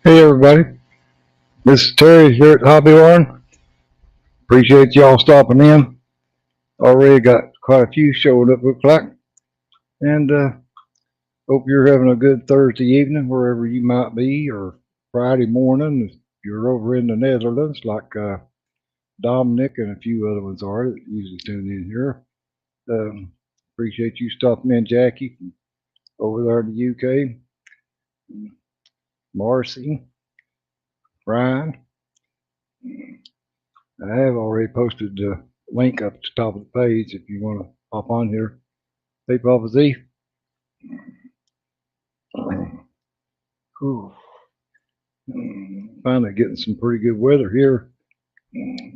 Hey everybody, this is Terry here at Hobby Warren. Appreciate y'all stopping in. Already got quite a few showing up, looks like, and hope you're having a good Thursday evening wherever you might be, or Friday morning if you're over in the Netherlands, like Dominic and a few other ones are that usually tune in here. Appreciate you stopping in, Jackie, from over there in the UK, Marcy, Brian. I have already posted the link up at the top of the page if you want to hop on here. Hey, Papa Z. Ooh. Finally getting some pretty good weather here.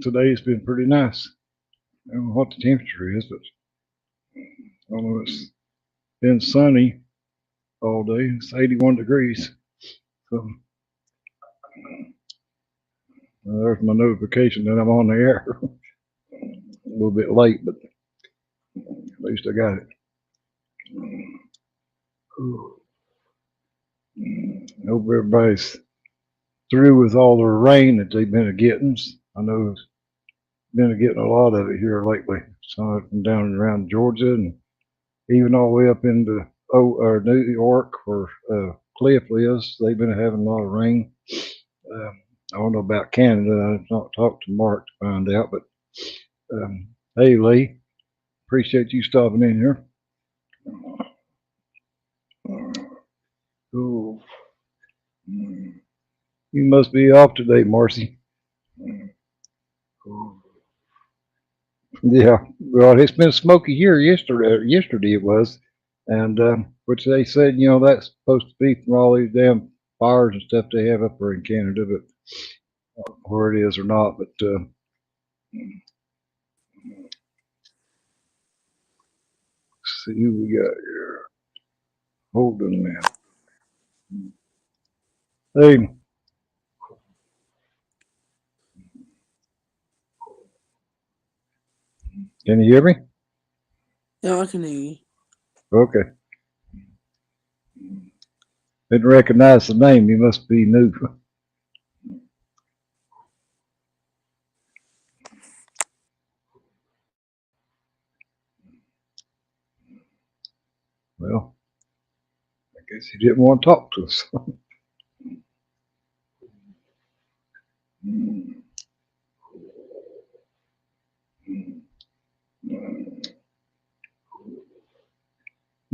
Today's been pretty nice. I don't know what the temperature is, but I don't know. It's been sunny all day. It's 81 degrees. So there's my notification that I'm on the air. A little bit late, but at least I got it. Ooh. I hope everybody's through with all the rain that they've been getting. I know been getting a lot of it here lately. Some of it from down around Georgia and even all the way up into New York where Cliff lives. They've been having a lot of rain. I don't know about Canada. I've not talked to Mark to find out, but hey Lee, appreciate you stopping in here. Ooh. You must be off today, Marcy. Yeah, well, it's been smoky here yesterday. Yesterday it was, and which they said, that's supposed to be from all these damn fires and stuff they have up there in Canada, but where it is or not. But let's see who we got here. Hold on now. Hey, can you hear me? Yeah, I can hear you. Okay. Didn't recognize the name. You must be new. Well, I guess he didn't want to talk to us.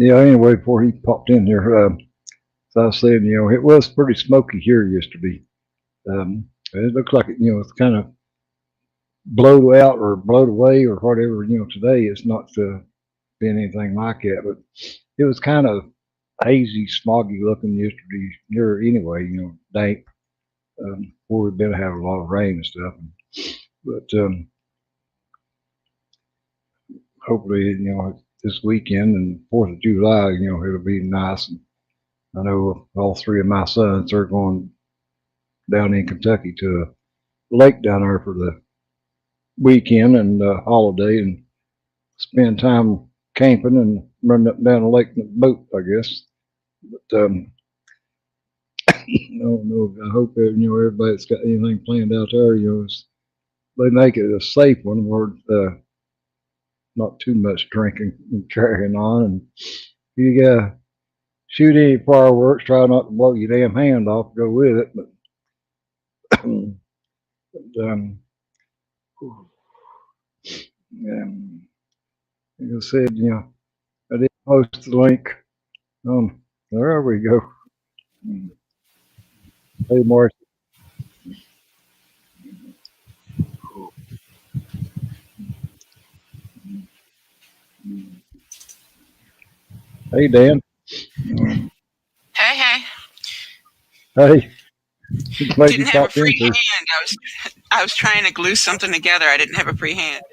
Yeah, anyway, before he popped in here, as I was saying, it was pretty smoky here yesterday. It looks like it's kind of blowed out or blowed away or whatever. Today it's not been anything like that, but it was kind of hazy, smoggy looking yesterday here anyway. Dank. Before we've been having a lot of rain and stuff, but hopefully, this weekend and 4th of July, it'll be nice. And I know all three of my sons are going down in Kentucky to a lake down there for the weekend and holiday and spend time camping and running up and down the lake in the boat, I guess. But no, I hope everybody that's got anything planned out there, they make it a safe one where not too much drinking and carrying on. And if you shoot any fireworks, try not to blow your damn hand off. Go with it, but, yeah, like I said, I did post the link. There we go. Hey, Marcy. Hey, Dan. Hey, hey. Hey. Glad you Didn't have a popped in free too. hand. I was trying to glue something together. I didn't have a free hand.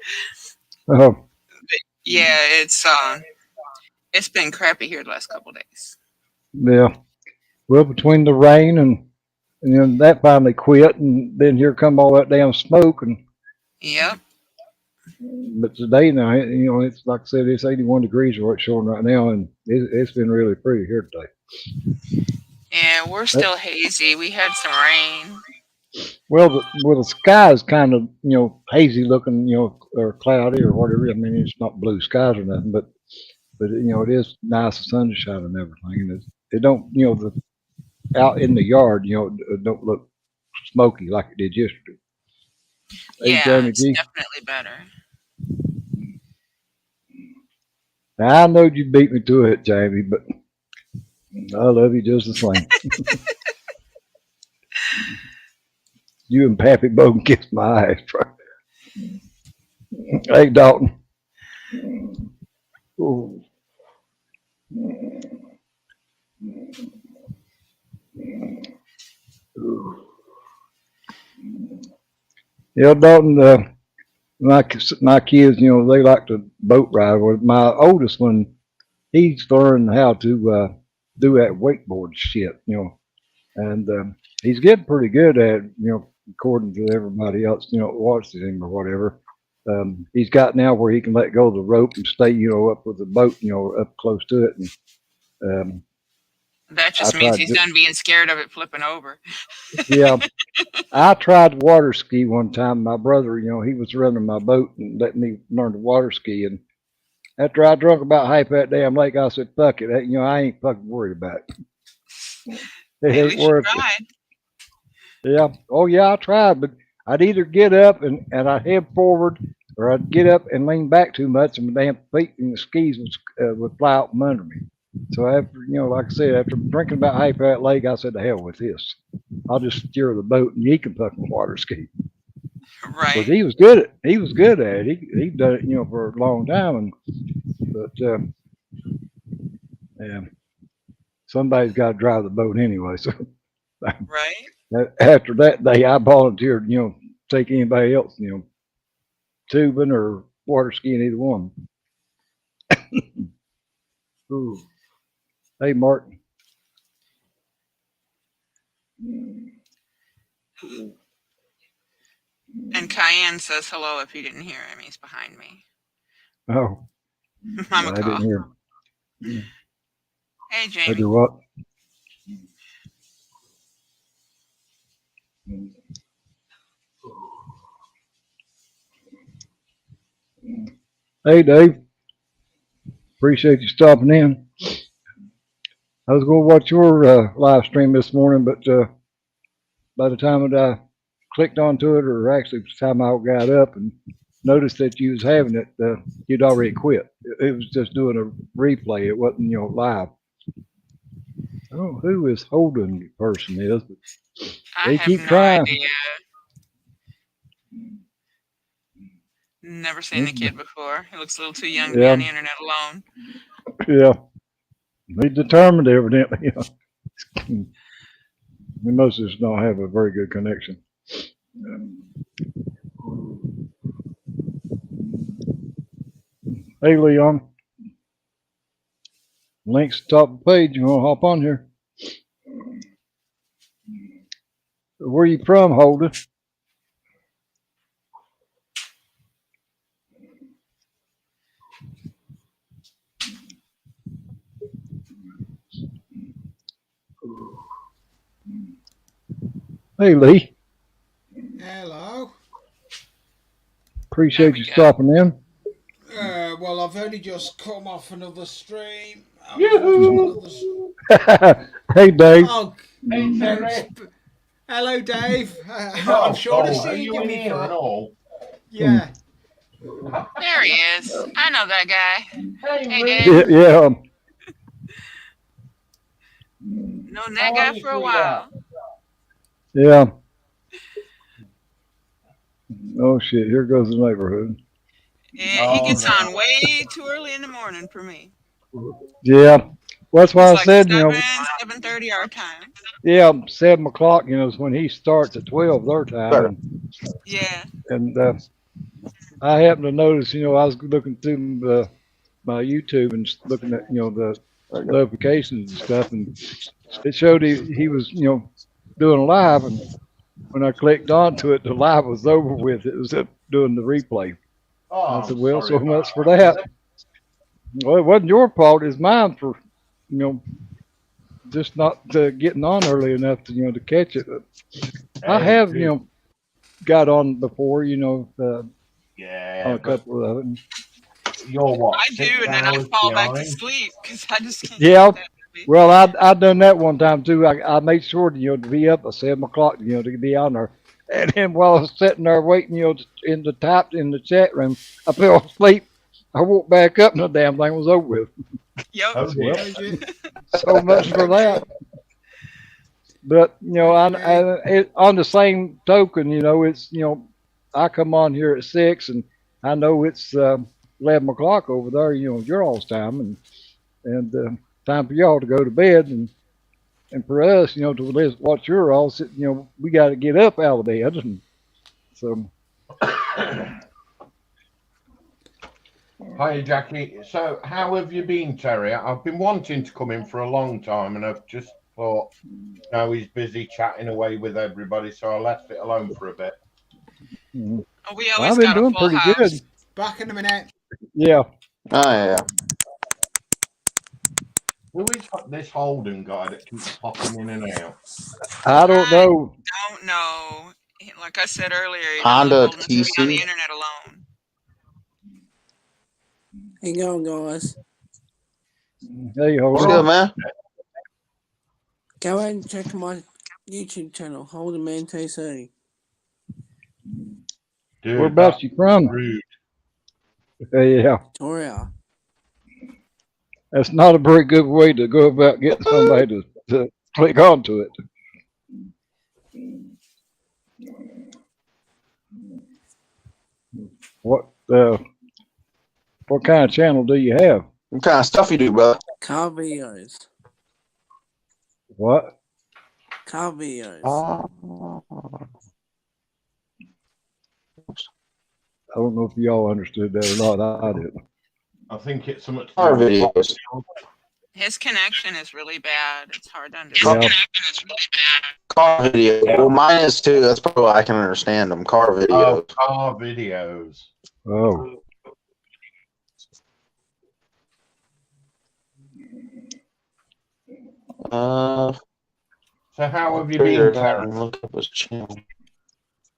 Oh, Yeah, it's been crappy here the last couple of days. yeah. Well, between the rain and that finally quit, and then here come all that damn smoke, and Yep. but today now, it's like I said, it's 81 degrees or what's showing right now, and it's been really pretty here today. Yeah, we're still hazy. We had some rain. Well, the sky is kind of hazy looking, or cloudy or whatever. I mean, it's not blue skies or nothing, but it is nice sunshine and everything. And it don't the out in the yard, it don't look smoky like it did yesterday. Hey, Yeah, Jamie it's G. definitely better. Now, I know you beat me to it, Jamie, but I love you just the same. You and Pappy both kiss my ass, bro. Hey, Dalton. Ooh. Yeah, Dalton. My kids, they like to boat ride. Well, my oldest one, he's learned how to do that wakeboard shit, and he's getting pretty good at it, according to everybody else, that watches him or whatever. He's got now where he can let go of the rope and stay, up with the boat, up close to it. And That I just means tried, he's done being scared of it flipping over. yeah, I tried water ski one time. My brother, he was running my boat and letting me learn to water ski. And after I drunk about half that damn lake, I said, "Fuck it, I ain't fucking worried about it. It Hey, at ain't least you worth it." tried. Yeah. Oh yeah, I tried, but I'd either get up and I'd head forward, or I'd get up and lean back too much, and my damn feet and the skis would fly out from under me. So after, like I said, after drinking about half that lake, I said, "The hell with this. I'll just steer the boat, and he can fucking water ski." Because Right. he was good at it. He done it, for a long time, but yeah, somebody's got to drive the boat anyway. So Right. after that day, I volunteered, take anybody else, tubing or water skiing, either one. Ooh. Hey, Martin. And Cayenne says hello if you didn't hear him. He's behind me. Oh, Mama I didn't call. hear him. Hey, I Jamie. do what? Hey, Dave. Appreciate you stopping in. I was going to watch your live stream this morning, but by the time that I clicked onto it, or actually the time I got up and noticed that you was having it, you'd already quit. It was just doing a replay. It wasn't, live. I don't know who this Holden person is, but I they have keep no trying. idea. Never seen the It's- kid before. He looks a little too young to be Yeah, on the internet alone. yeah. They determined evidently. We must just not have a very good connection. Hey, Leon. Links top of the page. You want to hop on here? Where you from, Holden? Hey, Lee. Hello. There Appreciate we you go. stopping in. Well, I've only just come off another stream. I was Yoo-hoo! watching another. Hey, Dave. Oh, Hey, Terry. hello, Dave. I'm Oh, sure I've are seen you you in here at before. all? Yeah. There he is. I know that guy. Hey, Hey, Lee. Dave. Yeah. Known that How are guy you, for a sweetheart? while. Yeah. Oh shit! Here goes the neighborhood. Yeah, he Oh, gets no. on way too early in the morning for me. Yeah. Well, that's why It's I like said, 7:30 our time. yeah, 7 o'clock. Is when he starts at 12 their time, Yeah. and I happened to notice. I was looking through my YouTube and looking at the notifications and stuff, and it showed he was doing a live, and when I clicked onto it, the live was over with. It was up doing the replay. Oh, I I'm said, well, sorry so much about for that. that. Well, it wasn't your fault. It's mine for, you know, just not getting on early enough to to catch it. I have got on before on Yeah, a couple of them. you're what? I do, 6 and then I hours fall back to behind? sleep because I just can't Yeah. get that movie. Well, I done that one time too. I made sure to be up at 7 o'clock to be on there, and then while I was sitting there waiting in the chat room, I fell asleep. I woke back up and the damn thing was over with. Yep. Oh, dear. So much for that. But on the same token, it's I come on here at 6, and I know it's 11 o'clock over there. Your all's time, and time for y'all to go to bed, and for us, to listen, watch your all. We got to get up out of bed, and so. Hi, Jackie. So, how have you been, Terry? I've been wanting to come in for a long time, and I've just thought, no, he's busy chatting away with everybody, so I left it alone for a bit. Mhm. Oh, we always I've been got a doing full pretty house. good. Back in a minute. Yeah. Oh yeah. Who is this Holden guy that keeps popping in and out? I don't know. Don't know. Like I said earlier, he Honda doesn't love holding us to be on the TC. internet alone. Hang on, guys. Hey, hold What's on. good, man? Go ahead and check my YouTube channel, Hold the Man TC. Dude, Whereabouts that's you from? rude. Yeah, Victoria. that's not a very good way to go about getting somebody to click onto it. What kind of channel do you have? What kind of stuff you do, brother? Car videos. What? Car videos. Oh. I don't know if y'all understood that or not. I didn't. I think it's something to Car do with videos. His connection is really bad. It's hard to understand. Yeah. Car video. Well, mine is too. That's probably why I can understand them. Car videos. car videos. Oh, So how have you figure been, it out Terry? and look up his channel.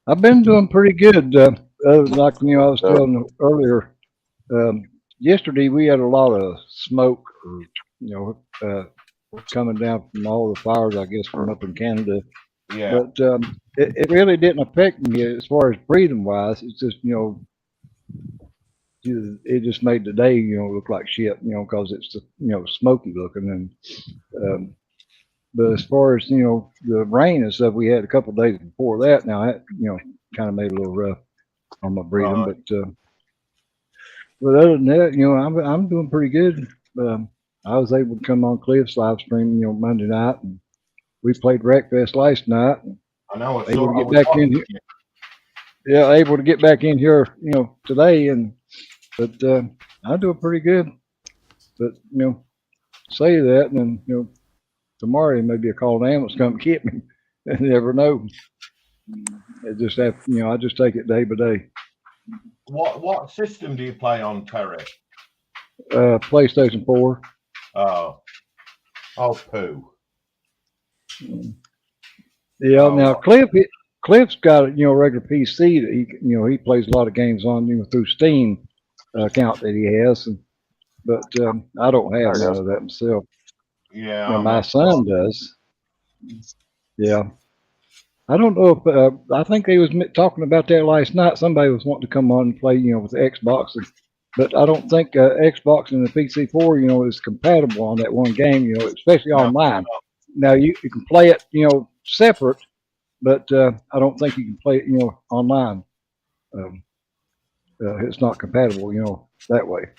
I've been doing pretty good. Like I was telling earlier, yesterday we had a lot of smoke, coming down from all the fires, I guess, from up in Canada. Yeah. But it really didn't affect me as far as breathing wise. It's just it just made the day look like shit, because it's smoky looking. And but as far as the rain and stuff we had a couple of days before that, now that kind of made it a little rough on my breathing. Right. But other than that, I'm doing pretty good. I was able to come on Cliff's live stream Monday night, and we played Wreckfest last night. I know. Able to get back in here. Yeah, able to get back in here, today, but I'm doing pretty good. But say that, and then tomorrow maybe a call an ambulance come get me. You never know. It just have I just take it day by day. What system do you play on, Terry? PlayStation 4. Oh, poo. Yeah. Oh, Now Cliff's got a regular PC that he plays a lot of games on through Steam account that he has, but I don't have none of that myself. Yeah. Now, my son does. Yeah. I don't know if I think they was talking about that last night. Somebody was wanting to come on and play, with the Xbox, but I don't think Xbox and the PC4, is compatible on that one game, especially online. Now you can play it, separate, but I don't think you can play it, online. It's not compatible, that way.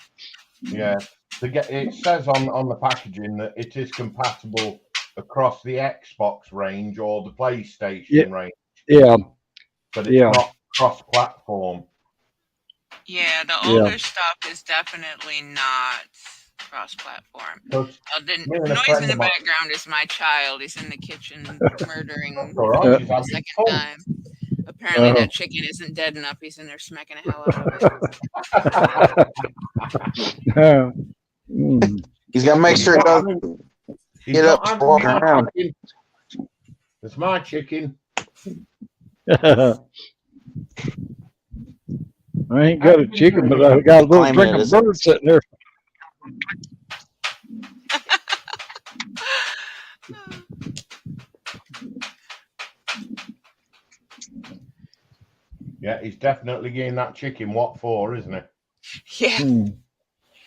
Yeah. It says on the packaging that it is compatible across the Xbox range or the PlayStation range. Yeah. But it's not cross-platform. Yeah, the older stuff is definitely not cross-platform. Noise in the background is my child. He's in the kitchen murdering for the second time. Apparently that chicken isn't dead enough. He's in there smacking the hell out of it. He's got to make sure it doesn't. He's Get up, not having walking my around. chicken. It's my chicken. I ain't got a chicken, but I got a little Claiming drink it of is. bird sitting there. Yeah, he's definitely getting that chicken. What for, isn't he? Yeah.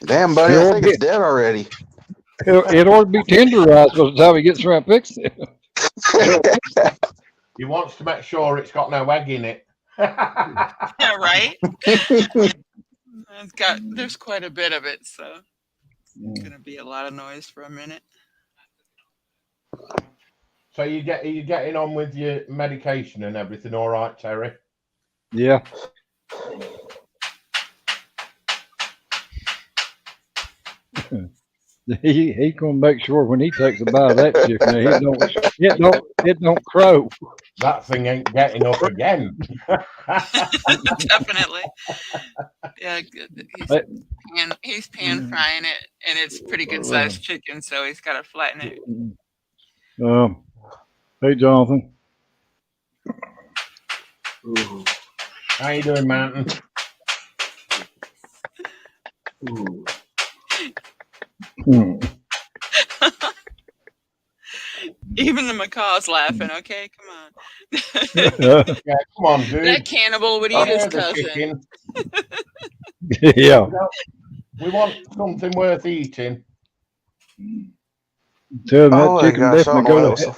Damn, buddy, I think it's dead already. It ought to be tenderized because that's how he gets around fixing it. He wants to make sure it's got no egg in it. Yeah, right? There's quite a bit of it, so it's gonna be a lot of noise for a minute. So are you getting on with your medication and everything all right, Terry? Yeah. He gonna make sure when he takes a bite of that chicken that it don't crow. That thing ain't getting up again. Definitely. Yeah, he's pan frying it, and it's pretty good sized chicken, so he's got to flatten it. Hey, Jonathan. How you doing, Mountain? Even the macaw's laughing. Okay, come on. Yeah, come on, dude. That cannibal would eat his cousin. Chicken. Yeah. We want something worth eating. Tell him that chicken definitely go to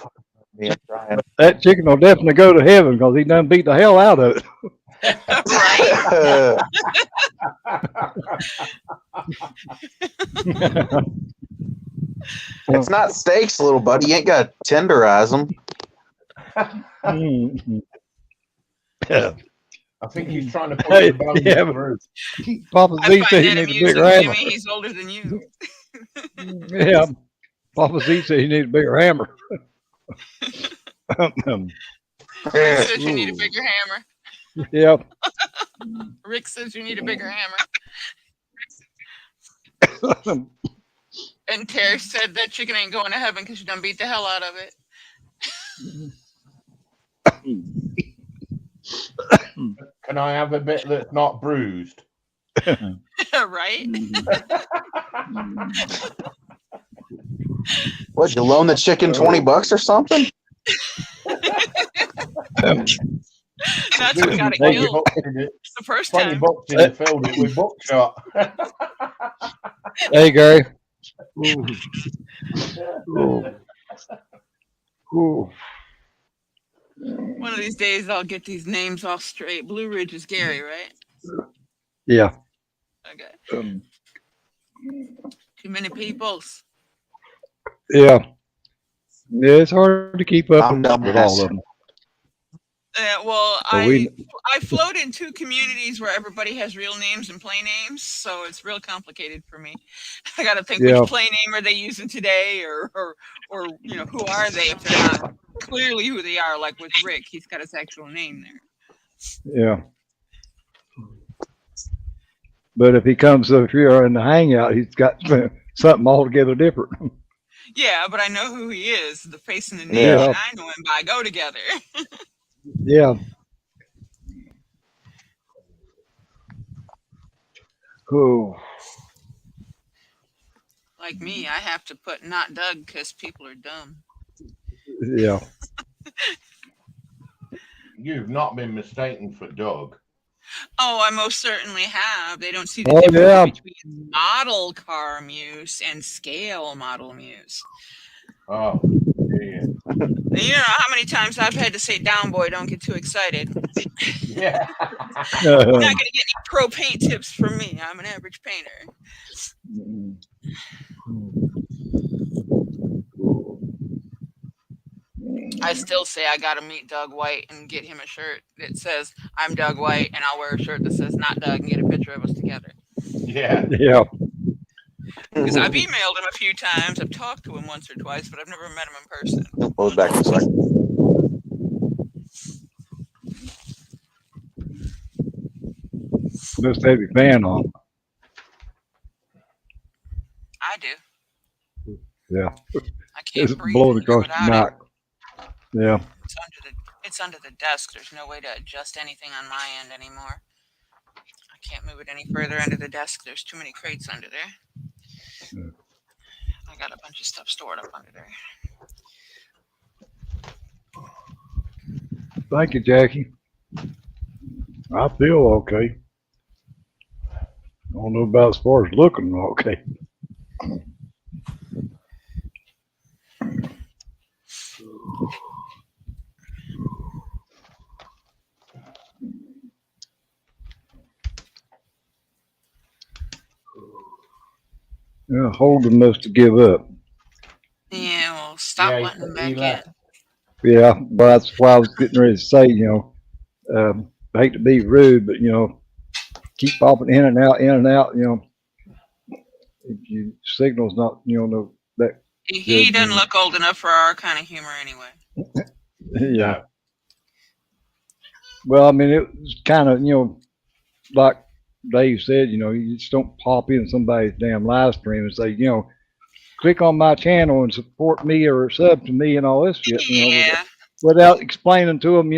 that chicken will definitely go to heaven because he done beat the hell out of it. Right. It's not steaks, little buddy. You ain't got to tenderize them. I think he's trying to put the bone through. Papa Z said he needs a bigger hammer. Jimmy, he's older than you. Yeah. Papa Z said he needs a bigger hammer. Rick says you need a bigger hammer. Yep. Rick says you need a bigger hammer. And Terry said that chicken ain't going to heaven because you done beat the hell out of it. Can I have a bit that's not bruised? Right? What, you loan the chicken $20 or something? That's what got it killed. It's the first time. $20 and you filled it with buckshot. Hey, Gary. Ooh. One of these days I'll get these names all straight. Blue Ridge is Gary, right? Yeah. Okay. Too many peoples. Yeah. Yeah, it's hard to keep up with all of them. Well, I float in two communities where everybody has real names and play names, so it's real complicated for me. I got to think which play name are they using today, or you know, who are they if they're not clearly who they are. Like with Rick, he's got his actual name there. Yeah. But if he comes up here in the hangout, he's got something altogether different. Yeah, but I know who he is. The face and the name, Yeah. and I know him by go together. Yeah. Cool. Like me, I have to put not Doug because people are dumb. Yeah. You've not been mistaken for Doug. Oh, I most certainly have. They don't see the difference between model car muse and scale model muse. Oh, yeah. You know how many times I've had to say, down, boy, don't get too excited. Yeah. You're not going to get any pro paint tips from me. I'm an average painter. I still say I got to meet Doug White and get him a shirt that says, I'm Doug White, and I'll wear a shirt that says, not Doug, and get a picture of us together. Yeah. Yeah. Because I've emailed him a few times. I've talked to him once or twice, but I've never met him in person. We'll be back in a second. Must have your fan on. I do. Yeah. I can't It's breathe blowing in here across your without it. neck. Yeah. It's under the desk. There's no way to adjust anything on my end anymore. I can't move it any further under the desk. There's too many crates under there. Yeah. I got a bunch of stuff stored up under there. Thank you, Jackie. I feel okay. I don't know about as far as looking okay. Yeah, Holden must have give up. Yeah, well, stop letting them he back in. left. Yeah, but that's why I was getting ready to say, I hate to be rude, but keep popping in and out, if your signal's not, no, that He good. doesn't look old enough for our kind of humor anyway. Yeah. Well, I mean, it was kind of, like Dave said, you just don't pop in somebody's damn live stream and say, click on my channel and support me or sub to me and all this shit, Yeah. without explaining to them,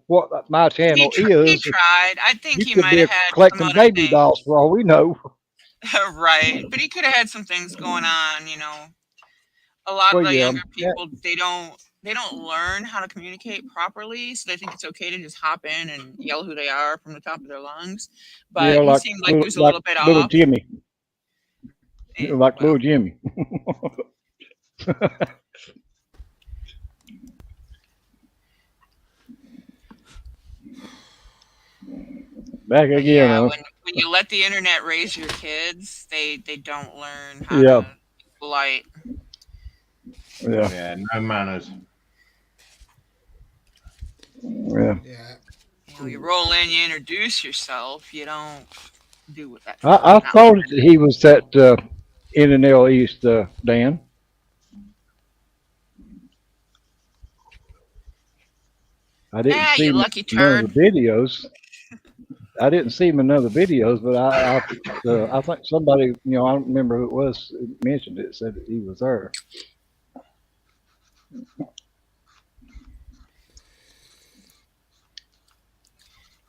what my channel He is. tried. I think You he could might be have had some collecting other baby things. dolls for all we know. Right. But he could have had some things going on, A lot Well, of the yeah, younger people, they don't learn how to communicate properly, so they think it's okay to just hop in and yell who they are from the top of their lungs. But he seemed like he was a little bit little off. Jimmy, like Well, little Jimmy. Back again, yeah, huh? when you let the internet raise your kids, they don't learn how Yeah. to be polite. Yeah, Yeah, no manners. yeah. Yeah. You roll in, you introduce yourself, you don't do what that. I thought he was at NNL East, Dan. I didn't see you him lucky in none turd. of the videos. I didn't see him in none of the videos, but I think somebody, I don't remember who it was, mentioned it, said that he was there.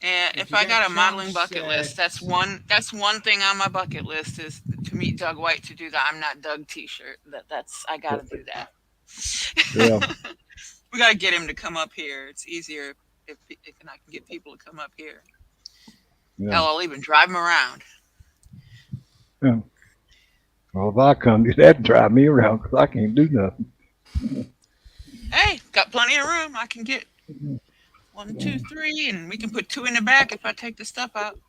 Yeah, if I got a modeling bucket list, that's one thing on my bucket list is to meet Doug White to do the "I'm Not Doug" T-shirt. That's I got to do that. Yeah. We got to get him to come up here. It's easier if I can get people to come up here. Yeah. Hell, I'll even drive him around. Yeah. Well, if I come, you'd have to drive me around because I can't do nothing. Hey, got plenty of room. I can get 1, 2, 3, and we can put 2 in the back if I take the stuff out.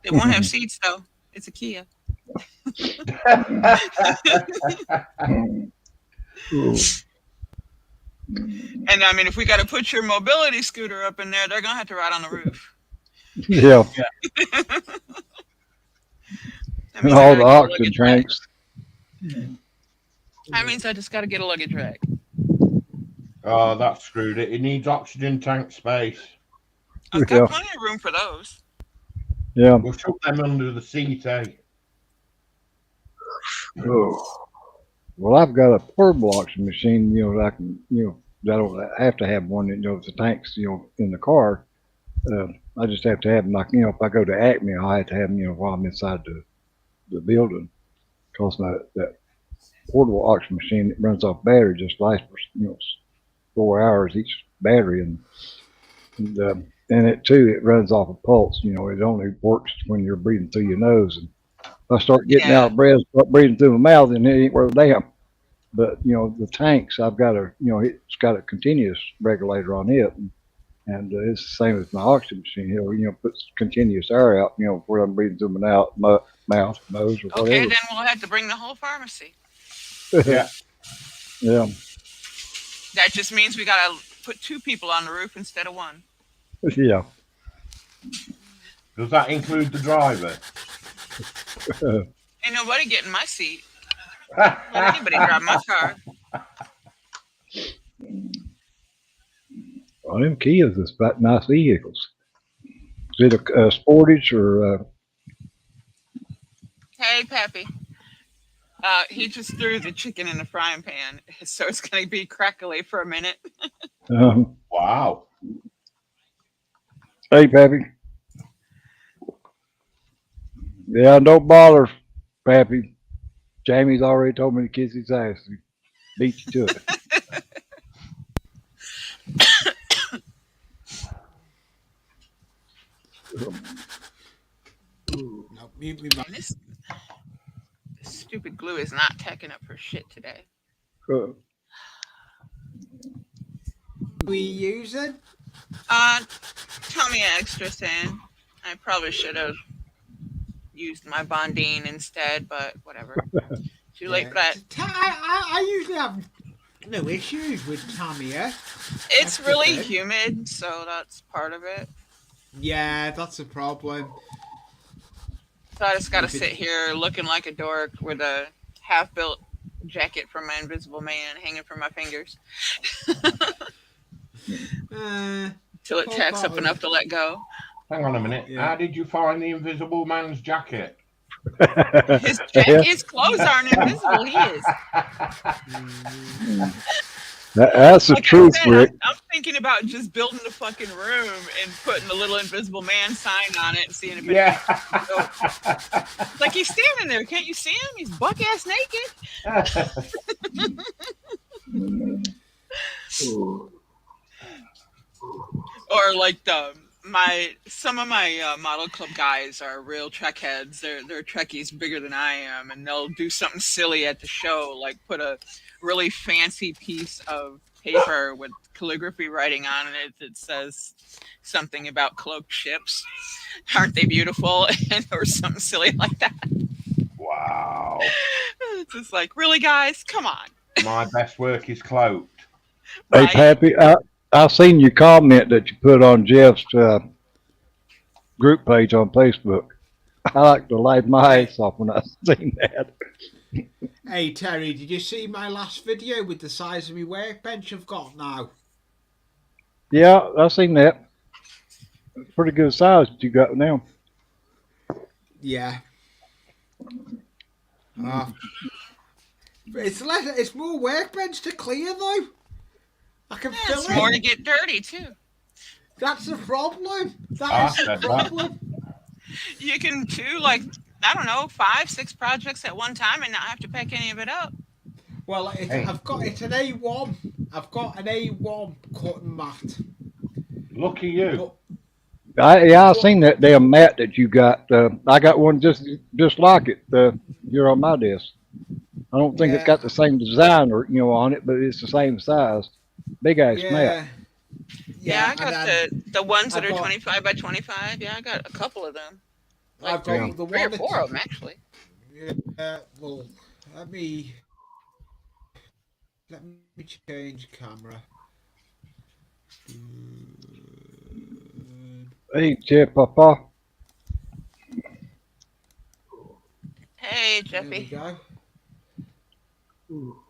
They won't have seats though. It's a Kia. And I mean, if we got to put your mobility scooter up in there, they're gonna have to ride on the roof. Yeah. And all the oxygen tanks. That means I just got to get a luggage rack. Oh, that screwed it. It needs oxygen tank space. I've got plenty of room for those. Yeah. We'll shove them under the seat, eh? Oh. Well, I've got a portable oxygen machine, that I can, I don't have to have one, if the tank's, in the car. I just have to have them, like, if I go to Acme, I have to have them, while I'm inside the building. Because that portable oxygen machine that runs off battery just lasts for, 4 hours each battery. And it too, it runs off a pulse. It only works when you're breathing through your nose. And if I start getting out of breath, start breathing through my mouth, and it ain't worth a damn. But the tanks, I've got it's got a continuous regulator on it, and it's the same as my oxygen machine. Puts continuous air out, where I'm breathing through my mouth, nose, or whatever. Okay, then we'll have to bring the whole pharmacy. Yeah. Yeah. That just means we gotta put 2 people on the roof instead of 1. Yeah. Does that include the driver? Ain't nobody getting my seat. Let anybody drive my car. Well, them Kias is about nice vehicles. Is it a Sportage or? Hey, Pappy. He just threw the chicken in the frying pan, so it's gonna be crackly for a minute. Wow. Hey, Pappy. Yeah, don't bother, Pappy. Jamie's already told me to kiss his ass. He beat you to it. No, mute me, And this stupid glue is not tacking up for shit today. we using? Tommy extra thin. I probably should have used my Bondine instead, but whatever. Too late for that. I usually have no issues with Tamiya. It's That's really the thing. humid, so that's part of it. Yeah, that's a problem. So I just gotta If it- sit here looking like a dork with a half-built jacket from my Invisible Man hanging from my fingers till it Poor tacks up bottom. enough to let go. Hang on a minute. Yeah. How did you find the Invisible Man's jacket? His clothes aren't invisible. He is. That's the Like I truth, said, Rick. I'm thinking about just building a fucking room and putting the little Invisible Man sign on it and seeing if it. Yeah. Like he's standing there, can't you see him? He's buck ass naked. Or like some of my model club guys are real Trek heads. They're Trekkies bigger than I am, and they'll do something silly at the show, like put a really fancy piece of paper with calligraphy writing on it that says something about cloaked ships. Aren't they beautiful? Or something silly like that. Wow. It's just like, really, guys? Come on. My best work is cloaked. Hey, Right? Pappy, I seen your comment that you put on Jeff's group page on Facebook. I like to laugh my ass off when I seen that. Hey Terry, did you see my last video with the size of my workbench I've got now? Yeah, I seen that. It's pretty good size that you got now. Yeah. It's more workbench to clear though. I can fill It's it. more to get dirty too. That's the problem. That is the problem. You can do like, I don't know, 5, 6 projects at one time and not have to pack any of it up. Well, I've got it's an A1. I've got an A1 cutting mat. Lucky you. I seen that damn mat that you got. I got one just like it here on my desk. I don't think it's got the same design or on it, but it's the same size. Big ass mat. Yeah, I got the ones that are 25 by 25. Yeah, I got a couple of them. Like I've got the three or one 4 of them actually. Yeah, well, let me change camera. Hey, Jeff, Papa. Hey, There we Jeffy. go.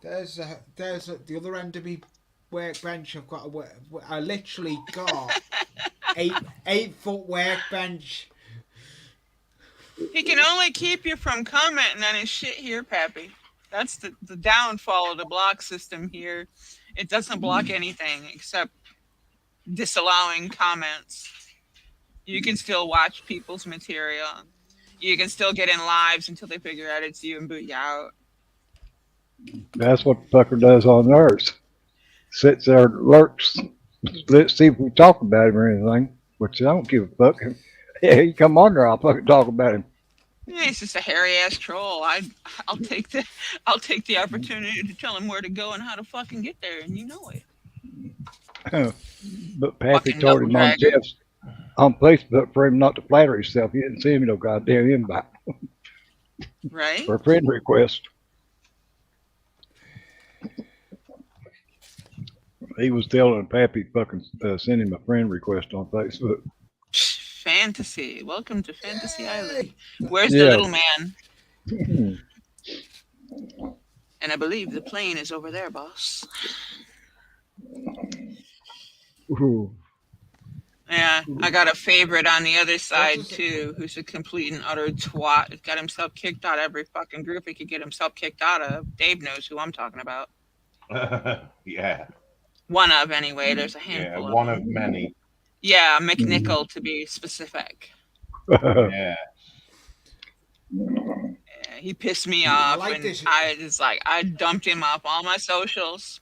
There's the other end of me workbench. I literally got 8-foot workbench. He can only keep you from commenting on his shit here, Pappy. That's the downfall of the block system here. It doesn't block anything except disallowing comments. You can still watch people's material. You can still get in lives until they figure out it's you and boot you out. That's what the fucker does on ours. Sits there, lurks. Let's see if we talk about him or anything. Which I don't give a fuck. Yeah, he come on there, I'll fucking talk about him. Yeah, he's just a hairy ass troll. I'll take the opportunity to tell him where to go and how to fucking get there, and you know it. But Pappy Fucking told him on knuckle dragger. Jeff's on Facebook for him not to flatter himself. He didn't send me no goddamn invite Right? for a friend request. He was telling Pappy fucking send him a friend request on Facebook. Fantasy. Welcome to Fantasy Island. Where's Yeah. the little man? And I believe the plane is over there, boss. Ooh. Yeah, I got a favorite on the other side is it? too, who's a complete and utter twat. He's got himself kicked out of every fucking group he could get himself kicked out of. Dave knows who I'm talking about. Yeah, One of, anyway. There's a yeah, handful of one them. of many. Yeah, McNichol to be specific. Yeah. Yeah, he pissed me I off, like and this. I dumped him off all my socials.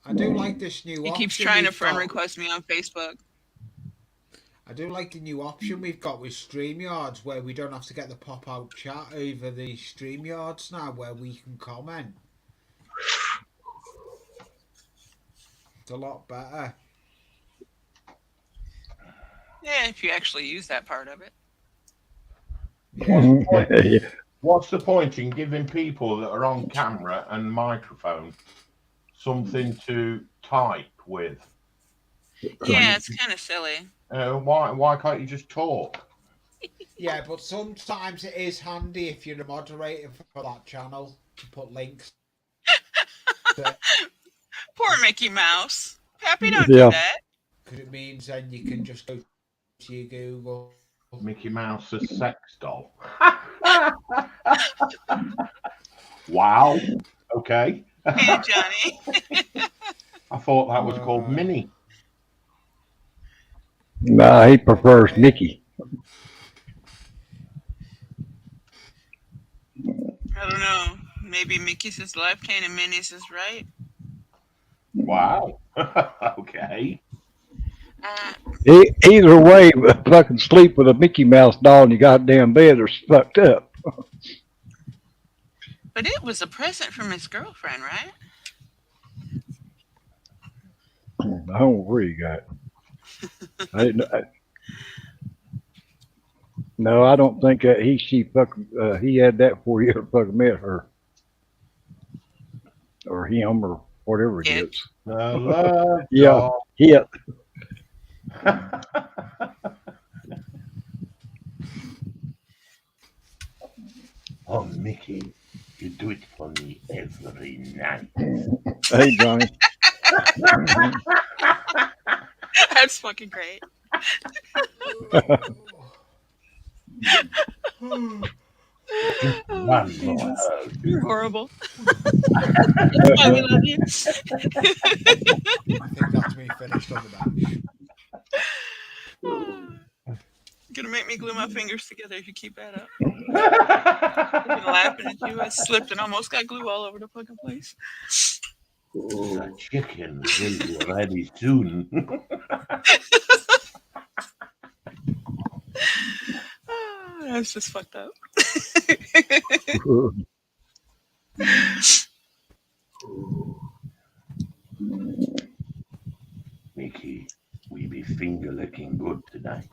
I do like this new He option. keeps trying to we've friend got. request me on Facebook. I do like the new option we've got with StreamYards where we don't have to get the pop-out chat over the StreamYards now, where we can comment. It's a lot better. Yeah, if you actually use that part of it. What's the point in giving people that are on camera and microphone something to type with? Yeah, it's kind of silly. Why can't you just talk? Yeah, but sometimes it is handy if you're a moderator for that channel to put links. Poor Mickey Mouse. Pappy, don't Yeah. do that. Because it means then you can just go to your Google. Mickey Mouse a sex doll. Wow. Okay. Hey, Johnny. I thought that was called Minnie. Nah, he prefers Mickey. I don't know. Maybe Mickey's is left hand and Minnie's is right. Wow. Okay. Either way, fucking sleep with a Mickey Mouse doll in your goddamn bed or fucked up. But it was a present from his girlfriend, right? I don't know where you got it. I didn't. No, I don't think that he had that before he ever fucking met her, or him, or whatever it is. Yeah, yeah. Oh, Mickey, you do it for me every night. Hey, Johnny. That's fucking great. You're horrible. That's why we love you. I think that's me finished on the bench. You're gonna make me glue my fingers together if you keep that up. I'm gonna laughing at you. I slipped and almost got glue all over the fucking place. The chicken will be ready soon. That's just fucked up. Mickey, we be finger licking good tonight.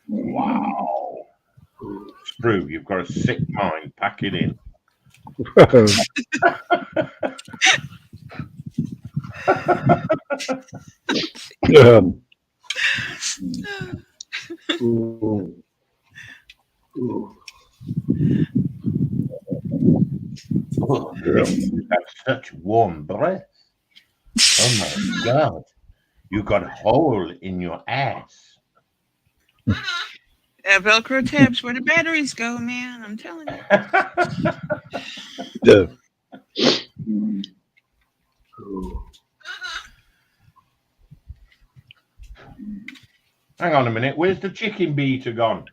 Wow. Screw, you've got a sick mind. Pack it in. Oh, girl, you have such warm breath. Oh my God. You got a hole in your ass. Velcro tabs where the batteries go, man. I'm telling you. Hang on a minute. Where's the chicken beater gone?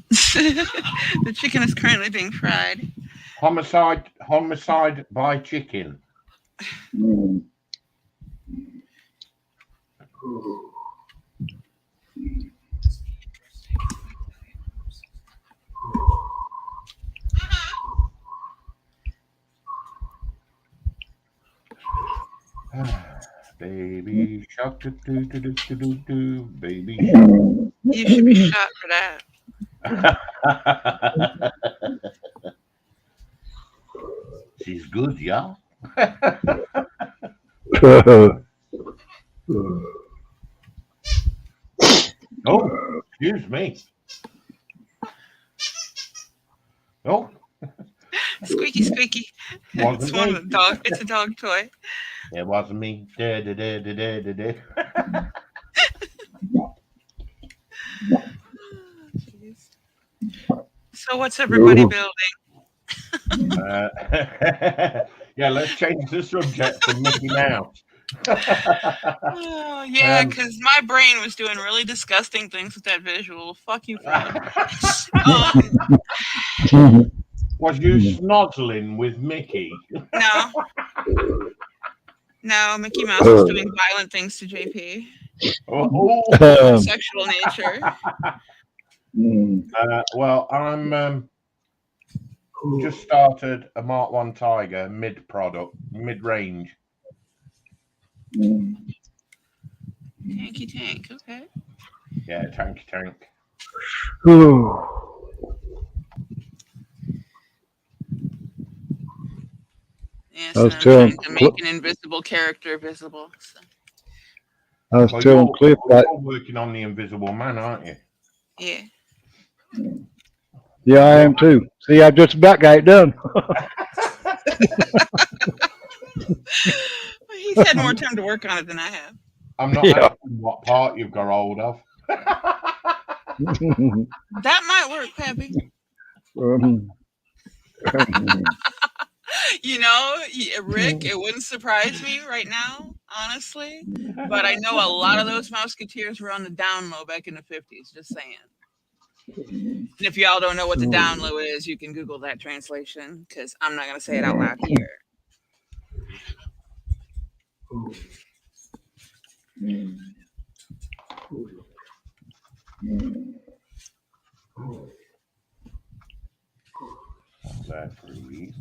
The chicken is currently being fried. Homicide by chicken. Baby shark, do do do do do do do, baby. You should be shot for that. She's good, yeah. Oh, excuse me. Oh, Squeaky, squeaky. wasn't It's one me. of the dog. It's a dog toy. It wasn't me. Da, da, da, da, da, da, da. Jeez. So what's everybody building? Yeah, let's change the subject from Mickey Mouse. Oh, yeah, Um, because my brain was doing really disgusting things with that visual. Fuck you, Fred. Was you snozzling with Mickey? No. No, Mickey Mouse was doing violent things to JP. Oh, Of sexual nature. well, I'm just started a Mark 1 Tiger mid-range. Tanky tank, okay. Yeah, tanky tank. Yes, I was I'm telling trying to make an invisible character visible. So. I was Well, telling Cliff that. you're working on the Invisible Man, aren't you? Yeah. Yeah, I am too. See, I just about got it done. He's had more time to work on it than I have. I'm not asking what part you've got hold of. That might work, Pappy. You know, Rick, it wouldn't surprise me right now, honestly. But I know a lot of those Mouseketeers were on the down low back in the 50s, just saying. And if y'all don't know what the down low is, you can Google that translation, because I'm not going to say it out loud here. That's really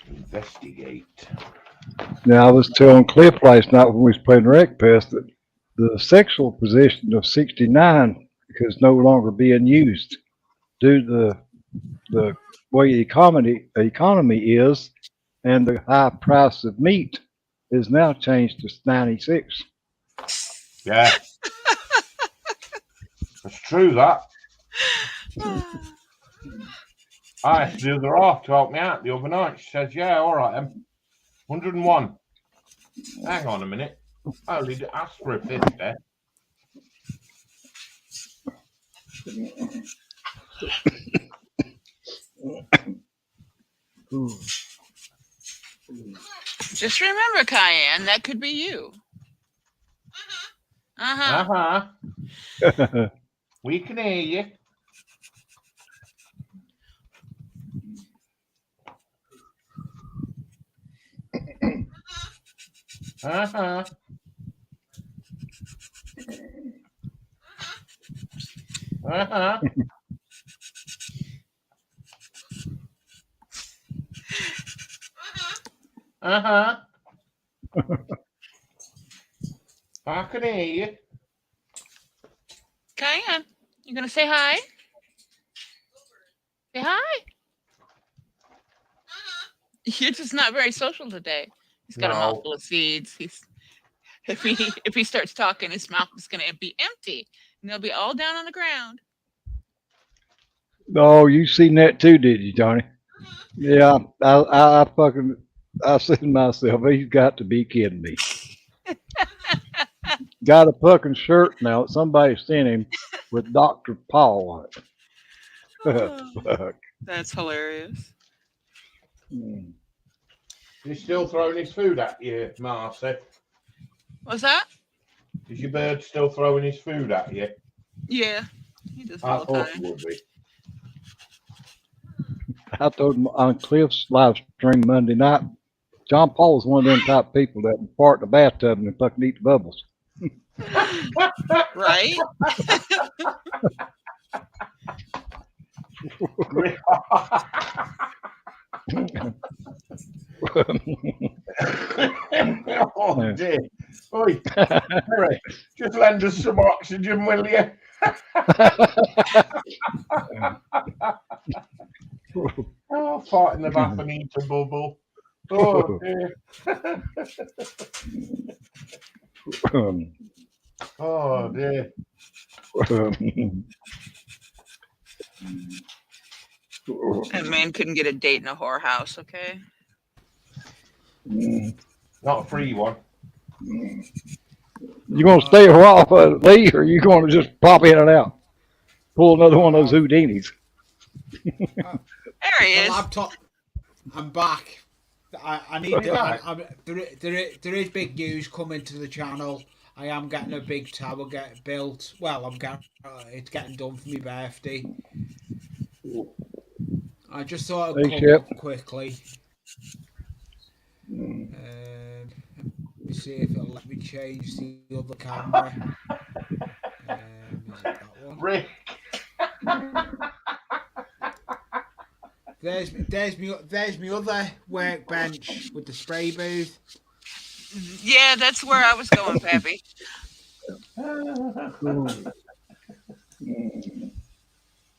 investigate. Now, I was telling Cliff last night when we was playing Wreck Pest that the sexual position of 69 is no longer being used due to the way the economy is, and the high price of meat is now changed to 96. Yeah. It's true, that. I asked the other half to help me out the other night. She says, yeah, all right, 101. Hang on a minute. I only asked for a 50. Just remember, Cayenne, that could be you. Uh-huh. Uh-huh. We can hear you. Uh-huh. Uh-huh. Uh-huh. I can hear you. Cayenne, you going to say hi? Say hi. You're just not very social today. He's got a mouthful of seeds. If he starts talking, his mouth is going to be empty, and they'll be all down on the ground. Oh, you seen that too, did you, Johnny? Yeah, I said to myself, he's got to be kidding me. Got a fucking shirt now. Somebody sent him with Dr. Paul on it. Fuck. That's hilarious. He's still throwing his food at you, Marcy. What's that? Is your bird still throwing his food at you? Yeah, he does I all the thought time. it would be. I told him on Cliff's live stream Monday night, John Paul is one of them type people that fart in the bathtub and fucking eat the bubbles. Right? Oh dear. Oi, Harry, just lend us some oxygen, will you? Oh, fart in the bath and eat a bubble. Oh dear. Oh dear. That man couldn't get a date in a whorehouse, okay? Not a free one. You gonna stay a while, Lee, or you gonna just pop in and out? Pull another one of those Houdinis. There he The is. laptop. I'm back. I need You're to. back. There is big news coming to the channel. I am getting a big tower get built. Well, it's getting done for my birthday. I just thought I'd come Spaceship. up quickly. Let me see if it'll let me change the other camera. Is it that one? Rick. There's me other workbench with the spray booth. Yeah, that's where I was going, Pappy. And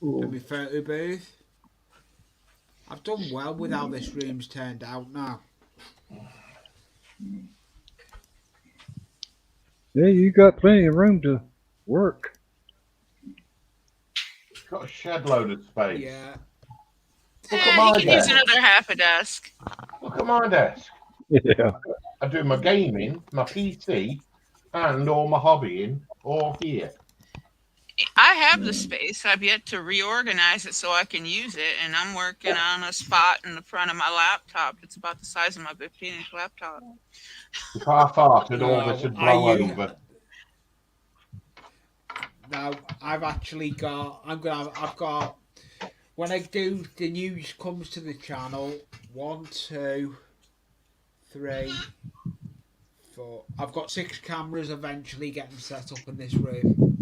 my photo booth. I've done well with how this room's turned out now. Yeah, you got plenty of room to work. It's got a shed load of space. Yeah. Look at He my can use desk. another half a desk. Look at my desk. Yeah. I do my gaming, my PC, and all my hobbying all here. I have the space. I've yet to reorganize it so I can use it, and I'm working on a spot in the front of my laptop. It's about the size of my 15-inch laptop. If I farted, all this would blow I use- over. Now I've actually got. I've got. When I do the news comes to the channel. 1, 2, 3, 4. I've got 6 cameras eventually getting set up in this room.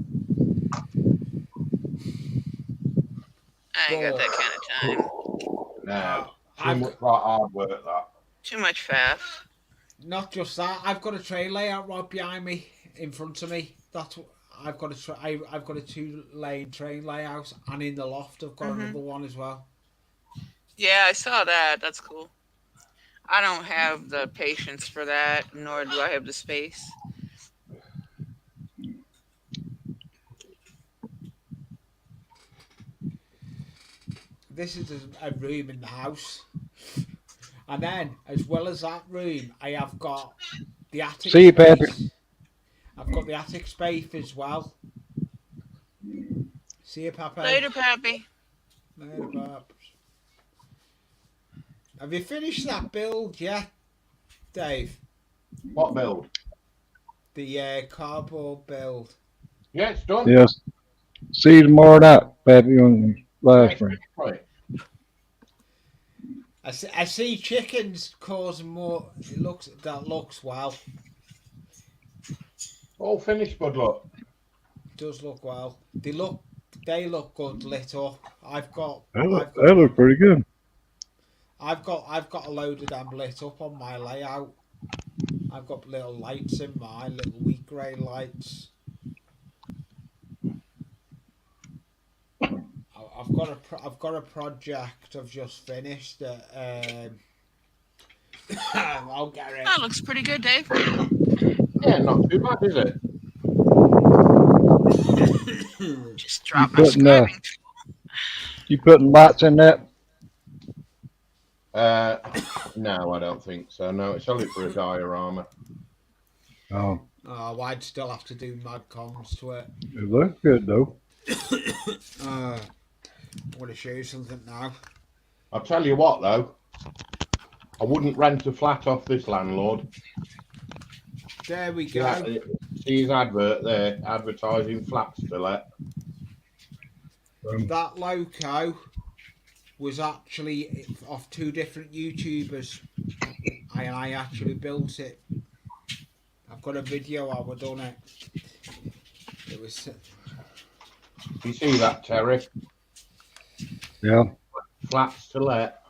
I ain't got that kind of time. No, too I've much like hard work that. Too much faff. Not just that. I've got a tray layout right behind me, in front of me. That's what I've got. I've got a 2-lane train layout, and in the loft I've got another one as well. Yeah, I saw that. That's cool. I don't have the patience for that, nor do I have the space. This is a room in the house, and then as well as that room, I have got the attic. See you, Pappy. space. I've got the attic space as well. See you, Papa. Later, Pappy. Later, Paps. Have you finished that build yet, Dave? What build? The cardboard build. Yeah, it's done. Yes. See you tomorrow night, Pappy, on the live stream. Right. I see chickens causing more. That looks well. All finished, bud. Look. Does look well. They look good lit up. I've got That look pretty good. I've got a load of them lit up on my layout. I've got little lights in mine, little wheat grey lights. I've got a project I've just finished that I'll get it. That looks pretty good, Dave. Yeah, not too bad, is it? Just drop my putting, scribing. You putting lights in that? No, I don't think so. No, it's only for a diorama. Oh, Oh, I'd still have to do mad comms to it. it looks good though. I'm going to show you something now. I'll tell you what, though. I wouldn't rent a flat off this landlord. There we go. Yeah, see his advert there, advertising flats to let. That loco was actually off 2 different YouTubers, and I actually built it. I've got a video how I done it. It was. You see that, Terry? Yeah. Flats to let.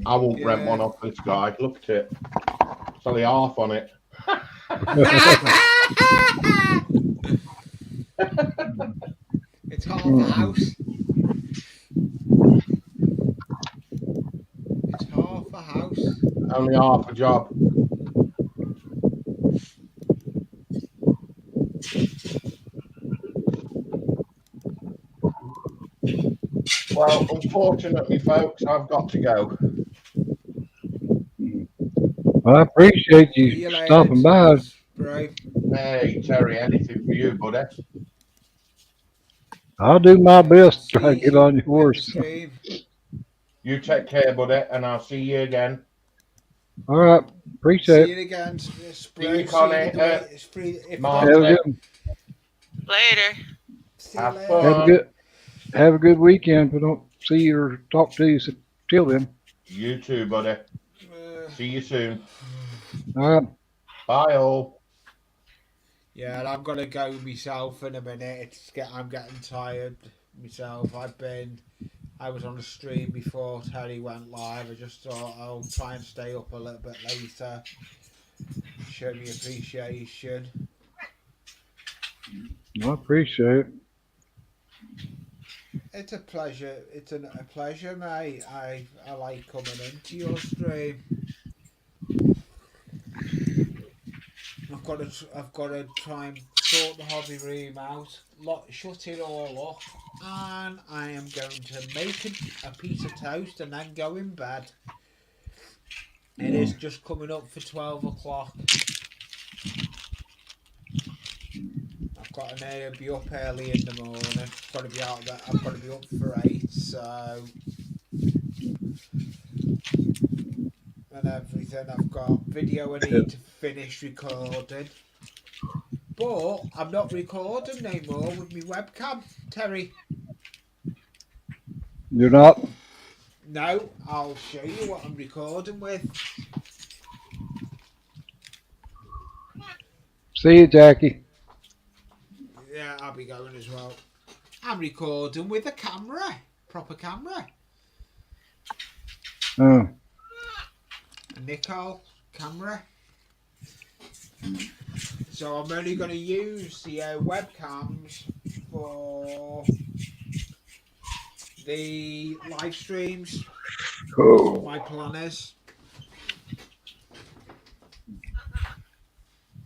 I won't rent one off this guy. Look at it. It's only half on it. It's half a house. It's half a house. Only half a job. Well, unfortunately, folks, I've got to go. I appreciate See you you later, stopping by. Spray. Hey, Terry, anything for you, buddy? I'll do my best to try to See get you on your in the horse. stream. You take care, buddy, and I'll see you again. All right. Appreciate See it. you again, See Spray. you, See you Connie. in the way. It's free. If I Have don't, a Marty. good, Later. see you Have later. fun. have a good weekend. If I don't see you or talk to you till then. You too, buddy. See you soon. All right. Bye, all. Yeah, and I'm gonna go myself in a minute. I'm getting tired myself. I was on a stream before Terry went live. I just thought I'll try and stay up a little bit later. Show me appreciation. I appreciate it. It's a pleasure. It's a pleasure, mate. I like coming into your stream. I've got to try and sort the hobby room out, shut it all up, and I am going to make a piece of toast and then go in bed. It is just coming up for 12 o'clock. I've got to be up early in the morning. I've got to be out there. I've got to be up for 8, so and everything. I've got video I need to finish recording. But I'm not recording anymore with my webcam, Terry. You're not? No, I'll show you what I'm recording with. See you, Jackie. Yeah, I'll be going as well. I'm recording with a camera, proper camera. A Nikon camera. So I'm only going to use the webcams for the live streams. Oh. My plan is.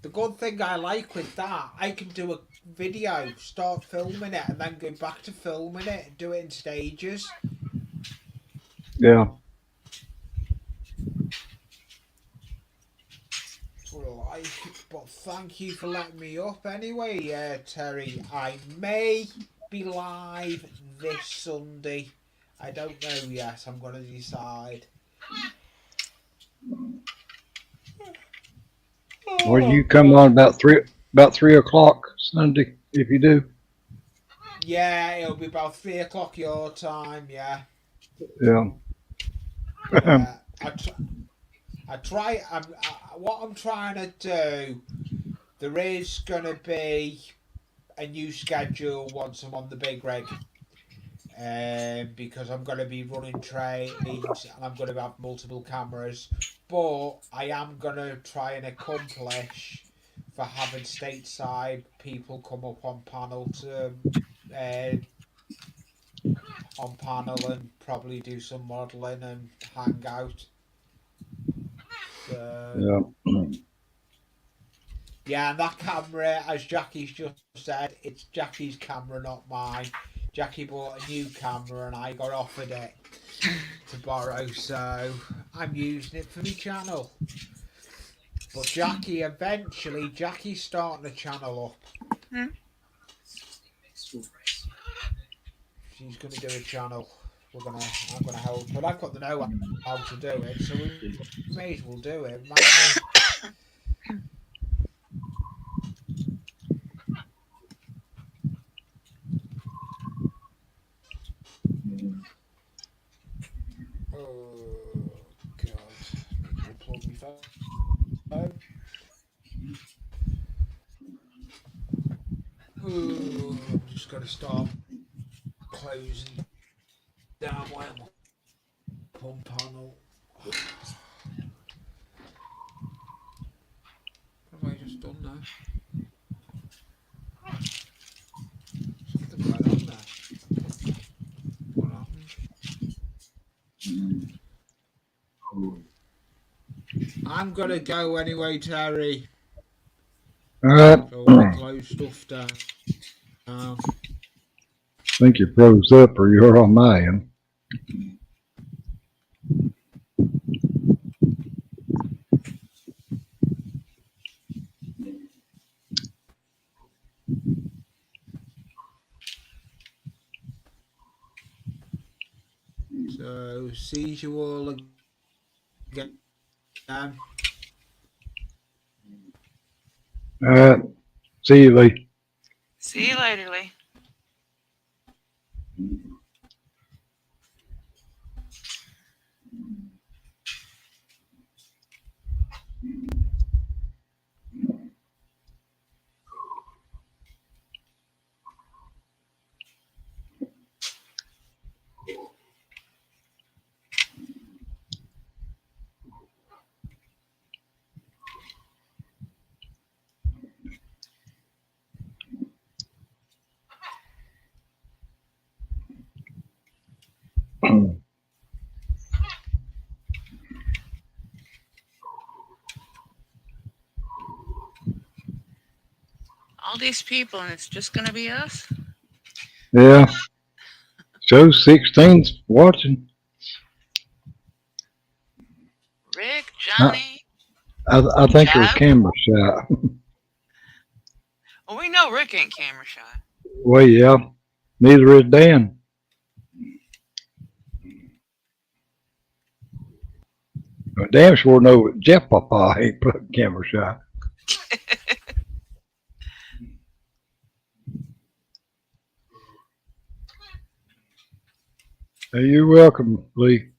The good thing I like with that, I can do a video, start filming it, and then go back to filming it and do it in stages. Yeah. But thank you for letting me up anyway, Terry. I may be live this Sunday. I don't know yet. I'm going to decide. Well, you come on about 3 o'clock Sunday if you do. Yeah, it'll be about 3 o'clock your time. Yeah. Yeah. Yeah. What I'm trying to do, there is going to be a new schedule once I'm on the big rig. Because I'm going to be running trains and I'm going to have multiple cameras. But I am going to try and accomplish for having stateside people come up on panel and probably do some modelling and hang out. Yeah, and that camera, as Jackie's just said, it's Jackie's camera, not mine. Jackie bought a new camera and I got offered it to borrow, so I'm using it for my channel. But Jackie's starting a channel up. She's going to do a channel. I'm going to help her. I've got to know how to do it, so we may as well do it. Oh, God. Need to plug my phone. Ooh, I'm just going to start closing down my pump panel. What have I just done now? Something went on there. What happened? I'm going to go anyway, Terry. All right. So I'm going to close stuff down. think you froze up or you're on my end. So, see you all again. All right. See you, Lee. See you later, Lee. All these people, and it's just gonna be us. Yeah. Show 16's watching. Rick, Johnny. I think her Jeff? camera shot. Well, we know Rick ain't camera shy. Well, yeah. Neither is Dan. But damn sure know Jeff Papa ain't put camera shot. Hey, you're welcome, Lee.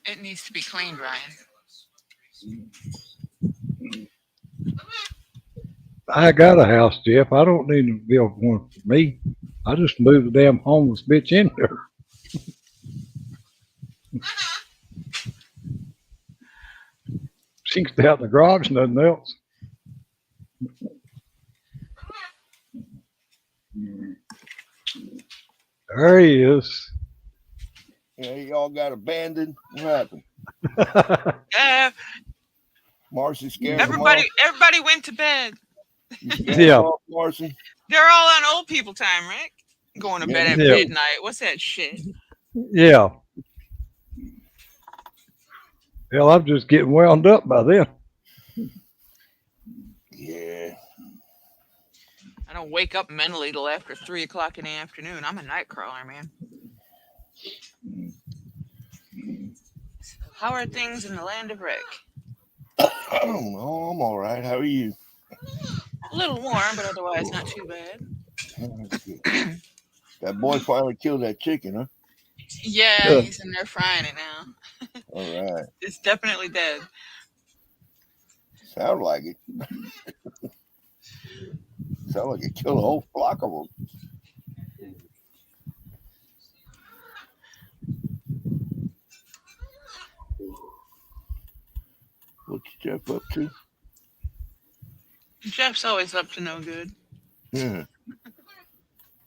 It needs to be cleaned, Ryan. I got a house, Jeff. I don't need to build one for me. I just moved the damn homeless bitch in here. She can stay out in the garage, nothing else. There he is. Yeah, y'all got abandoned. What happened? Marcy scared everybody went to bed. Yeah. Marcy. They're all on old people time, Rick. Going to bed at midnight. What's that shit? Yeah. Hell, I'm just getting wound up by then. Yeah. I don't wake up mentally till after 3 o'clock in the afternoon. I'm a night crawler, man. So how are things in the land of Rick? Oh, I'm all right. How are you? A little warm, but otherwise not too bad. That boy finally killed that chicken, huh? Yeah, he's in there frying it now. All right. It's definitely dead. Sound like it. Sound like it killed a whole flock of them. What's Jeff up to? Jeff's always up to no good. Yeah.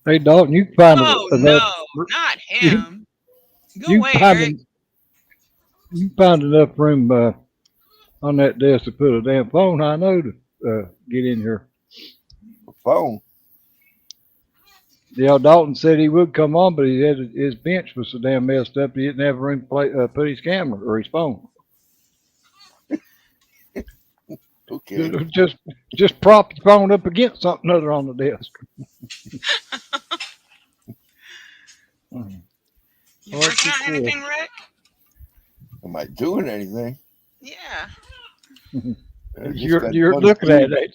Hey, Dalton, you can find no, not him. Go away, Eric. You can find enough room on that desk to put a damn phone. I know to get in here. A phone? Yeah, Dalton said he would come on, but he had his bench was so damn messed up he didn't have room to put his camera or his phone. Okay. Just prop your phone up against something other on the desk. You working on anything, Rick? Am I doing anything? Yeah. You're looking at it.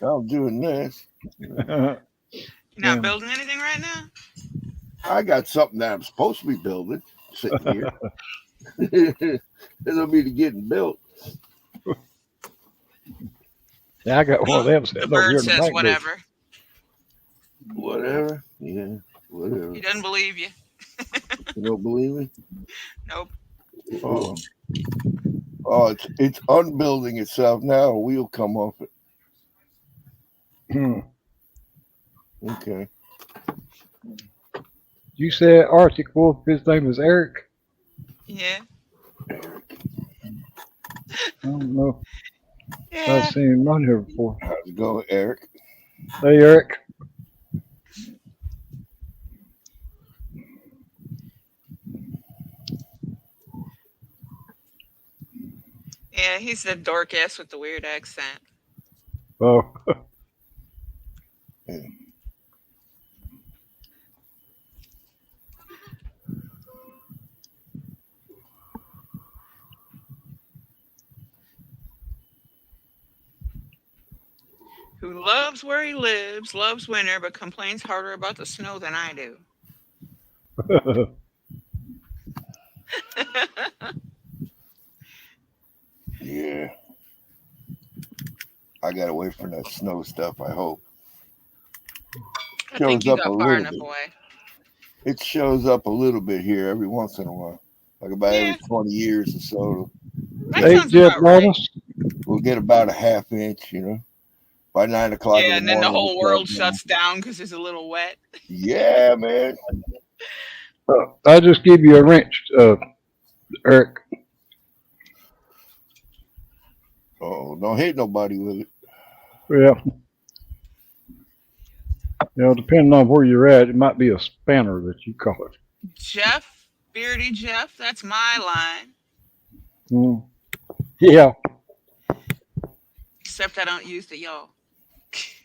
I'm doing this. You're not building anything right now? I got something that I'm supposed to be building sitting here. It'll be getting built. Yeah, I got one of them. The bird says whatever. Whatever. Yeah, whatever. He doesn't believe you. You don't believe me? Nope. Oh, it's unbuilding itself now. A wheel come off it. Okay. You said Arctic Wolf. His name is Eric. Yeah. Eric. don't know if I've Yeah. seen him on here before. How's it going, Eric? Hey, Eric. Yeah, he's the dork ass with the weird accent. Oh, Who loves where he lives, loves winter, but complains harder about the snow than I do. Yeah. I got away from that snow stuff, I hope. I think Shows you up a got far little enough bit. away. It shows up a little bit here every once in a while. Like about Yeah. every 20 years or so. That hey, sounds Jeff about right. Wallace. We'll get about a half inch, you know. By 9 o'clock in Yeah, the and then the morning. whole world shuts down because it's a little wet. Yeah, man. I'll just give you a wrench, Eric. Oh, don't hit nobody with it. Yeah. Depending on where you're at, it might be a spanner that you call it. Jeff, Beardy Jeff, that's my line. Mm. Yeah. Except I don't use the y'all.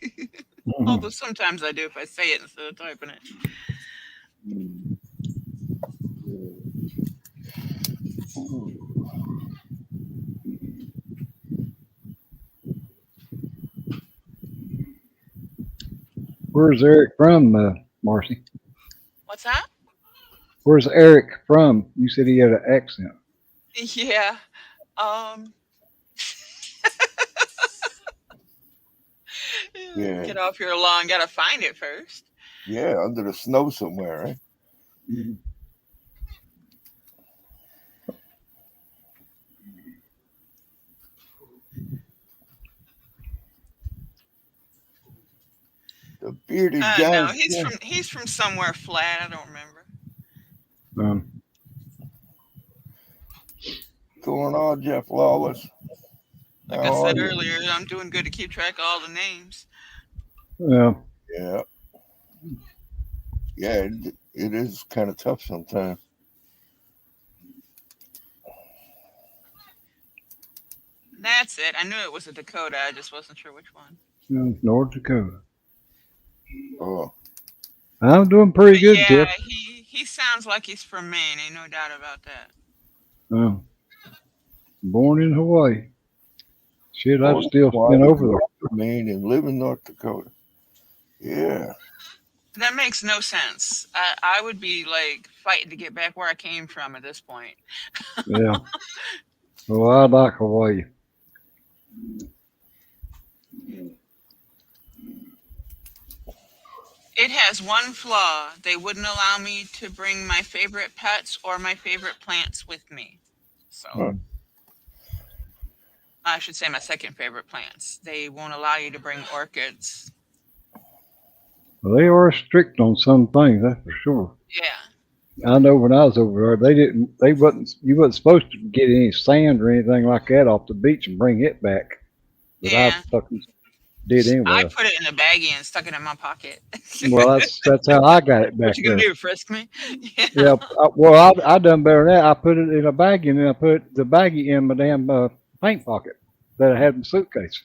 Mhm. Although sometimes I do if I say it instead of typing it. Where's Eric from, Marcy? What's that? Where's Eric from? You said he had an accent. Yeah. Yeah. Get off your lawn. Gotta find it first. Yeah, under the snow somewhere, right? The bearded guy. No, he's from somewhere flat. I don't remember. Going on, Jeff Lawless? Like How I said are you? earlier, I'm doing good to keep track of all the names. Yeah. Yeah. Yeah, it is kind of tough sometimes. That's it. I knew it was a Dakota. I just wasn't sure which one. North Dakota. Oh, I'm doing pretty good, Yeah, Jeff. he sounds like he's from Maine. Ain't no doubt about that. Born in Hawaii. Shit, I've Born in still Hawaii, been over there. Maine and live in North Dakota. Yeah. That makes no sense. I would be like fighting to get back where I came from at this point. Yeah. Well, I like Hawaii. It has one flaw. They wouldn't allow me to bring my favorite pets or my favorite plants with me. So Huh. I should say my second favorite plants. They won't allow you to bring orchids. Well, they are strict on some things, that's for sure. Yeah. I know when I was over there, you wasn't supposed to get any sand or anything like that off the beach and bring it back. But Yeah. I fucking did I anyway. put it in a baggie and stuck it in my pocket. Well, that's how I got it back What you gonna there. do? Frisk me? Yeah. Well, I done better than that. I put it in a baggie and then I put the baggie in my damn paint pocket that I had in the suitcase.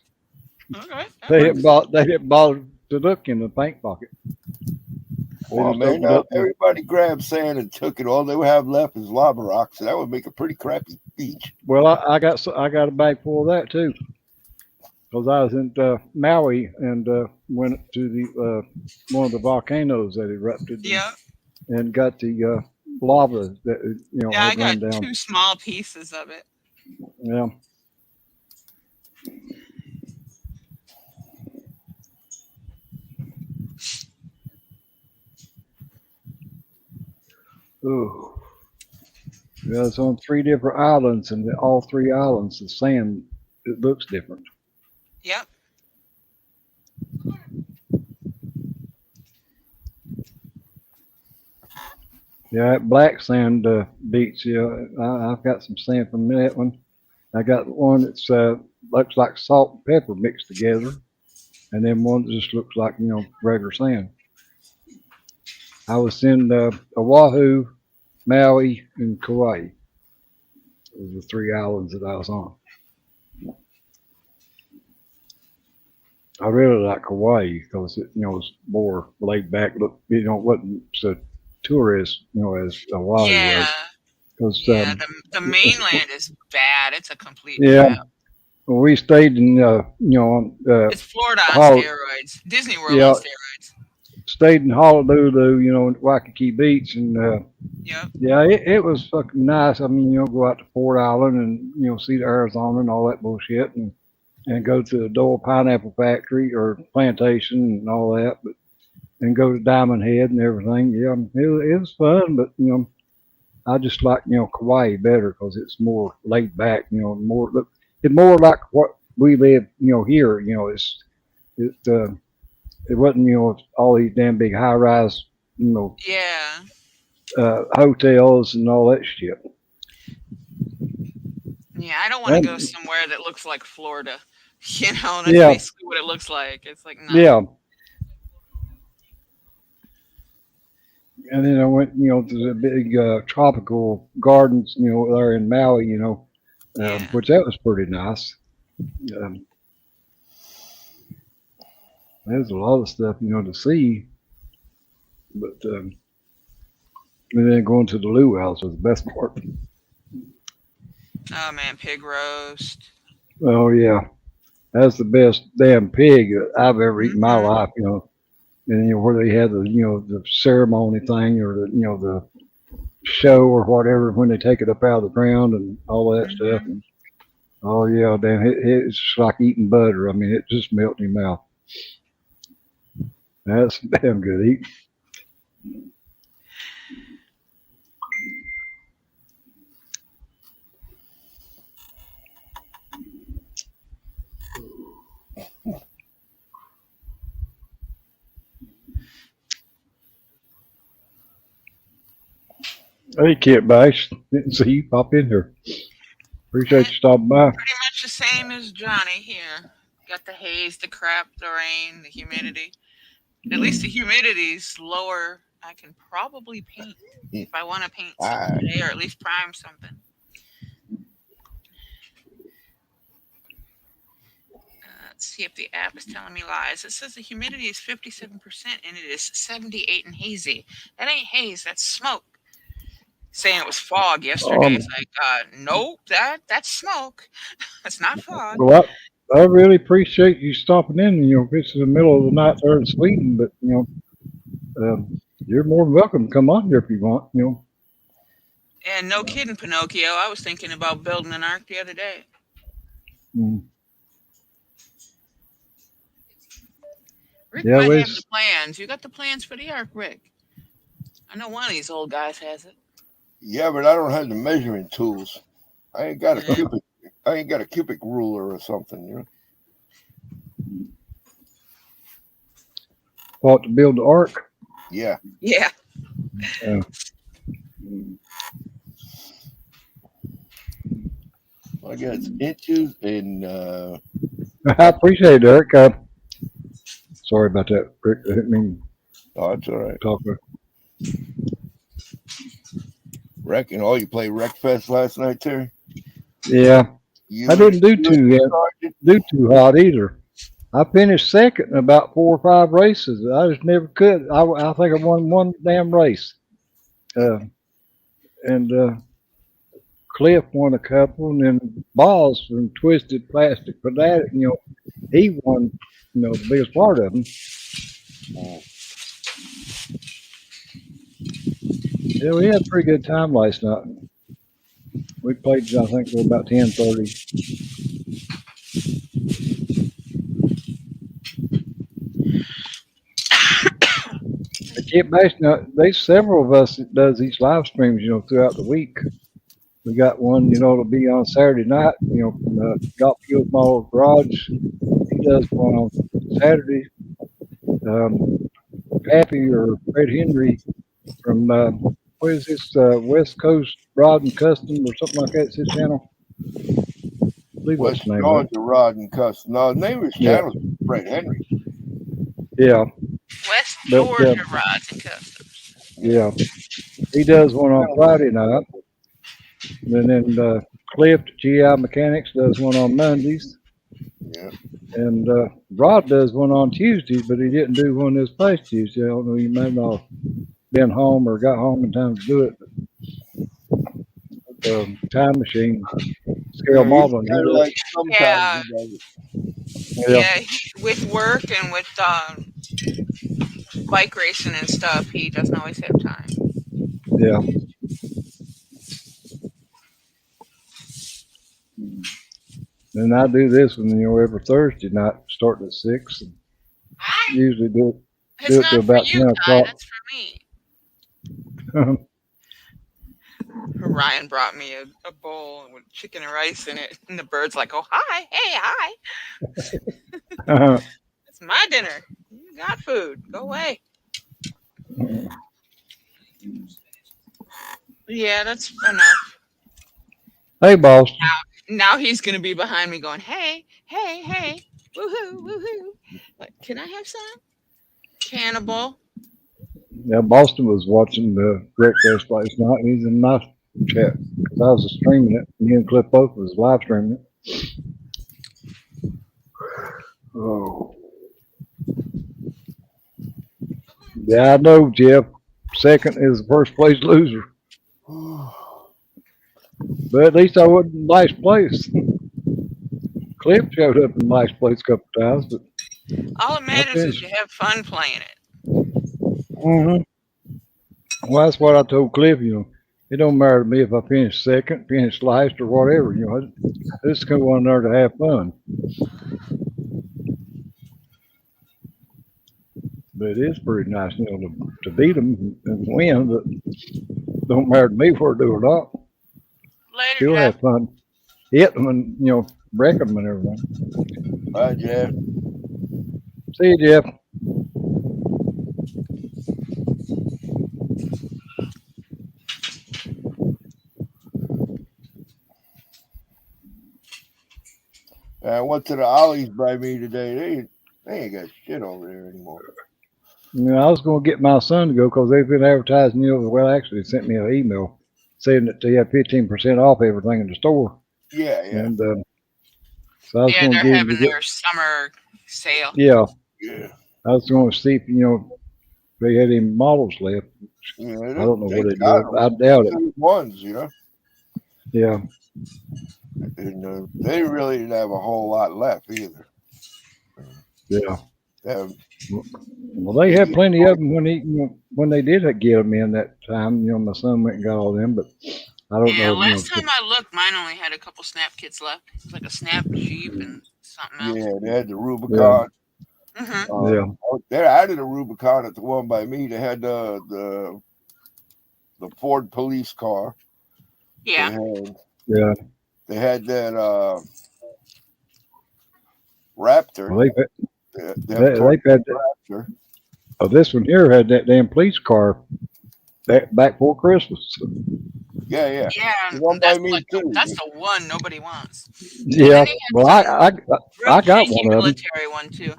Okay. They didn't bother to look in the paint pocket. They Well, just man, opened now up. everybody grabbed sand and took it. All they would have left is lava rocks, and that would make a pretty crappy beach. Well, I got a bag full of that too, because I was in Maui and went to the one of the volcanoes that erupted. Yeah. And got the lava that Yeah, I had got run down. 2 small pieces of it. Yeah. Ooh. Yeah, it's on 3 different islands, and all 3 islands, the sand, it looks different. Yep. Yeah, that black sand beach. Yeah, I've got some sand from that one. I got one that's looks like salt and pepper mixed together, and then one that just looks like regular sand. I was in Oahu, Maui, and Kauai. Those were the 3 islands that I was on. I really like Hawaii because it was more laid back. Look, it wasn't so tourist, as Hawaii Yeah. was. Because Yeah, the mainland is bad. It's a complete yeah, crap. well, we stayed in on It's Florida on Hol- steroids. Disney World yeah, on steroids. stayed in Honolulu, in Waikiki Beach, and Yep. yeah, it was fucking nice. I mean, go out to Fort Island and see the Arizona and all that bullshit, and go to the Dole Pineapple Factory or plantation and all that, but and go to Diamond Head and everything. Yeah, it was fun, but I just like Kauai better because it's more laid back. It's more like what we live here. It wasn't all these damn big high rise Yeah. hotels and all that shit. Yeah, I don't want to go And, somewhere that looks like Florida. That's yeah, basically what it looks like. It's like, no. yeah. And then I went to the big tropical gardens there in Maui. Yeah. Which that was pretty nice. Um, there's a lot of stuff to see, but and then going to the luau's was the best part. Oh man, pig roast. Oh yeah, that's the best damn pig I've ever eaten in my Mhm. life. And where they had the the ceremony thing or the show or whatever when they take it up out of the ground and all that stuff. Mhm. And, oh yeah, damn, it's just like eating butter. I mean, it just melts in your mouth. That's damn good eating. Hey, Kit Bash, didn't see you pop in here. Appreciate you stopping by. Pretty much the same as Johnny here. Got the haze, the crap, the rain, the humidity. At least the humidity's lower. I can probably paint if I want to paint something today, or at least prime something. Let's see if the app is telling me lies. It says the humidity is 57% and it is 78 and hazy. That ain't haze, that's smoke. Saying it was fog yesterday. It's like, nope, that's smoke. That's not fog. Well, I really appreciate you stopping in. If it's in the middle of the night there in Sweden, but you're more than welcome to come on here if you want. And no kidding, Pinocchio. I was thinking about building an ark the other day. Mm. Rick Yeah, might we- have the plans. You got the plans for the ark, Rick? I know one of these old guys has it. Yeah, but I don't have the measuring tools. I ain't got a Yeah. cubic. I ain't got a cubic ruler or something. Want to build the ark? Yeah. Yeah. I got inches and I appreciate it, Eric. Sorry about that, Rick. I didn't mean oh, that's all right. to talk about. Reckon all you play Wreckfest last night, Terry? Yeah, You I didn't do too hot either. I finished second in about 4 or 5 races. I just never could. I think I won one damn race. And Cliff won a couple, and then Boss from Twisted Plastic Fanatic, he won, the biggest part of them. Yeah, we had a pretty good time last night. We played, I think, till about 10:30. I keep basing there's several of us that does these live streams, throughout the week. We got one, it'll be on Saturday night, from Golf Field Mall Garage. He does one on Saturday. Pappy or Fred Henry from what is this West Coast Rod and Custom or something like that. It's his channel. believe that's West the name of it. Georgia Rod and Custom. No, the name of his Yeah. channel is Fred Henry. Yeah, West but Georgia Rods and Customs. yeah, he does one on Friday night, and then Cliff GI Mechanics does one on Mondays, Yeah. and Rod does one on Tuesdays, but he didn't do one this past Tuesday. I don't know, he may not have been home or got home in time to do it. But, time machine scale modeling. Kind of like sometimes Yeah. he does it. Yeah, with work and with bike racing and stuff, he doesn't always have time. Yeah. And I do this one, every Thursday night, starting at 6. And usually do It's it not till for about you, 10 Ty, o'clock. that's for me. Ryan brought me a bowl with chicken and rice in it, and the bird's like, "Oh, hi, hey, hi. It's my dinner. You got food. Go away." Yeah, that's enough. Hey, Boston. Now he's gonna be behind me going, "Hey, hey, hey, woohoo, woohoo! What, can I have some?" Cannibal. Yeah, Boston was watching the Wreckfest last night. He's in my chat because I was streaming it. Me and Cliff both was live streaming it. Oh. Yeah, I know, Jeff. Second is the first place loser. But at least I wasn't in last place. Cliff showed up in last place a couple times, but All that matters is you have fun playing it. well, that's what I told Cliff. It don't matter to me if I finish second, finish last, or whatever. I just go on there to have fun. But it is pretty nice, to beat them and win. But don't matter to me whether I do or not. Later, Still Jeff. have fun. Hit them and wreck them and everything. Bye, Jeff. See you, Jeff. I went to the Ollie's by me today. They ain't got shit over there anymore. I was going to get my son to go because they've been advertising. Well, actually, they sent me an email saying that they have 15% off everything in the store. Yeah. And so I was Yeah, going they're to having their summer sale. Yeah. Yeah. I was going to see if they had any models left. Yeah, I don't know what they got do. I doubt it. Ones, Yeah. And they really didn't have a whole lot left either. Yeah. Well, they had plenty of them when they did get them in that time. My son went and got all them, but I don't know. Last time I looked, mine only had a couple Snap kits left. It was like a Snap Jeep and something else. Yeah, they had the Rubicon. Mm-hmm. They added a Rubicon at the one by me. They had the Ford police car. Yeah. They had that Raptor. Well, they've had Raptor. Oh, this one here had that damn police car back before Christmas. Yeah. Yeah, The one by me too. That's the one nobody wants. Yeah. Well, I got one of them. Military one too.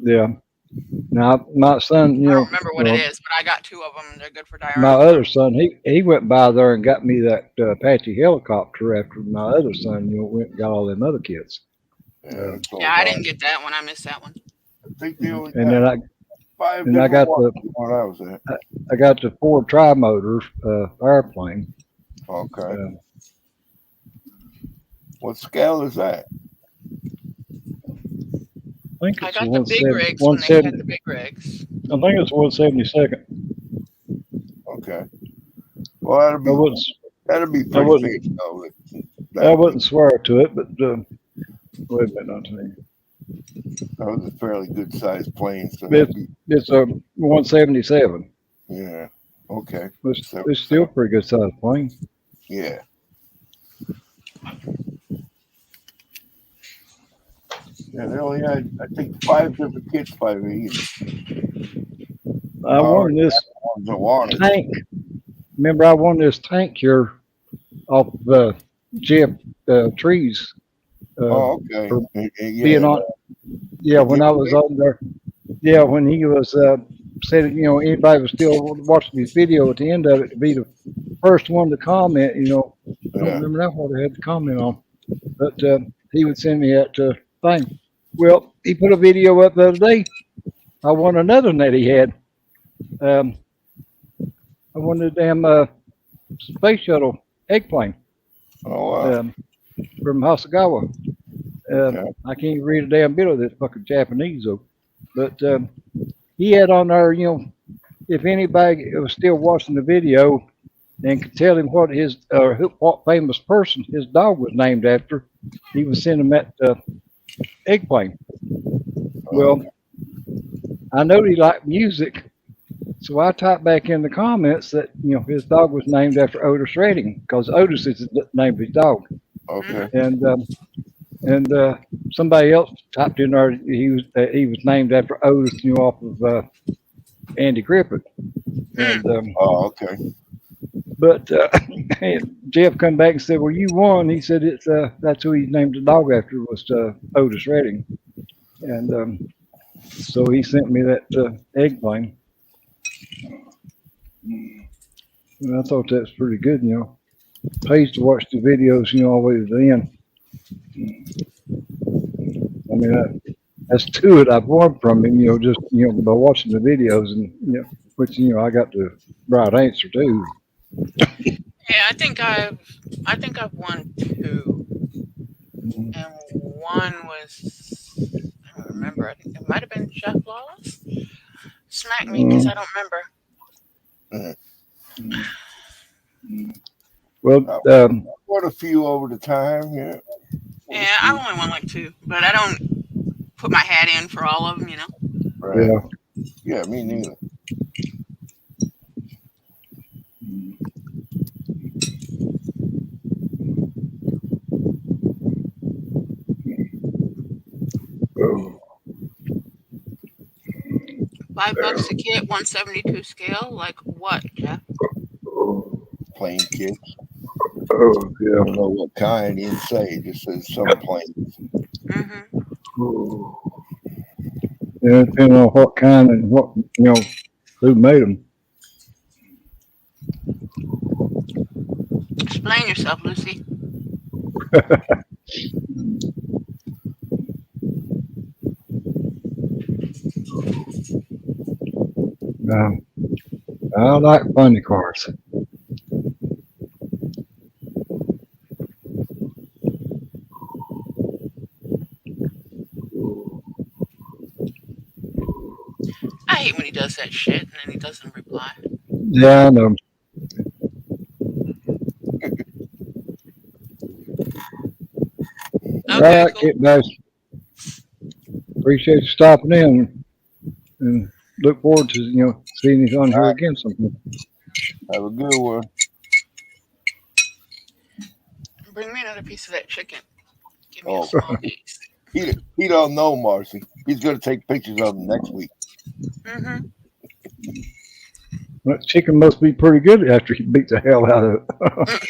Yeah. Now my son, I don't remember what it is, but I got two of them. They're good for diarrhea. My other son, he went by there and got me that Apache helicopter after my other son, went and got all them other kits. Yeah, I didn't get that one. I missed that one. And then I got the Ford tri-motor airplane. Okay. What scale is that? I think I it's got the big rigs when they had the big rigs. I think it's 172nd. Okay. Well, that'd be pretty big, though. I wouldn't swear to it, but wait a minute, I'll tell you. That was a fairly good sized plane. So it's a 177. Yeah. Okay. It's still a pretty good sized plane. Yeah. Yeah, they only had, I think, 5 different kits by me. I won this tank. Remember, I won this tank here off Jeff Trees Oh, okay. for Yeah. being on. Yeah, when I was on there. Yeah, when he was said, anybody was still watching his video at the end of it to be the first one to comment. I don't Yeah. remember now what I had to comment on, but he would send me that thing. Well, he put a video up the other day. I won another net he had. Um, I won the damn space shuttle eggplane Oh, wow. from Hasagawa. Okay. I can't read a damn bit of this fucking Japanese though. But he had on there, if anybody was still watching the video and could tell him what his what famous person his dog was named after, he would send him that eggplane. Well, I know he liked music, so I typed back in the comments that his dog was named after Otis Redding because Otis is the name of his dog, Okay. and somebody else typed in there he was named after Otis, off of Andy Griffith, and Oh, okay. but and Jeff come back and said, "Well, you won." He said, "It's that's who he named the dog after was Otis Redding," and so he sent me that eggplane. And I thought that's pretty good. Pays to watch the videos. Always the end. I mean, that's two that I've won from him. Just by watching the videos, and which I got the right answer too. Yeah, I think I've won 2, and one was I don't remember. I think it might have been Jeff Lawless. Smack me because I don't remember. Well, What a few over the time, yeah. Yeah, I only won like 2, but I don't put my hat in for all of them. Right. yeah. Yeah, me neither. $5 a kit, 172 scale. Like what, Jeff? Plane kits. Oh, I yeah. don't know what kind. He didn't say. He just says some planes. Mm-hmm. Yeah, depending on what kind and what who made them. Explain yourself, Lucy. I like funny cars. I hate when he does that shit and then he doesn't reply. Yeah, I know. All Okay, right, cool. Kit guys. Appreciate you stopping in, and look forward to seeing you on here again sometime. Have a good one. Bring me another piece of that chicken. Give me Oh. a small piece. He don't know, Marcy. He's going to take pictures of them next week. Mm-hmm. That chicken must be pretty good after he beat the hell out of it.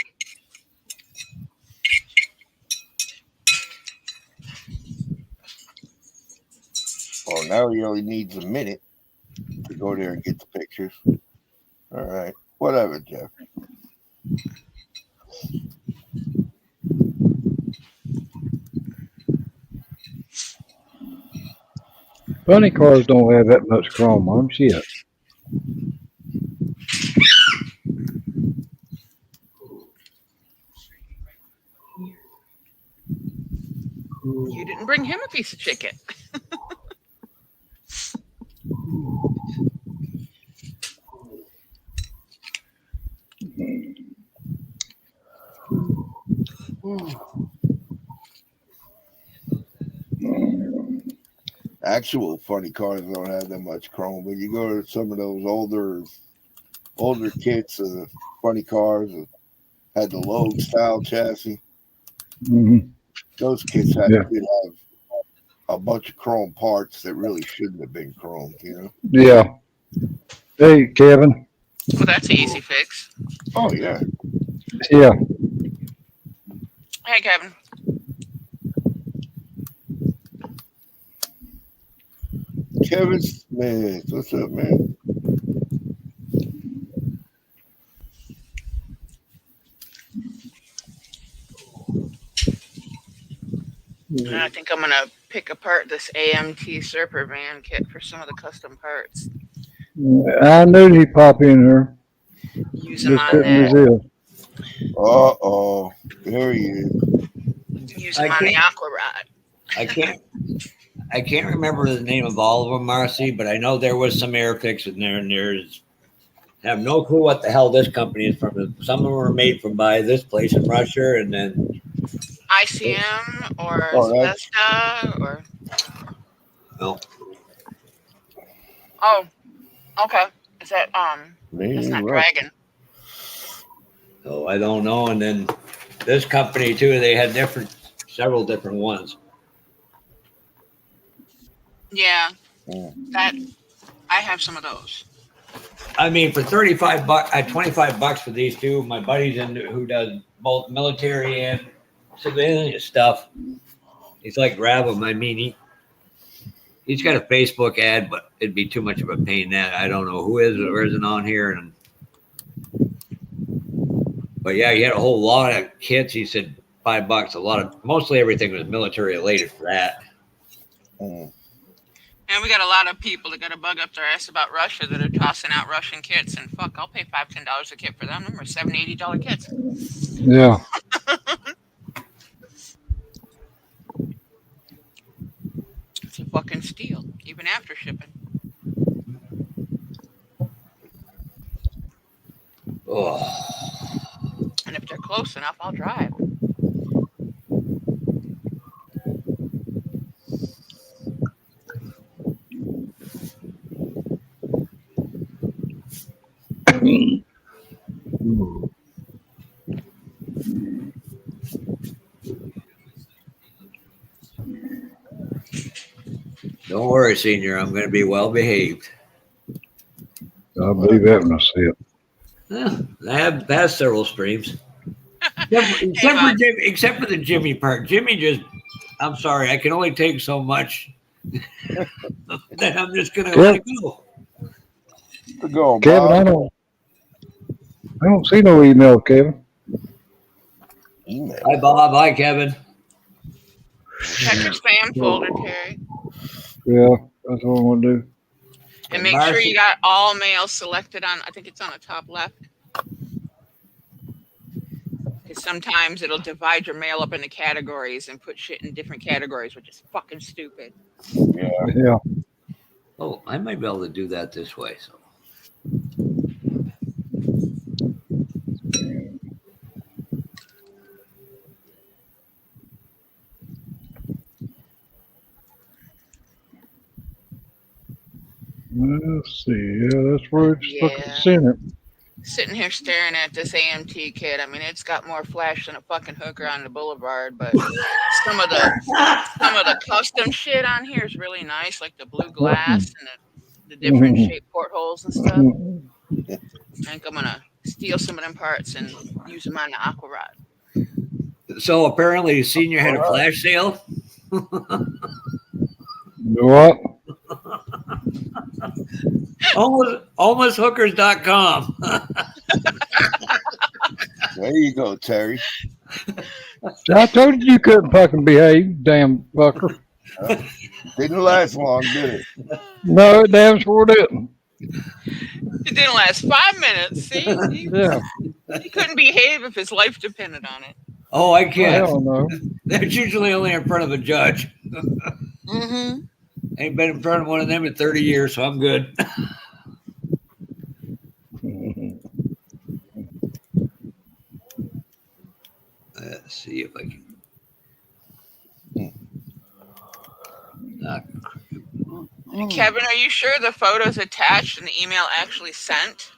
Oh, now he only needs a minute to go there and get the pictures. All right. Whatever, Jeff. Funny cars don't have that much chrome on them. Shit. You didn't bring him a piece of chicken. Actual funny cars don't have that much chrome, but you go to some of those older kits of the funny cars that had the Logue style chassis. Mm-hmm. Those kits did have a bunch of chrome parts that really shouldn't have been chromed, Yeah. Hey, Kevin. Well, that's an easy fix. Oh, yeah. Yeah. Hey, Kevin. Kevin Smith. What's up, man? I think I'm gonna pick apart this AMT Serper van kit for some of the custom parts. I knew he'd pop in here. Use them Just on couldn't that. resist. Uh-oh. There he is. Use them on the aqua rod. I can't remember the name of all of them, Marcy, but I know there was some Airfix in there, and there's I have no clue what the hell this company is from. Some of them were made from by this place in Russia, and then ICM or Oh, that's Zvezda or well, oh, okay. Is that made that's in not Russia. Dragon. so I don't know. And then this company too, they had several different ones. Yeah, Mm. that I have some of those. I mean, for $35, $25 for these two, my buddy's who does both military and civilian stuff. He's like, grab them. I mean, he's got a Facebook ad, but it'd be too much of a pain. That I don't know who is or isn't on here. But yeah, he had a whole lot of kits. He said $5. Mostly everything was military related for that. Mm. And we got a lot of people that got a bug up their ass about Russia that are tossing out Russian kits. And fuck, I'll pay $5-10 a kit for them. Them are $70-$80 kits. Yeah. It's a fucking steal, even after shipping. Oh. And if they're close enough, I'll drive. Don't worry, Senior. I'm going to be well behaved. I believe that when I see it. Yeah, I have several streams. Except for the Jimmy part. Jimmy just, I'm sorry, I can only take so much. Then I'm just going to let it go. Good going, Kevin, Bob. I don't see no email, Kevin. Email. Hi, Bob. Hi, Kevin. Check your spam folder, Terry. Yeah, that's what I want to do. And make sure you got all mail selected on, I think it's on the top left. Because sometimes it'll divide your mail up into categories and put shit in different categories, which is fucking stupid. Yeah. Oh, I might be able to do that this way. So. Let's see. Yeah, that's where it's looking to send it. Sitting here staring at this AMT kit. I mean, it's got more flash than a fucking hooker on the boulevard, but some of the custom shit on here is really nice, like the blue glass and the different shaped portholes and stuff. I think I'm gonna steal some of them parts and use them on the aqua rod. So apparently, Senior had a flash sale. What? Almosthookers.com. There you go, Terry. I told you couldn't fucking behave, damn fucker. Didn't last long, did it? No, it damn sure didn't. It didn't last 5 minutes. See, he couldn't behave if his life depended on it. Oh, I can't. Hell no. That's usually only in front of a judge. Mm-hmm. Ain't been in front of one of them in 30 years, so I'm good. Let's see if I can. Kevin, are you sure the photos attached and the email actually sent?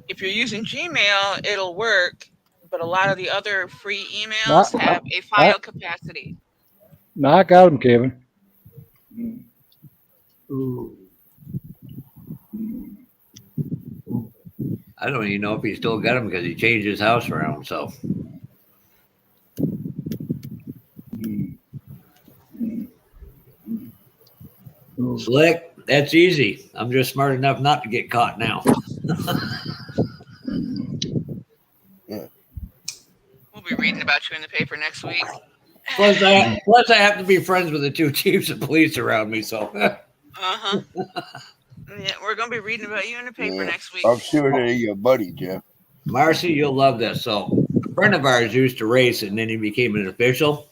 If you're using Gmail, it'll work, but a lot of the other free emails have a file capacity. No, I got him, Kevin. I don't even know if he still got him because he changed his house around. So. Slick, That's easy. I'm just smart enough not to get caught now. We'll be reading about you in the paper next week. Plus, I have to be friends with the two chiefs of police around me. So, Uh-huh. Yeah, we're gonna be reading about you in the paper next week. I'm sure they're your buddy, Jeff. Marcy, you'll love this. So, a friend of ours used to race, and then he became an official.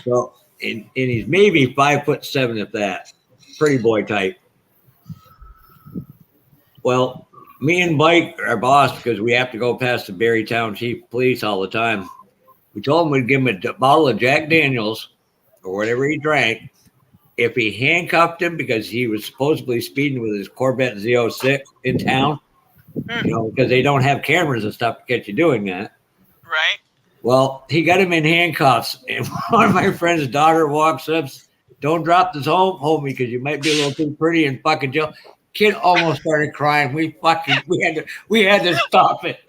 So, and he's maybe 5'7", if that, pretty boy type. Well, me and Mike, our boss, because we have to go past the Berrytown Chief Police all the time. We told him we'd give him a bottle of Jack Daniels or whatever he drank if he handcuffed him because he was supposedly speeding with his Corvette Z06 in town. You know, because they don't have cameras and stuff to catch you doing that. Right. Well, he got him in handcuffs, and one of my friend's daughter walks up, "Don't drop this homie, because you might be a little too pretty and fucking Joe." Kid almost started crying. We had to stop it.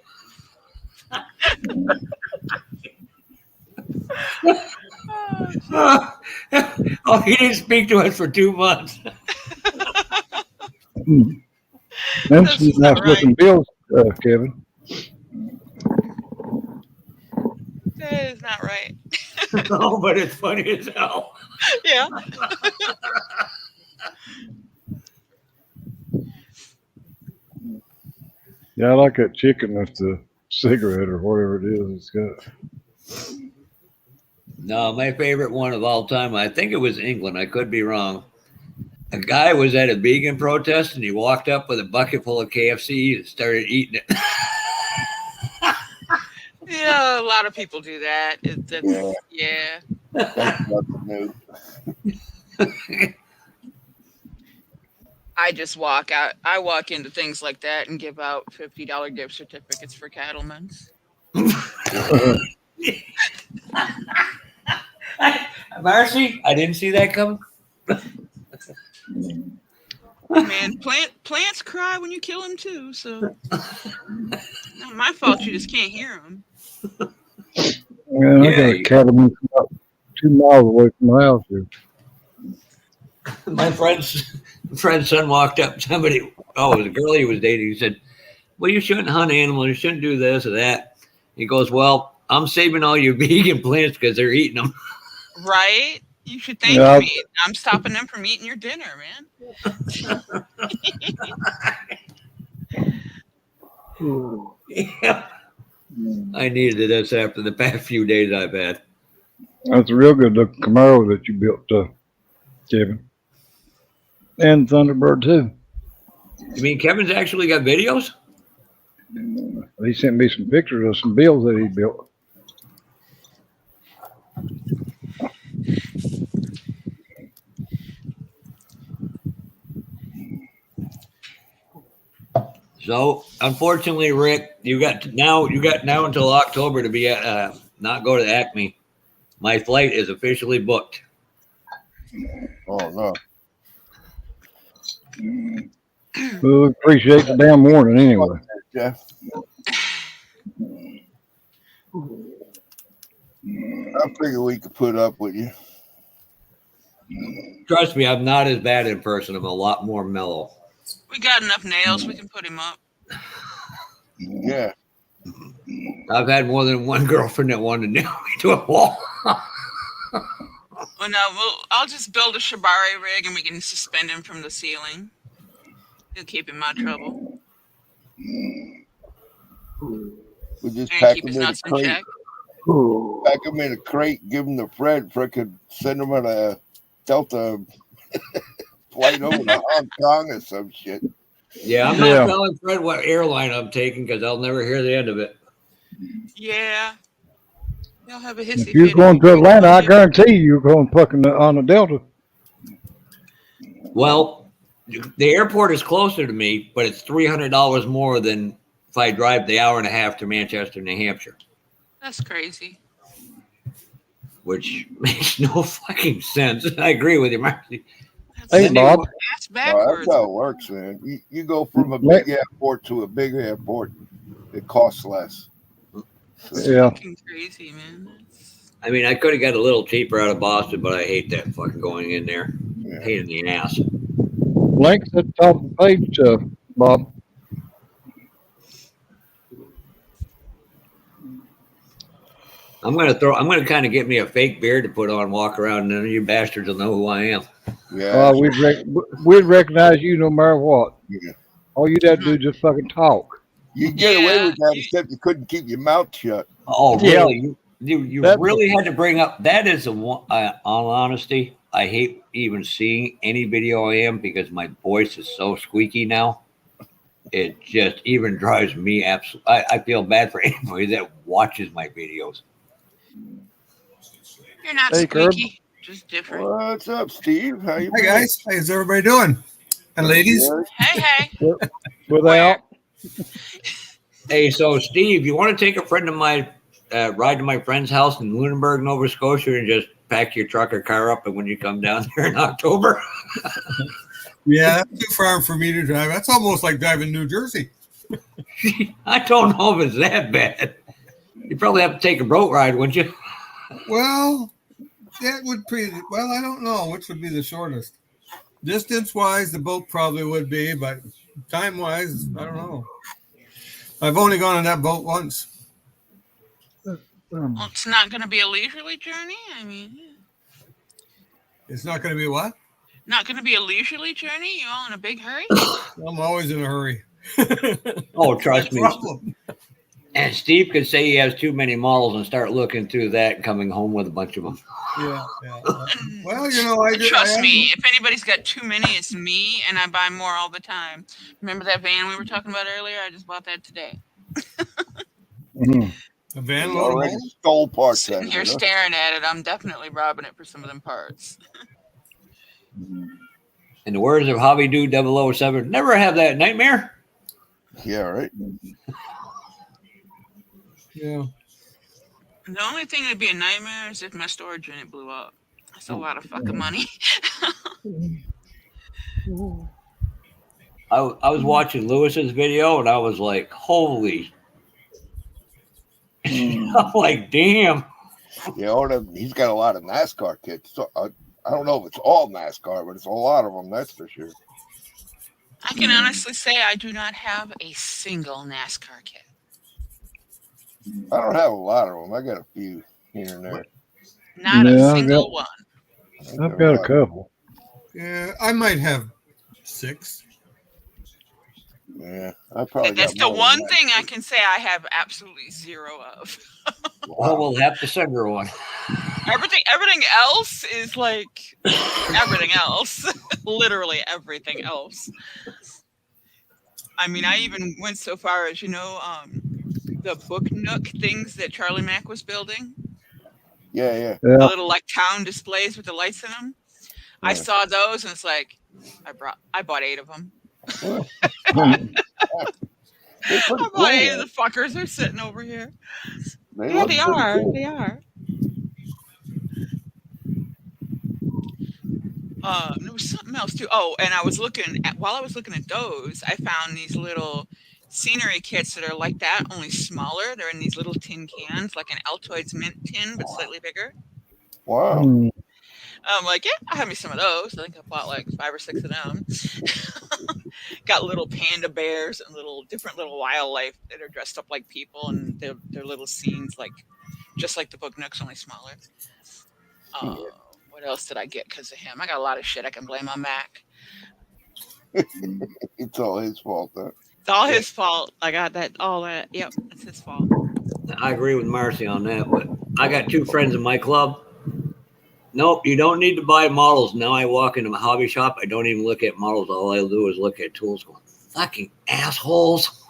Oh, he didn't speak to us for 2 months. Them some nice looking bills, Kevin. That is not right. No, but it's funny as hell. Yeah. Yeah, I like that chicken with the cigarette or whatever it is it's got. No, my favorite one of all time, I think it was England. I could be wrong. A guy was at a vegan protest, and he walked up with a bucket full of KFC and started eating it. Yeah, a lot of people do that. Yeah. That's nothing new. I just walk out. I walk into things like that and give out $50 gift certificates for cattlemen's. Marcy, I didn't see that coming. Man, plants cry when you kill them too. So, not my fault. You just can't hear them. Man, I got a cattleman about 2 miles away from my house here. My friend's son walked up. It was a girl he was dating. He said, "Well, you shouldn't hunt animals. You shouldn't do this or that." He goes, "Well, I'm saving all your vegan plants because they're eating them." Right? You should thank me. I'm stopping them from eating your dinner, man. Yeah. I needed this after the past few days I've had. That's a real good looking Camaro that you built, Kevin. And Thunderbird too. You mean Kevin's actually got videos? He sent me some pictures of some bills that he built. So unfortunately, Rick, you got now until October to be at not go to Acme. My flight is officially booked. Oh no. Well, we appreciate the damn warning anyway. Jeff. I figure we could put up with you. Trust me, I'm not as bad in person. I'm a lot more mellow. We got enough nails. We can put him up. Yeah. I've had more than one girlfriend that wanted to nail me to a wall. Well, no, I'll just build a shibari rig and we can suspend him from the ceiling. He'll keep him out of trouble. We just And pack keep him his in a nuts in crate. check. Pack him in a crate, give him the Fred. Fred could send him on a Delta flight over to Hong Kong or some shit. Yeah, I'm not telling Fred what airline I'm taking because I'll never hear the end of it. Yeah. They'll have a hissy If you're fit going to Atlanta, I you. guarantee you're going fucking on the Delta. Well, the airport is closer to me, but it's $300 more than if I drive the hour and a half to Manchester, New Hampshire. That's crazy. Which makes no fucking sense. I agree with you, Marcy. Hey, Bob. That's No, backwards. that's how it works, man. You go from a big airport to a big airport, it costs less. That's Yeah. fucking crazy, man. I mean, I could have got a little cheaper out of Boston, but I hate that fucking going in there. Yeah. Pain in the ass. links at the top of the page, Bob. I'm gonna kind of get me a fake beard to put on, walk around, and none of you bastards will know who I am. Yeah. We'd recognize you no matter what. Yeah. All you'd have to do is just fucking talk. You get away with that, except you couldn't keep your mouth shut. Oh, Yeah. really? You really had to bring up that is a one. All honesty, I hate even seeing any video I am because my voice is so squeaky now. It just even drives me absolutely. I feel bad for anybody that watches my videos. You're not Hey, Curb. squeaky, just different. What's up, Steve? How you Hi been? guys, how's everybody doing? And ladies, Good. Hey. Without. Hey, so Steve, you want to take a friend of mine, ride to my friend's house in Lunenburg, Nova Scotia, and just pack your truck or car up, and when you come down there in October? yeah, that's too far for me to drive. That's almost like driving New Jersey. I don't know if it's that bad. You probably have to take a boat ride, wouldn't you? Well, that would well, I don't know which would be the shortest. Distance-wise, the boat probably would be, but time-wise, I don't know. I've only gone on that boat once. Well, it's not going to be a leisurely journey. I mean, It's not going to be what? not going to be a leisurely journey. You all in a big hurry? I'm always in a hurry. Oh, trust me. Problem. And Steve could say he has too many models and start looking through that and coming home with a bunch of them. Yeah. Well, you know, Trust me, if anybody's got too many, it's me, and I buy more all the time. Remember that van we were talking about earlier? I just bought that today. A van You load of already models? stole parts. Sitting here staring at it, I'm definitely robbing it for some of them parts. In the words of Hobby Dude 007, never have that nightmare. Yeah, right. Yeah. The only thing that'd be a nightmare is if my storage unit blew up. That's a lot of fucking money. I was watching Lewis's video and I was like, holy. I'm like, damn. Yeah, he's got a lot of NASCAR kits. So I don't know if it's all NASCAR, but it's a lot of them, that's for sure. I can honestly say I do not have a single NASCAR kit. I don't have a lot of them. I got a few here and there. Not a single one. I've got a couple. Yeah, I might have 6. Yeah, I probably. That's got the more one than thing I can say I have absolutely zero of. Well, we'll have to send her one. Everything else is like everything else. Literally everything else. I mean, I even went so far as, the Book Nook things that Charlie Mack was building. Yeah. The little like town displays with the lights in them. Yeah. I saw those and it's like, I bought 8 of them. I bought 8 of the fuckers. They're sitting over here. They are. Cool. They are. There was something else too. Oh, and while I was looking at those, I found these little scenery kits that are like that, only smaller. They're in these little tin cans, like an Altoids mint tin, but slightly bigger. Wow. I'm like, yeah, I'll have me some of those. I think I bought like 5 or 6 of them. Got little panda bears and different little wildlife that are dressed up like people, and they're little scenes, like just like the Book Nooks, only smaller. What else did I get because of him? I got a lot of shit I can blame on Mac. It's all his fault, though. It's all his fault. I got all that. Yep, it's his fault. I agree with Marcy on that, but I got 2 friends in my club. Nope, you don't need to buy models. Now I walk into my hobby shop. I don't even look at models. All I'll do is look at tools going, fucking assholes.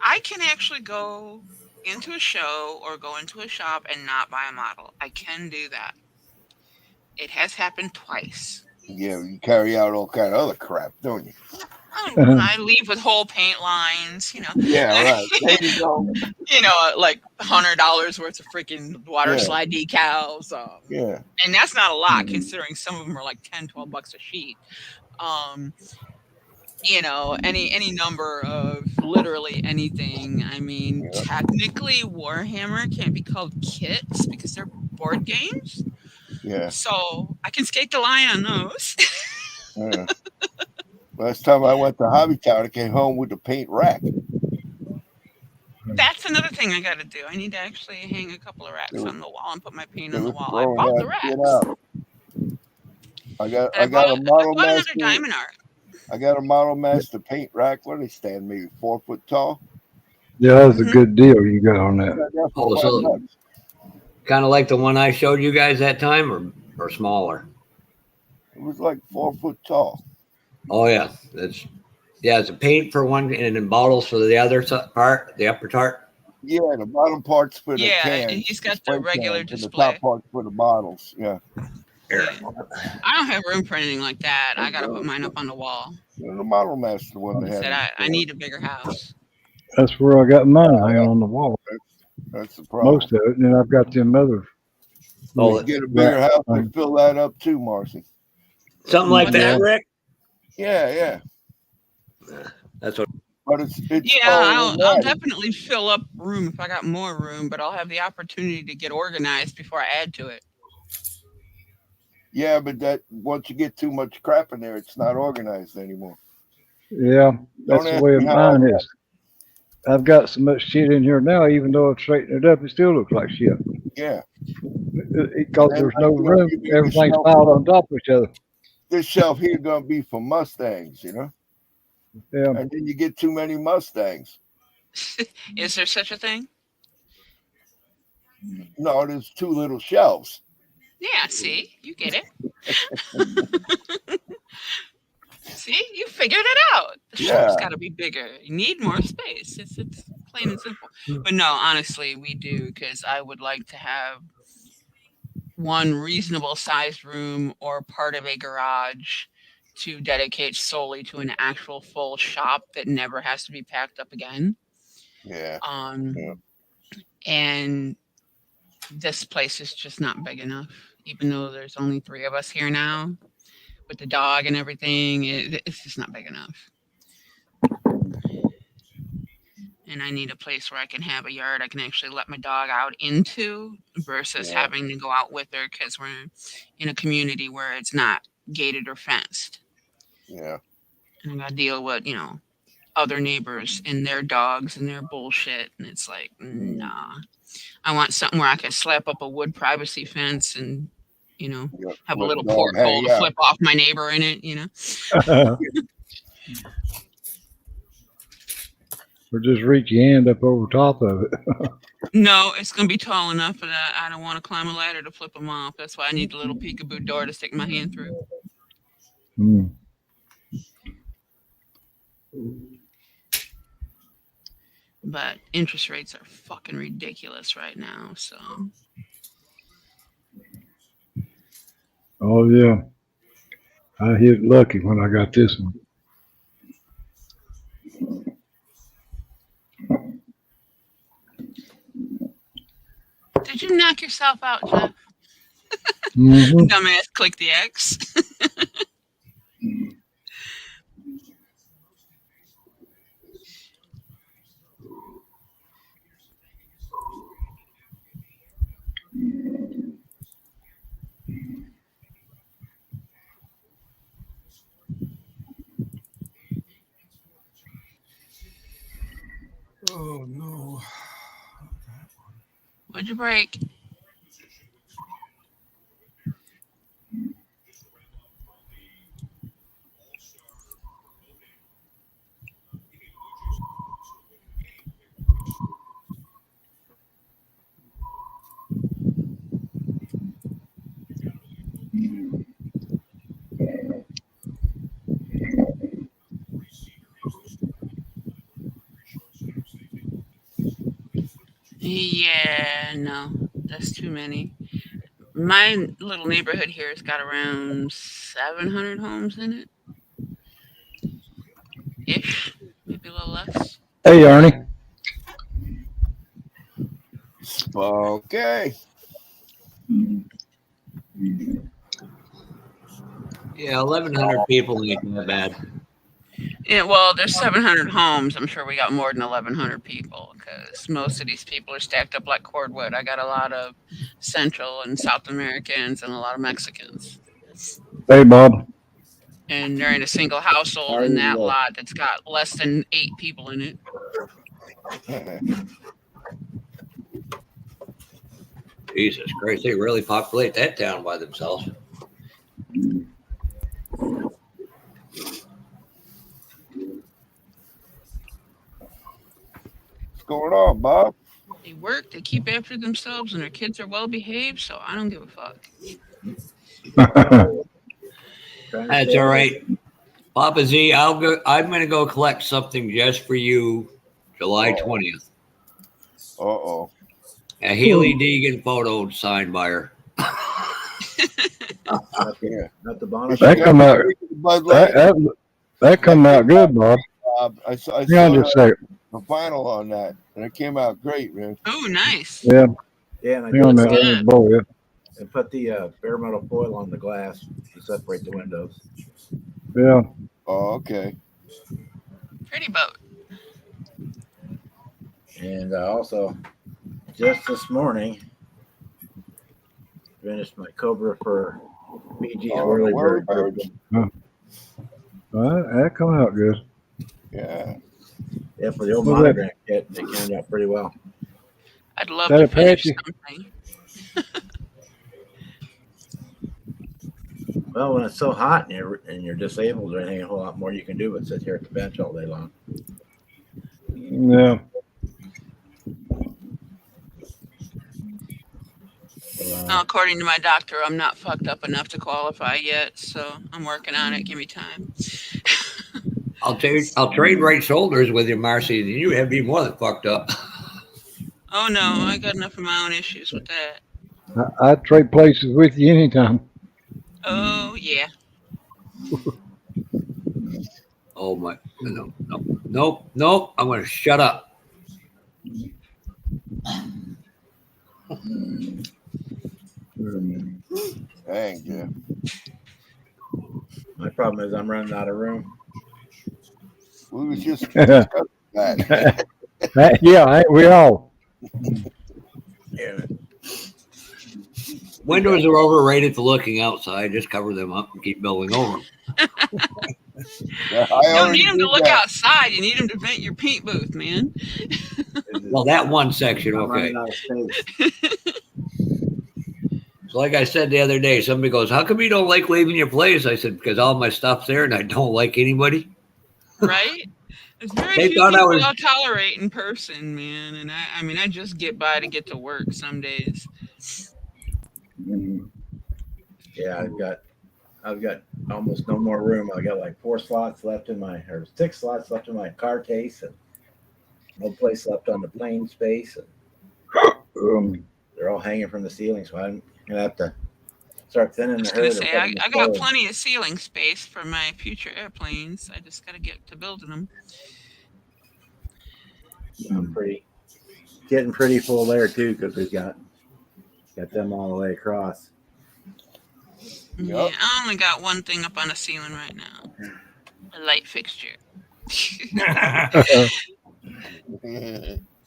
I can actually go into a show or go into a shop and not buy a model. I can do that. It has happened twice. Yeah, you carry out all kind of other crap, don't you? I leave with whole paint lines, Yeah, right. There you go. Like $100 worth of freaking water slide decals. Yeah. And that's not a lot considering some of them are like $10, $12 a sheet. you know, any number of literally anything. I mean, technically Warhammer can't be called kits because they're board games. Yeah. So I can skate the line on those. Yeah. Last time I went to Hobby Town, I came home with the paint rack. That's another thing I got to do. I need to actually hang a couple of racks They on the wall and put my paint They on the were wall. I throwing bought the that shit racks. out. I And got a I model bought another master. diamond art. I got a model master paint rack. What do they stand? Maybe 4 foot tall. Yeah, that's a good deal you got on I that. got that Oh, for so $5. kind of like the one I showed you guys that time, or smaller. It was like 4 foot tall. Oh yeah, it's a paint for one and then bottles for the other part, the upper part. Yeah, the bottom parts for the Yeah, cans, he's the got spray the regular cans, and the display. top parts for the bottles. Yeah. Here. Yeah. I don't have room for anything like that. I got to put mine up on the wall. The model master one they I had. said in the I store. need a bigger house. That's where I got mine hanging on the wall. That's the problem. Most of it, and then I've got them other. Oh, You get a bigger rack house thing. and fill that up too, Marcy. something like What's that, that? Rick. Yeah. That's what. But it's Yeah, I'll automatic. definitely fill up room if I got more room, but I'll have the opportunity to get organized before I add to it. Yeah, but that once you get too much crap in there, it's not organized anymore. Yeah, that's Don't the ask way me how I mine got is. I've got so much shit in here now, even though I've straightened it up, it still looks like shit. Yeah. Because And there's I no feel room. you need Everything's this shelf piled up. on top of each other. This shelf here gonna be for Mustangs, you know. Yeah. And then you get too many Mustangs. Is there such a thing? No, there's too little shelves. Yeah, see? You get it. See? You figured it out. The shelf's got to be bigger. You need more space. It's plain and simple. But no, honestly, we do because I would like to have one reasonable sized room or part of a garage to dedicate solely to an actual full shop that never has to be packed up again. Yeah. And this place is just not big enough, even though there's only 3 of us here now with the dog and everything. It's just not big enough. And I need a place where I can have a yard I can actually let my dog out into versus having to go out with her because we're in a community where it's not gated or fenced. Yeah. And I got to deal with, other neighbors and their dogs and their bullshit. And it's like, nah. I want something where I can slap up a wood privacy fence and, have a little porthole to flip off my neighbor in it, Or just reach your hand up over top of it. No, it's going to be tall enough that I don't want to climb a ladder to flip them off. That's why I need the little peekaboo door to stick my hand through. But interest rates are fucking ridiculous right now, so. Oh, yeah. I hit lucky when I got this one. Did you knock yourself out, Jeff? Mm-hmm. Dumbass, click the X. Oh no. What'd you break? Yeah, no, that's too many. My little neighborhood here has got around 700 homes in it. Ish, maybe a little less. Hey, Arnie. Okay. Yeah, 1,100 people ain't that bad. Yeah, well, there's 700 homes. I'm sure we got more than 1,100 people because most of these people are stacked up like cordwood. I got a lot of Central and South Americans and a lot of Mexicans. Hey, Bob. And they're in a single household in that lot that's got less than 8 people in it. Jesus Christ, they really populate that town by themselves. What's going on, Bob? They work, they keep after themselves, and their kids are well behaved, so I don't give a fuck. That's all right. Papa Z, I'm gonna go collect something just for you July 20th. Uh-oh. A Haley Deegan photo signed by her. Not the bonus. That come out. That come out good, Bob. I saw Hang on just a second. the final on that, and it came out great, man. Oh, nice. Yeah. Yeah, and I Hang on a did minute. Let me blow it. and put the bare metal foil on the glass to separate the windows. Yeah. Oh, okay. Pretty boat. And also, just this morning, finished my Cobra for BG's Whirly Bird. That come out good. Yeah. Yeah, for the old Well, monogram kit, it came out pretty well. I'd love That to finish Apache? something. Well, when it's so hot and you're disabled, there ain't a whole lot more you can do but sit here at the bench all day long. Yeah. Well, according to my doctor, I'm not fucked up enough to qualify yet, so I'm working on it. Give me time. I'll trade right shoulders with you, Marcy, and you have to be more than fucked up. Oh no, I got enough of my own issues with that. I'd trade places with you anytime. Oh yeah. Oh my, nope. I'm gonna shut up. Dang, yeah. My problem is I'm running out of room. We was just discussing that. Yeah, we all. Yeah. Windows are overrated for looking outside. Just cover them up and keep building over them. Yeah, You don't need them to look outside. You need them to vent your paint booth, man. Well, that one section, I'm okay. running out of space. So like I said the other day, somebody goes, "How come you don't like leaving your place?" I said, "Because all my stuff's there and I don't like anybody." Right? There's very They few thought I people was- I'll tolerate in person, man. And I mean, I just get by to get to work some days. Yeah, I've got almost no more room. I got like 6 slots left in my car case, and no place left on the plane space. And they're all hanging from the ceiling, so I'm gonna have to start thinning I was the gonna herd. say I got plenty of ceiling space for my future airplanes. I just gotta get to building them. I'm getting pretty full there too, because we've got them all the way across. Yeah, I only got one thing up on the ceiling right now. A light fixture.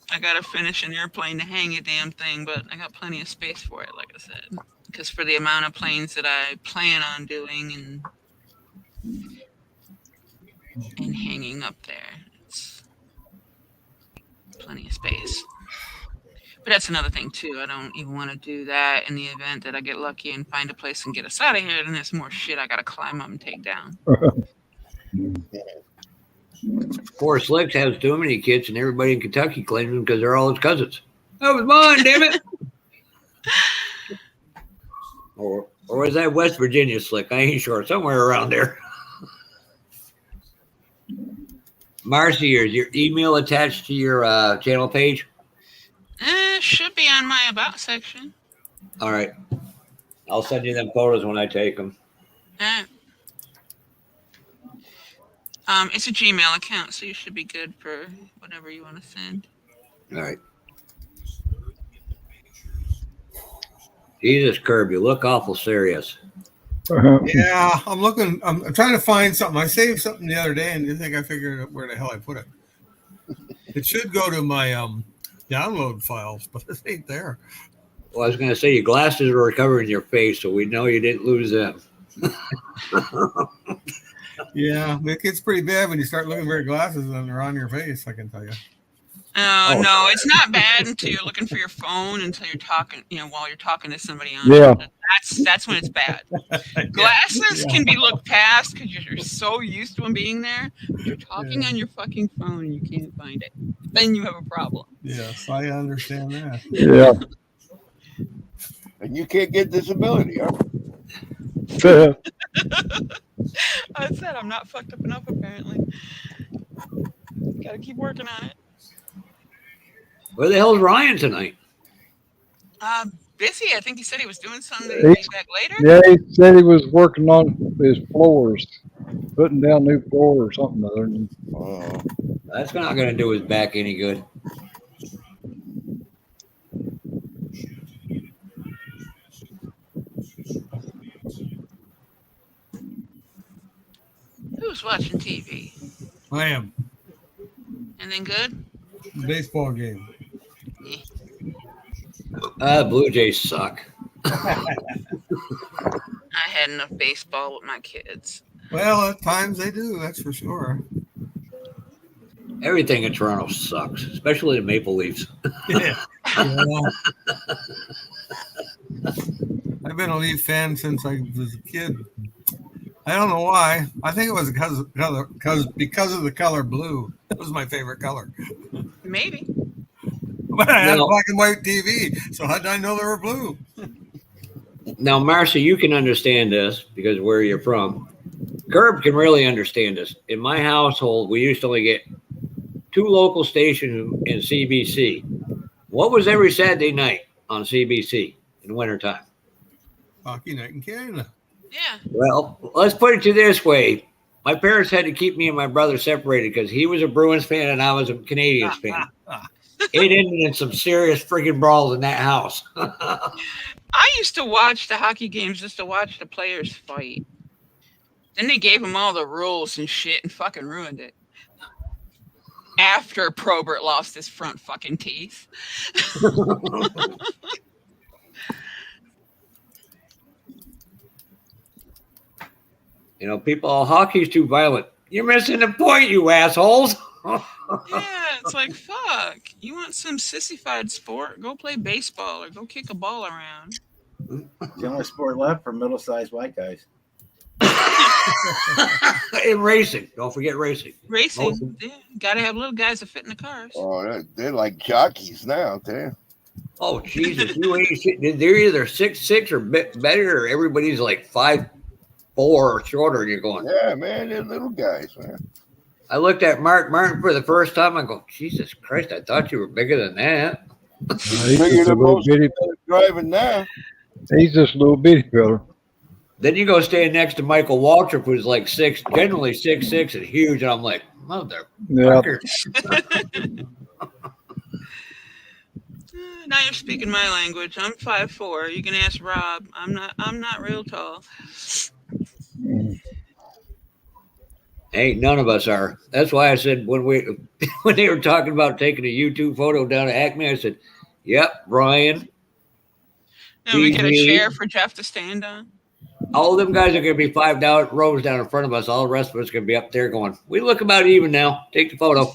I gotta finish an airplane to hang a damn thing, but I got plenty of space for it, like I said. Because for the amount of planes that I plan on doing and hanging up there, it's plenty of space. But that's another thing too. I don't even want to do that in the event that I get lucky and find a place and get us out of here. Then there's more shit I gotta climb up and take down. Poor Slicks has too many kids, and everybody in Kentucky claims them because they're all his cousins. That was mine, damn it. Or was that West Virginia Slick? I ain't sure. Somewhere around there. Marcy, is your email attached to your channel page? Should be on my about section. All right. I'll send you them photos when I take them. It's a Gmail account, so you should be good for whatever you want to send. All right. Jesus, Curb, you look awful serious. Yeah, I'm looking. I'm trying to find something. I saved something the other day, and didn't think I figured out where the hell I put it. It should go to my download files, but it ain't there. Well, I was going to say your glasses are covering your face, so we know you didn't lose them. Yeah, it gets pretty bad when you start looking for your glasses and they're on your face. I can tell you. Oh, no, it's not bad until you're looking for your phone until you're talking, while you're talking to somebody on Yeah. it. That's when it's bad. Glasses can be looked past because you're so used to them being there, but you're talking on your fucking phone and you can't find it. Then you have a problem. Yes, I understand that. Yeah. And you can't get disability, huh? I said I'm not fucked up enough, apparently. Gotta keep working on it. Where the hell's Ryan tonight? Busy. I think he said he was doing something. That he'd be back later. Yeah, he said he was working on his floors, putting down new floor or something other. Oh. That's not going to do his back any good. Who's watching TV? I am. Anything good? Baseball game. Blue Jays suck. I had enough baseball with my kids. Well, at times they do. That's for sure. Everything in Toronto sucks, especially the Maple Leafs. Yeah. I've been a Leaf fan since I was a kid. I don't know why. I think it was because of the color blue. That was my favorite color. Maybe. But I had a black and white TV, so how did I know they were blue? Now, Marcia, you can understand this because where you're from. Curb can really understand this. In my household, we used to only get 2 local stations in CBC. What was every Saturday night on CBC in wintertime? Hockey night in Canada. Yeah. Well, let's put it to this way. My parents had to keep me and my brother separated because he was a Bruins fan and I was a Canadiens fan. It ended in some serious freaking brawls in that house. I used to watch the hockey games just to watch the players fight. Then they gave them all the rules and shit and fucking ruined it. After Probert lost his front fucking teeth. People, hockey's too violent. You're missing the point, you assholes. Yeah, it's like, fuck. You want some sissified sport? Go play baseball or go kick a ball around. It's the only sport left for middle-sized white guys. In racing. Don't forget racing. Racing. Yeah, gotta have little guys that fit in the cars. Oh, they're like jockeys now, damn. Oh, Jesus. They're either 6'6" or better, or everybody's like 5'4" or shorter, and you're going, yeah, man, they're little guys, man. I looked at Mark Martin for the first time. I go, Jesus Christ, I thought you were bigger than that. He's just a little bitty. Driving now. He's just a little bitty fella. Then you go stand next to Michael Waltrip, who's like generally 6'6" and huge, and I'm like, motherfucker. Yeah. Now you're speaking my language. I'm 5'4". You can ask Rob. I'm not real tall. Ain't none of us are. That's why I said when they were talking about taking a YouTube photo down at Acme, I said, "Yep, Brian." And we get a chair for Jeff to stand on. All of them guys are going to be 5 rows down in front of us. All the rest of us are going to be up there going, "We look about even now. Take the photo."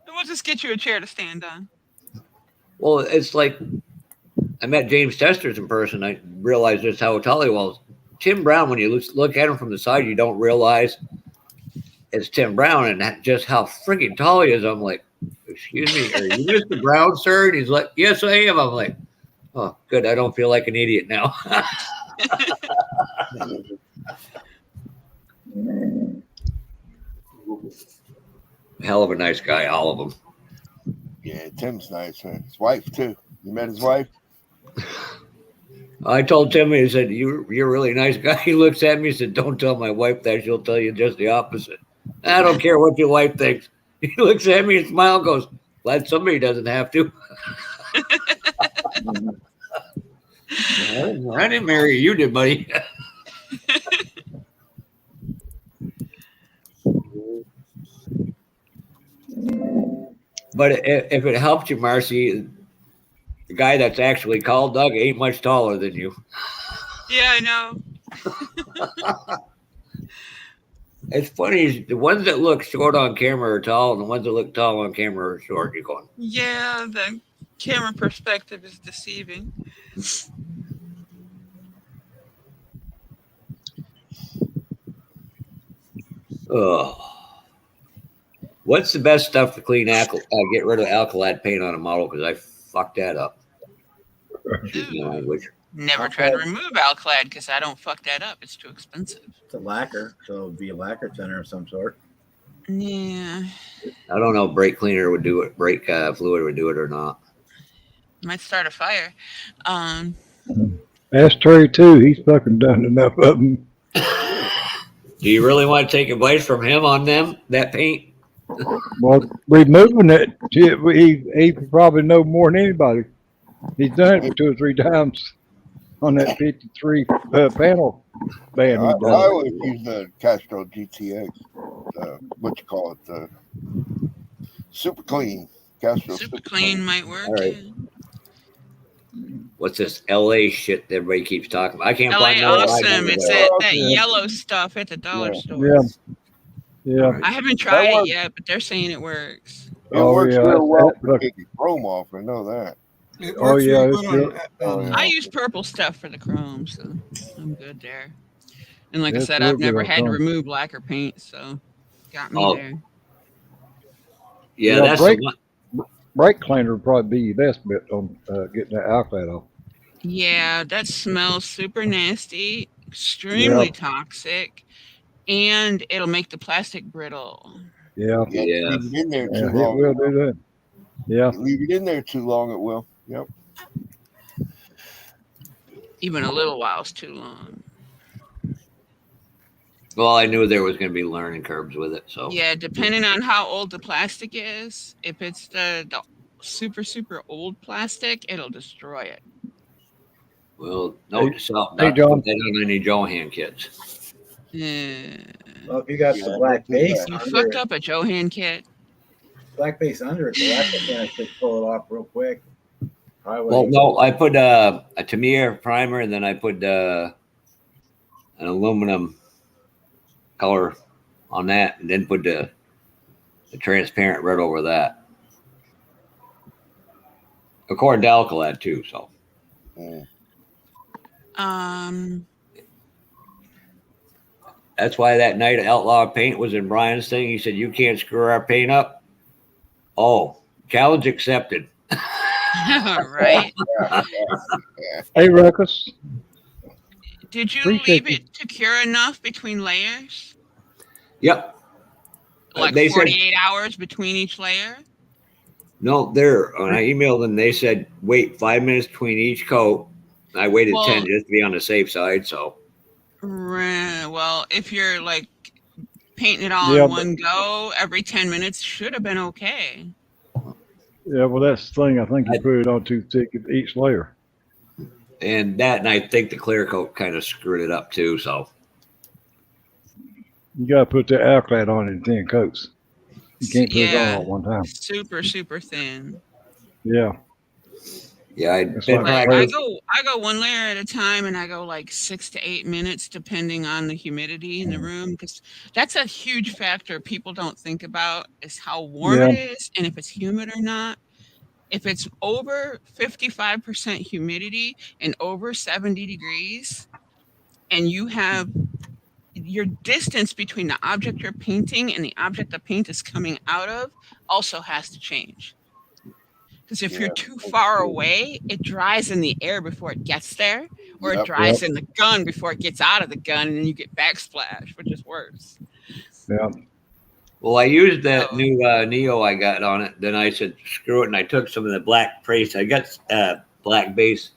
We'll just get you a chair to stand on. Well, it's like I met James Testers in person. I realized just how tall he was. Tim Brown, when you look at him from the side, you don't realize it's Tim Brown and just how freaking tall he is. I'm like, excuse me, are you Mr. Brown, sir? And he's like, yes, I am. I'm like, oh, good. I don't feel like an idiot now. Hell of a nice guy, all of them. Yeah, Tim's nice, man. His wife, too. You met his wife? I told Tim, he said, you're a really nice guy. He looks at me and said, don't tell my wife that. She'll tell you just the opposite. I don't care what your wife thinks. He looks at me and smiles and goes, glad somebody doesn't have to. I didn't marry you, did, buddy. But if it helps you, Marcy, the guy that's actually called Doug ain't much taller than you. Yeah, I know. It's funny, the ones that look short on camera are tall, and the ones that look tall on camera are short. You're going, Yeah, the camera perspective is deceiving. oh. What's the best stuff to clean get rid of alkylate paint on a model? Because I fucked that up. Never try to remove alclad because I don't fuck that up. It's too expensive. It's a lacquer, so it'd be a lacquer thinner of some sort. Yeah. I don't know if brake cleaner would do it, brake fluid would do it or not. Might start a fire. Ask Terry too. He's fucking done enough of them. Do you really want to take advice from him on that paint? Well, removing it, he probably know more than anybody. He's done it 2 or 3 times on that 53 panel band. I always use the Castro GTX. What you call it? Super Clean. Castro Super Clean might work. All right. Yeah. What's this LA shit that everybody keeps talking about? I can't find LA Awesome. It's that yellow stuff at the dollar store. Yeah. I haven't tried it yet, but they're saying it works. It works real well for taking chrome off. I know that. I use purple stuff for the chrome, so I'm good there. And like I said, I've never had to remove lacquer paint, so got me there. Yeah, that's brake cleaner would probably be your best bet on getting that alkylate off. Yeah, that smells super nasty, extremely toxic, and it'll make the plastic brittle. Yeah. Leave it in there too long. It will do that. Yeah. Leave it in there too long, it will. Yep. Even a little while's too long. Well, I knew there was going to be learning curves with it, so. Yeah, depending on how old the plastic is, if it's the super, super old plastic, it'll destroy it. Well, note to self, Hey, John. put that on any Johan kits. Yeah. Well, if you got the black base, you fucked up a Johan kit. Black base under it, the lacquer thinner should pull it off real quick. Well, no, I put a Tamiya primer, and then I put an aluminum color on that, and then put the transparent red over that. According to Alcalad too, so. That's why that night Outlaw Paint was in Brian's thing. He said, "You can't screw our paint up." Oh, challenge accepted. Right. Hey, Ruckus. Did you leave it to cure enough between layers? Yep. Like 48 hours between each layer? No, when I emailed them, they said wait 5 minutes between each coat. I waited 10 just to be on the safe side. So. Well, if you're like painting it all in one go, every 10 minutes should have been okay. Yeah, well, that's the thing. I think you put it on too thick at each layer. And I think the clear coat kind of screwed it up too. So you got to put the alkylate on in 10 coats. You can't put it on at one time. Super, super thin. Yeah. Yeah, I go one layer at a time, and I go like 6 to 8 minutes, depending on the humidity in the room, because that's a huge factor people don't think about is how warm it is and if it's humid or not. If it's over 55% humidity and over 70 degrees, and you have your distance between the object you're painting and the object the paint is coming out of also has to change. Because if you're too far away, it dries in the air before it gets there, or it dries in the gun before it gets out of the gun, and then you get backsplash, which is worse. Yeah. Well, I used that new Neo I got on it. Then I said, screw it, and I took some of the black paste. I got black base.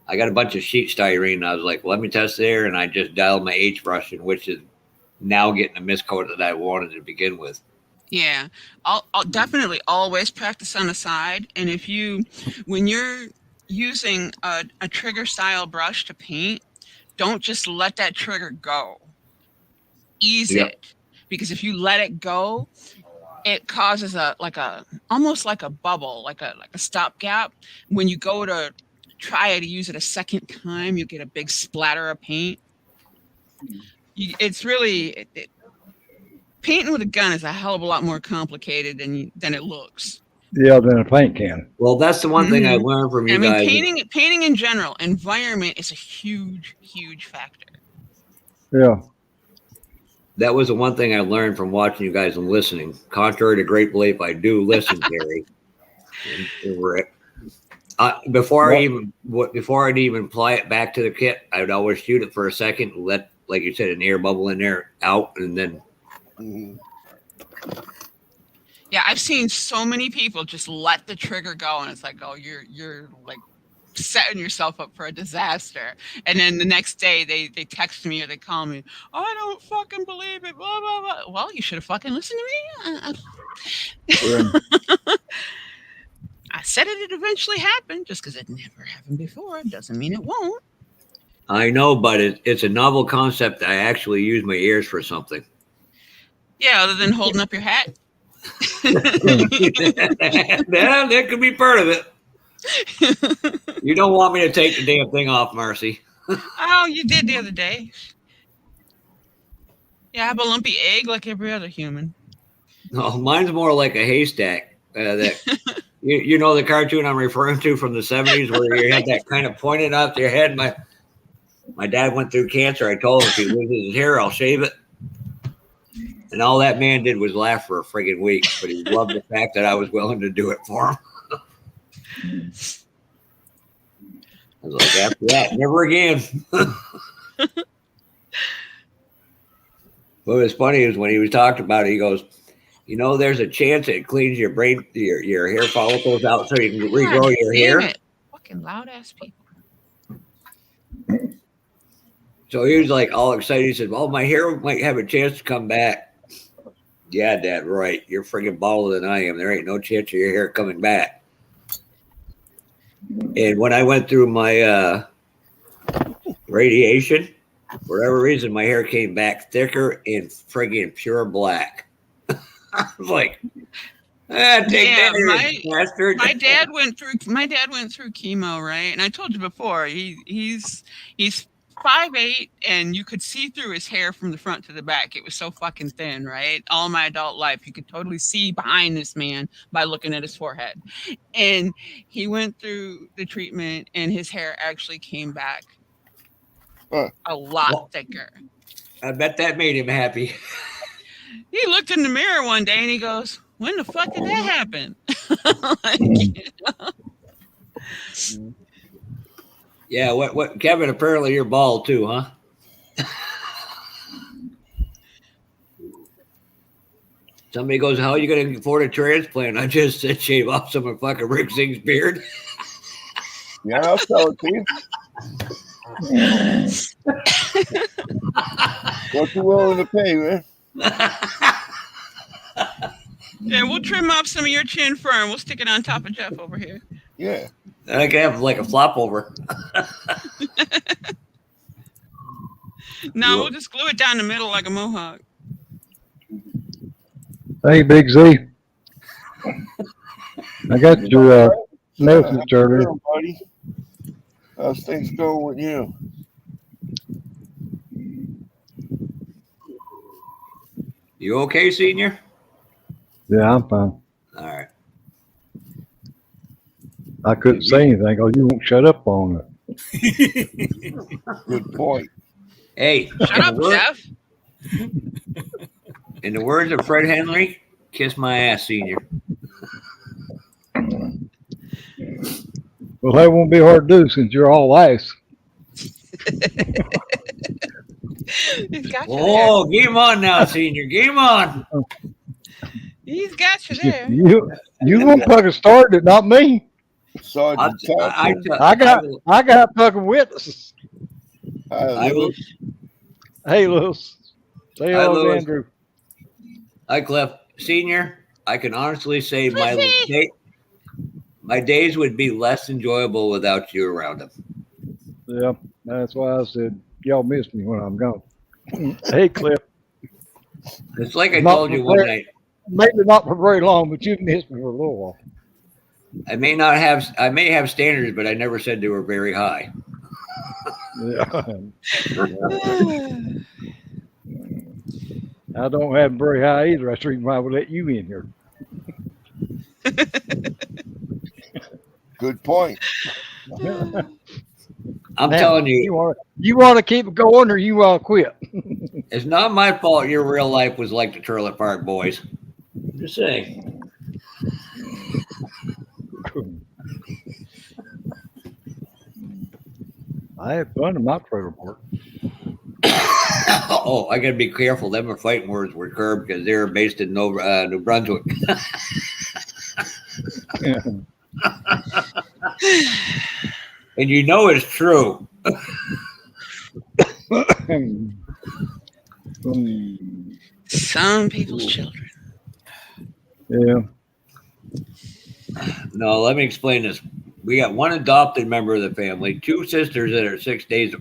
I got a bunch of sheet styrene, and I was like, well, let me test there, and I just dialed my H brush, which is now getting the mist coat that I wanted to begin with. Yeah, I'll definitely always practice on the side. And when you're using a trigger style brush to paint, don't just let that trigger go. Ease Yep. it, because if you let it go, it causes almost like a bubble, like a stopgap. When you go to try to use it a second time, you get a big splatter of paint. It's really painting with a gun is a hell of a lot more complicated than it looks. Yeah, than a paint can. Well, that's the one thing I Mhm. learned from you I mean, guys. painting in general, environment is a huge factor. Yeah. That was the one thing I learned from watching you guys and listening. Contrary to great belief, I do listen, Gary. Before I'd even apply it back to the kit, I would always shoot it for a second, let, like you said, an air bubble in there, out, and then. Yeah, I've seen so many people just let the trigger go, and it's like, oh, you're like setting yourself up for a disaster. And then the next day they text me or they call me, I don't fucking believe it, blah blah blah. Well, you should have fucking listened to me. I said it'd eventually happen. Just because it never happened before doesn't mean it won't. I know, but it's a novel concept. I actually use my ears for something. Yeah, other than holding up your hat. Yeah, that could be part of it. You don't want me to take the damn thing off, Marcy. Oh, you did the other day. Yeah, I have a lumpy egg like every other human. No, mine's more like a haystack. That you know the cartoon I'm referring to from the 70s where you had that kind of pointed out to your head. My dad went through cancer. I told him if he loses his hair, I'll shave it. And all that man did was laugh for a friggin' week, but he loved the fact that I was willing to do it for him. I was like, after that, never again. What was funny is when he was talking about it, he goes, you know, there's a chance it cleans your brain, your hair follicles out so you can regrow your hair. It. Fucking loud ass people. So he was like all excited. He said, well, my hair might have a chance to come back. Yeah, Dad, right. You're friggin' balder than I am. There ain't no chance of your hair coming back. And when I went through my radiation, for whatever reason, my hair came back thicker and friggin' pure black. I was like, take that, bastard. My dad went through chemo, right? And I told you before, he's 5'8", and you could see through his hair from the front to the back. It was so fucking thin, right? All my adult life, you could totally see behind this man by looking at his forehead. And he went through the treatment, and his hair actually came back a lot thicker. I bet that made him happy. He looked in the mirror one day, and he goes, when the fuck did that happen? Like, you know? Yeah, what Kevin, apparently you're bald too, huh? Somebody goes, how are you going to afford a transplant? I just said shave off some of fucking Rick Zing's beard. Yeah, I'll tell it to you. What you willing to pay, man? Yeah, we'll trim off some of your chin fur and we'll stick it on top of Jeff over here. Yeah. I can have like a flop over. No, we'll just glue it down the middle like a mohawk. Hey, Big Z. I got your message earlier. Buddy. How's things going with you? You okay, Senior? Yeah, I'm fine. All right. I couldn't say anything because you won't shut up on it. Good point. Hey, shut up, Jeff. In the words of Fred Henry, kiss my ass, Senior. Well, that won't be hard to do since you're all ice. Oh, game on now, Senior. Game on. He's got you there. You gonna fucking start it, not me. I got fucking witnesses. I will. Hey, Lewis. Say hello to Andrew. Hi, Cliff. Senior, I can honestly say my My days would be less enjoyable without you around them. Yeah, that's why I said y'all miss me when I'm gone. Hey, Cliff. It's like I Not told for you one very, night. maybe not for very long, but you've missed me for a little while. I may have standards, but I never said they were very high. Yeah. I don't have them very high either. That's the reason why I would let you in here. Good point. I'm Now, telling you, you want to keep it going or you want to quit? it's not my fault your real life was like the Trailer Park Boys. Just saying. I had fun in my trailer park. Oh, I got to be careful. Them are fighting words were curb because they're based in New Brunswick. And you know it's true. Some people's children. Yeah. No, let me explain this. We got one adopted member of the family, two sisters that are 6 days,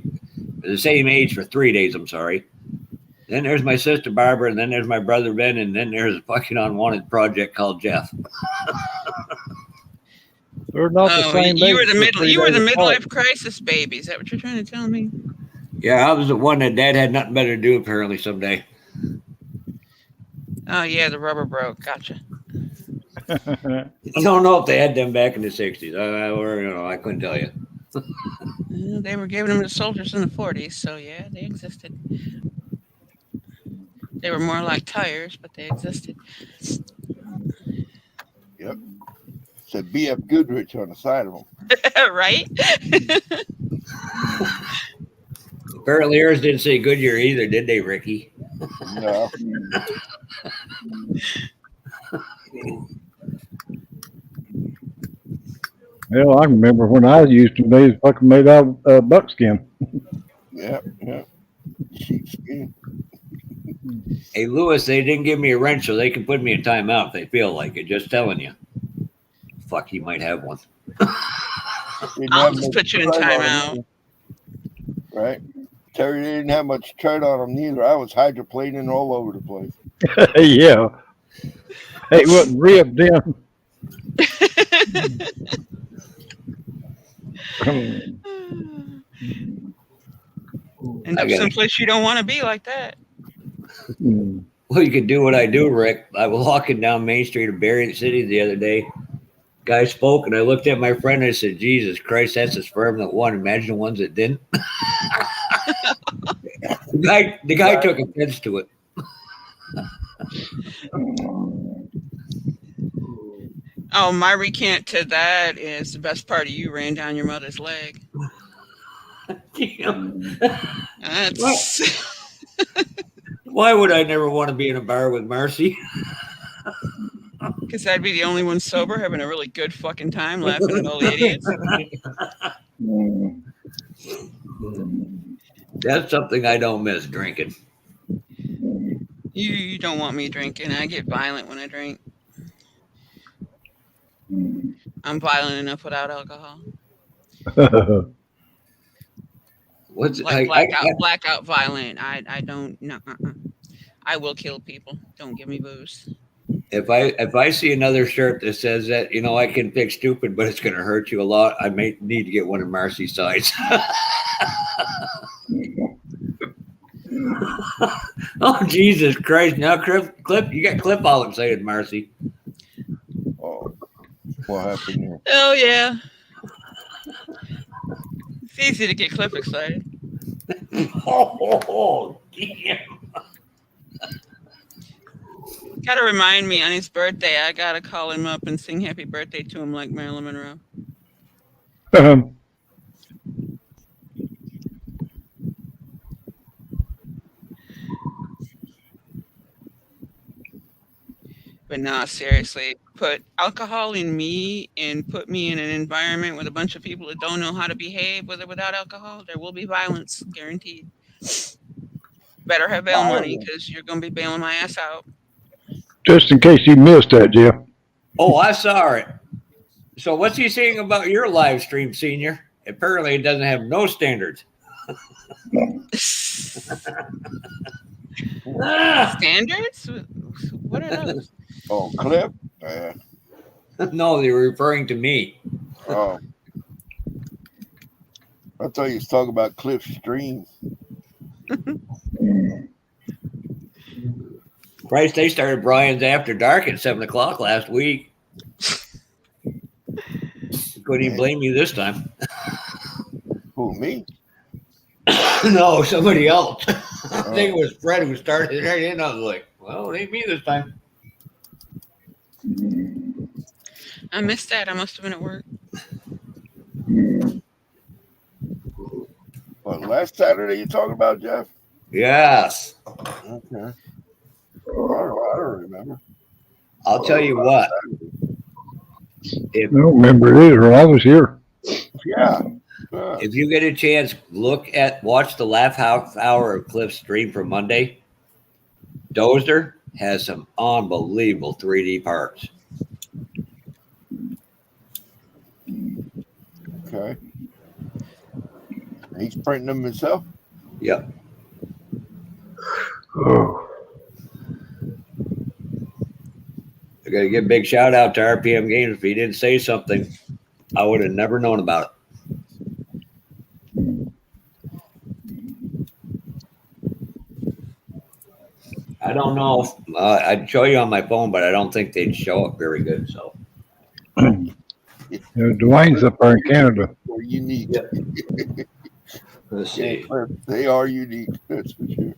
the same age for 3 days. I'm sorry. Then there's my sister Barbara, and then there's my brother Ben, and then there's a fucking unwanted project called Jeff. They're not the same you were age the for middle. 3 You were days the apart. midlife crisis baby. Is that what you're trying to tell me? Yeah, I was the one that Dad had nothing better to do apparently someday. Oh yeah, the rubber broke. Gotcha. I don't know if they had them back in the 60s. I couldn't tell you. They were giving them to soldiers in the 40s, so yeah, they existed. They were more like tires, but they existed. Yep. Said B.F. Goodrich on the side of them. Right? Apparently yours didn't say Goodyear either, did they, Ricky? No. Well, I remember when I used them, they was fucking made out of buckskin. Yeah. Sheepskin. Hey, Lewis, they didn't give me a wrench, so they can put me in timeout if they feel like it. Just telling you. Fuck, he might have one. I'll just put you in timeout. Right? Terry didn't have much tread on them neither. I was hydroplaning all over the place. Yeah. Hey, it wasn't ribbed in. End up someplace you don't want to be like that. Well, you could do what I do, Rick. I was walking down Main Street of Berrien City the other day. Guy spoke, and I looked at my friend and I said, Jesus Christ, that's the sperm that won. Imagine the ones that didn't. The guy took offense to it. Oh, my recant to that is the best part of you ran down your mother's leg. That's... Why would I never want to be in a bar with Marcy? Because I'd be the only one sober having a really good fucking time laughing at all the idiots. That's something I don't miss, drinking. You don't want me drinking. I get violent when I drink. I'm violent enough without alcohol. What's like blackout violent? I don't. No, I will kill people. Don't give me booze. If I see another shirt that says that, I can fix stupid, but it's going to hurt you a lot, I may need to get one of Marcy's sides. Oh, Jesus Christ. Now, Clip, you got Clip all excited, Marcy. Oh, what happened here? Oh, yeah. It's easy to get Clip excited. Oh, damn. Gotta remind me on his birthday, I gotta call him up and sing happy birthday to him like Marilyn Monroe. But no, seriously, put alcohol in me and put me in an environment with a bunch of people that don't know how to behave with or without alcohol, there will be violence, guaranteed. Better have bail money because you're going to be bailing my ass out. Just in case you missed that, Jeff. Oh, I saw it. So what's he saying about your live stream, Senior? Apparently, it doesn't have no standards. Standards? What are those? Oh, Cliff? No, they were referring to me. Oh. I thought you was talking about Cliff's stream. Christ, they started Brian's After Dark at 7 o'clock last week. Couldn't even blame you this time. Who, me? No, somebody else. I think it was Fred who started it right in. I was like, well, it ain't me this time. I missed that. I must have been at work. What, last Saturday you talking about, Jeff? Yes. Okay. I don't remember. I'll tell you what. I don't remember it either. I was here. Yeah. If you get a chance, watch the Laugh Hour of Cliff's stream from Monday. Dozer has some unbelievable 3D parts. Okay. He's printing them himself? Yep. Oh. I got to give a big shout out to RPM Games. If he didn't say something, I would have never known about it. I don't know. I'd show you on my phone, but I don't think they'd show up very good. So, Dwayne's up there in Canada. They're unique. Yep. Let's see. They are unique. That's for sure.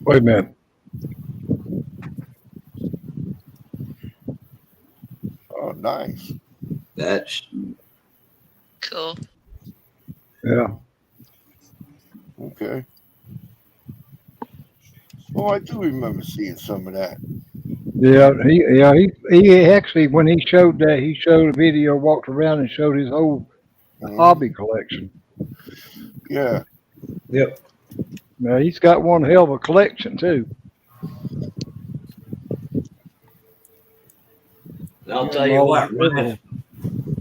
Wait a minute. Oh, nice. That's cool. Yeah. Okay. Oh, I do remember seeing some of that. Yeah, he actually, when he showed that, he showed a video, walked around and showed his whole hobby collection. Yeah. Yep. Now he's got one hell of a collection too. I'll tell you what, Ryan,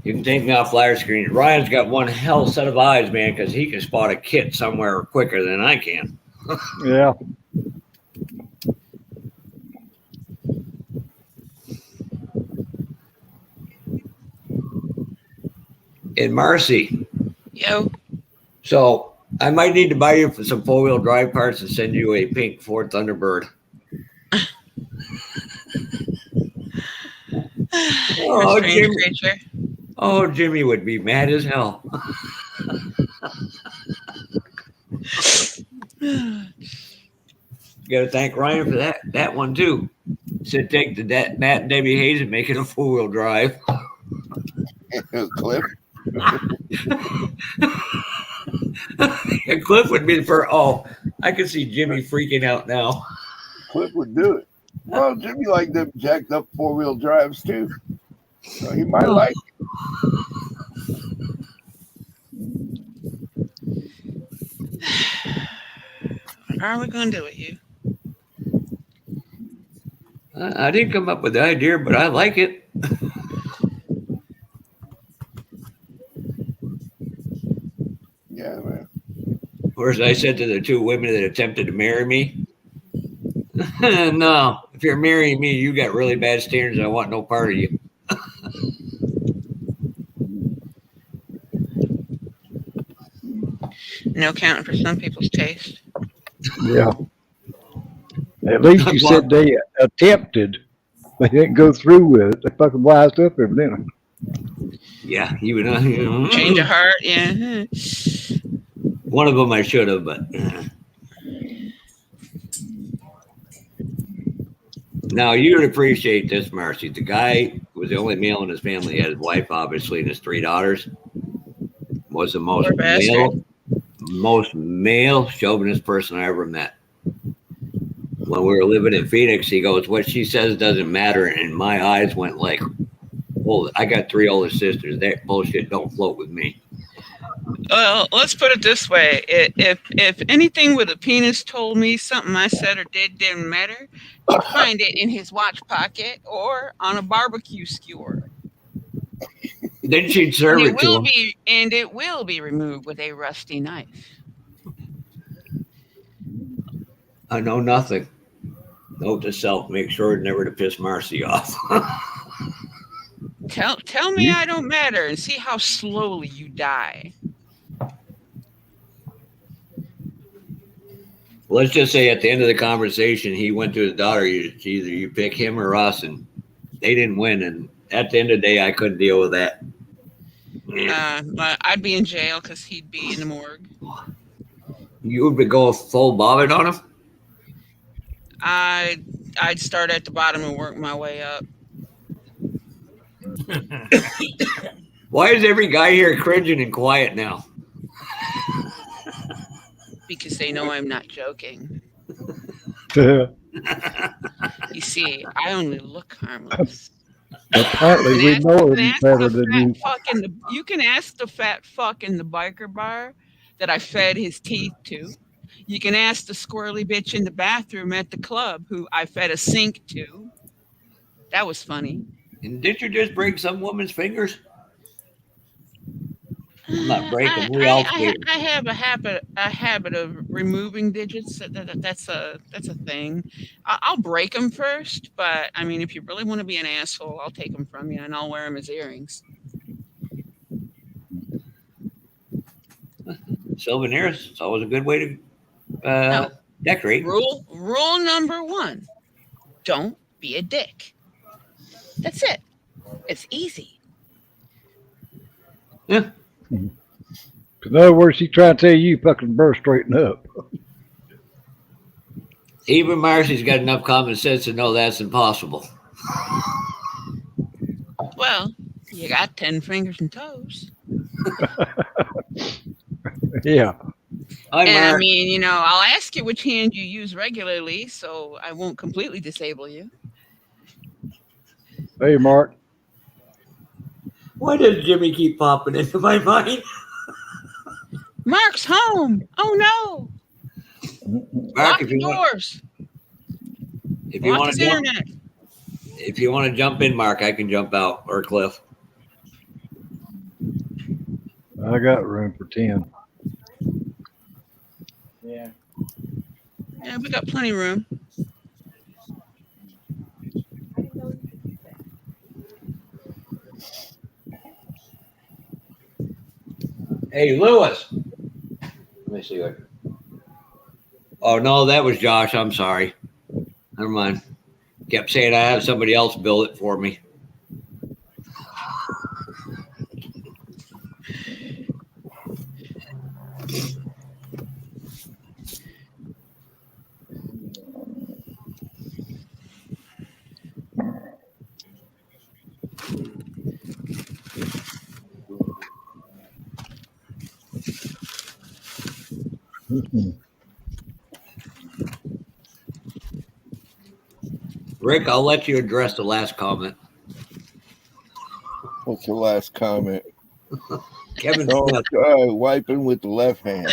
you can take me off flyer screen. Ryan's got one hell set of eyes, man, because he can spot a kit somewhere quicker than I can. Yeah. And Marcy. Yo. So I might need to buy you some 4-wheel drive parts and send you a pink Ford Thunderbird. Oh, Jimmy. Oh, Jimmy would be mad as hell. You got to thank Ryan for that one too. Said take Matt and Debbie Hayes and make it a 4-wheel drive. Cliff. And Cliff would be the first. Oh, I can see Jimmy freaking out now. Cliff would do it. Well, Jimmy liked them jacked up 4-wheel drives too. So he might like it. What are we going to do with you? I didn't come up with the idea, but I like it. Yeah, man. Or as I said to the 2 women that attempted to marry me, no, if you're marrying me, you got really bad standards. I want no part of you. No counting for some people's taste. Yeah. At least you said they attempted. They didn't go through with it. They fucking wised up evidently. Yeah, you would. Change of heart, yeah. One of them I should have, but. Now, you would appreciate this, Marcy. The guy was the only male in his family. He had his wife, obviously, and his 3 daughters. Was the most male chauvinist person I ever met. When we were living in Phoenix, he goes, what she says doesn't matter. And my eyes went like, well, I got 3 older sisters. That bullshit don't float with me. Well, let's put it this way: if anything with a penis told me something I said or did didn't matter, you'd find it in his watch pocket or on a barbecue skewer, Then she'd serve it to him. it will be removed with a rusty knife. I know nothing. Note to self: make sure never to piss Marcy off. Tell me I don't matter and see how slowly you die. Let's just say at the end of the conversation, he went to his daughter. Either you pick him or us, and they didn't win. And at the end of the day, I couldn't deal with that. I'd be in jail because he'd be in the morgue. You would go full bobbing on him? I'd start at the bottom and work my way up. Why is every guy here cringing and quiet now? Because they know I'm not joking. Yeah. You see, I only look harmless. Apparently, we know him better than you. You can ask the fat fuck in the biker bar that I fed his teeth to. You can ask the squirrely bitch in the bathroom at the club who I fed a sink to. That was funny. And did you just break some woman's fingers? I'm not breaking. We all did. I have a habit of removing digits. That's a thing. I'll break them first, but I mean, if you really want to be an asshole, I'll take them from you and I'll wear them as earrings. Souvenirs. It's always a good way to decorate. Rule number 1: don't be a dick. That's it. It's easy. Yeah. In other words, she trying to tell you fucking burst straighten up. Even Marcy's got enough common sense to know that's impossible. Well, you got 10 fingers and toes. Yeah. I mean, I'll ask you which hand you use regularly, so I won't completely disable you. Hey, Mark. Why does Jimmy keep popping into my mind? Mark's home. Oh no! Mark, Lock the doors. If you want to jump in, Mark, I can jump out, or Cliff. I got room for 10. Yeah, we got plenty of room. Hey, Lewis. Let me see what. Oh no, that was Josh. I'm sorry. Never mind. Kept saying I have somebody else build it for me. Rick, I'll let you address the last comment. What's the last comment? Kevin, wiping with the left hand.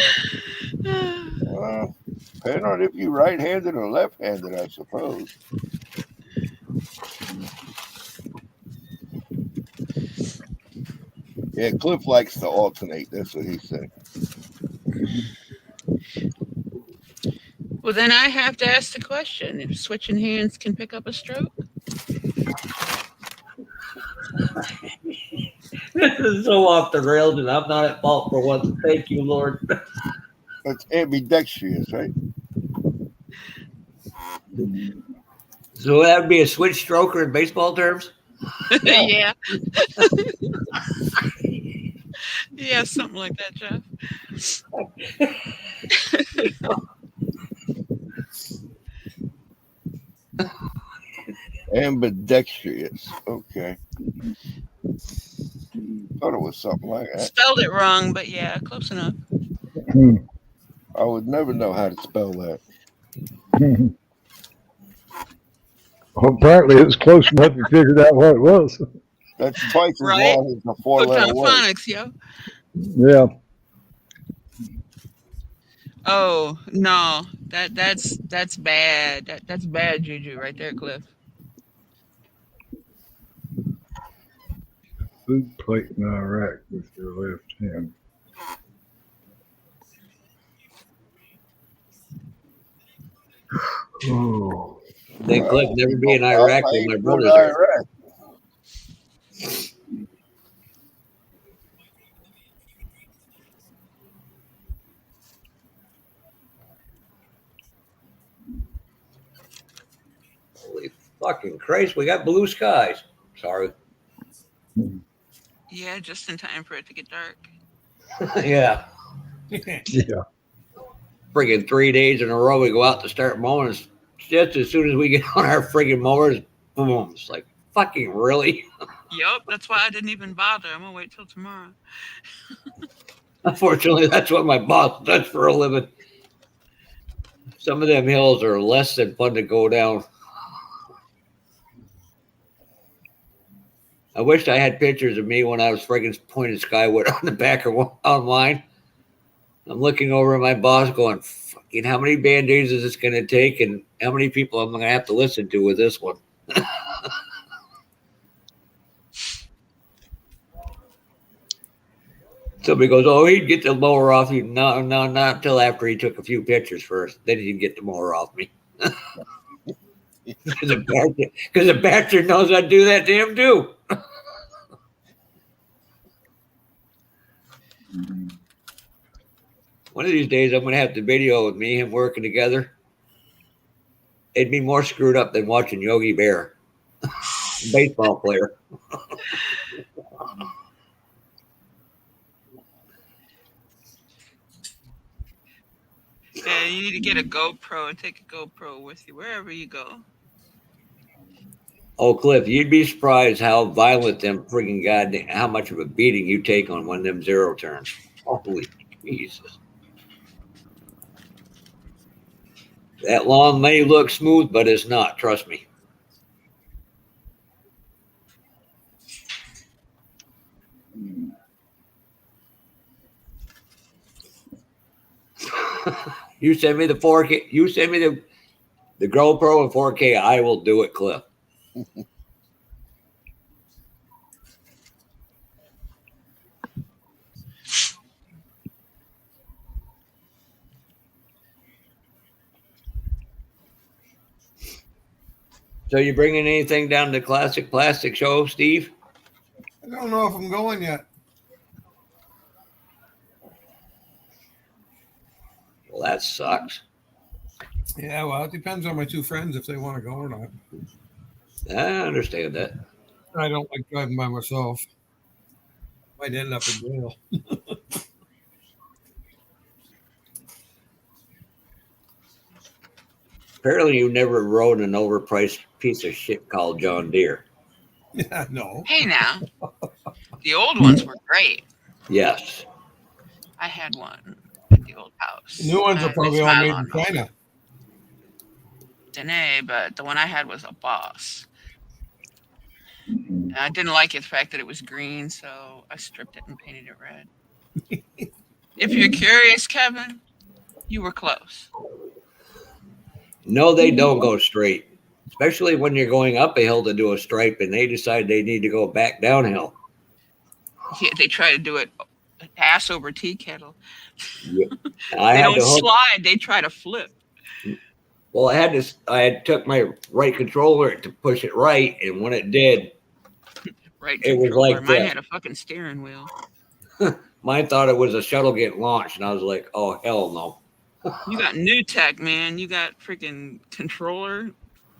Depending on if you're right-handed or left-handed, I suppose. Yeah, Cliff likes to alternate. That's what he said. Well, then I have to ask the question: if switching hands can pick up a stroke? This is so off the rails, and I'm not at fault for once. Thank you, Lord. That's ambidextrous, right? So that would be a switch stroker in baseball terms? Yeah. Yeah, something like that, Jeff. Ambidextrous. Okay. Thought it was something like that. Spelled it wrong, but yeah, close enough. I would never know how to spell that. Well, apparently it was close enough you figured out what it was. That's twice as long as a 4-letter word. Phonics, yo. Yeah. Oh no, that's bad. That's bad juju right there, Cliff. Food plate in Iraq with your left hand. Oh, Then Cliff never be in I Iraq where ain't my going to brothers are. Iraq. Holy fucking Christ, we got blue skies. Sorry. Yeah, just in time for it to get dark. Yeah. yeah. Friggin' 3 days in a row we go out to start mowing. Just as soon as we get on our friggin' mowers, boom. It's like, fucking really? Yep, that's why I didn't even bother. I'm gonna wait till tomorrow. Unfortunately, that's what my boss does for a living. Some of them hills are less than fun to go down. I wished I had pictures of me when I was friggin' pointing skyward on the back of online. I'm looking over at my boss going, fucking, how many band-aids is this going to take and how many people I'm going to have to listen to with this one? Somebody goes, oh, he'd get the mower off you. No, not until after he took a few pictures first. Then he'd get the mower off me. Because the bastard knows I'd do that to him too. One of these days, I'm going to have the video of me and him working together. It'd be more screwed up than watching Yogi Bear, baseball player. Yeah, you need to get a GoPro and take a GoPro with you wherever you go. Oh, Cliff, you'd be surprised how violent them friggin' goddamn, how much of a beating you take on one of them zero turns. Holy Jesus. That lawn may look smooth, but it's not, trust me. You send me the 4K, you send me the GoPro and 4K, I will do it, Cliff. So you bringing anything down to Classic Plastic Show, Steve? I don't know if I'm going yet. Well, that sucks. Yeah, well, it depends on my two friends if they want to go or not. I understand that. I don't like driving by myself. Might end up in jail. Apparently, you never rode an overpriced piece of shit called John Deere. Yeah, no. Hey now, the old ones were great. Yes. I had one at the old house. The new ones are probably It's all my made in lawnmower. China. Dene, but the one I had was a Boss. And I didn't like the fact that it was green, so I stripped it and painted it red. If you're curious, Kevin, you were close. No, they don't go straight, especially when you're going up a hill to do a stripe and they decide they need to go back downhill. Yeah, they try to do it ass over tea kettle. Yeah. They don't slide, they try to flip. Well, I had took my right controller to push it right, and when it did, Right it was controller. like Mine this. had a fucking steering wheel. Mine thought it was a shuttle getting launched, and I was like, oh, hell no. You got new tech, man. You got freaking controller,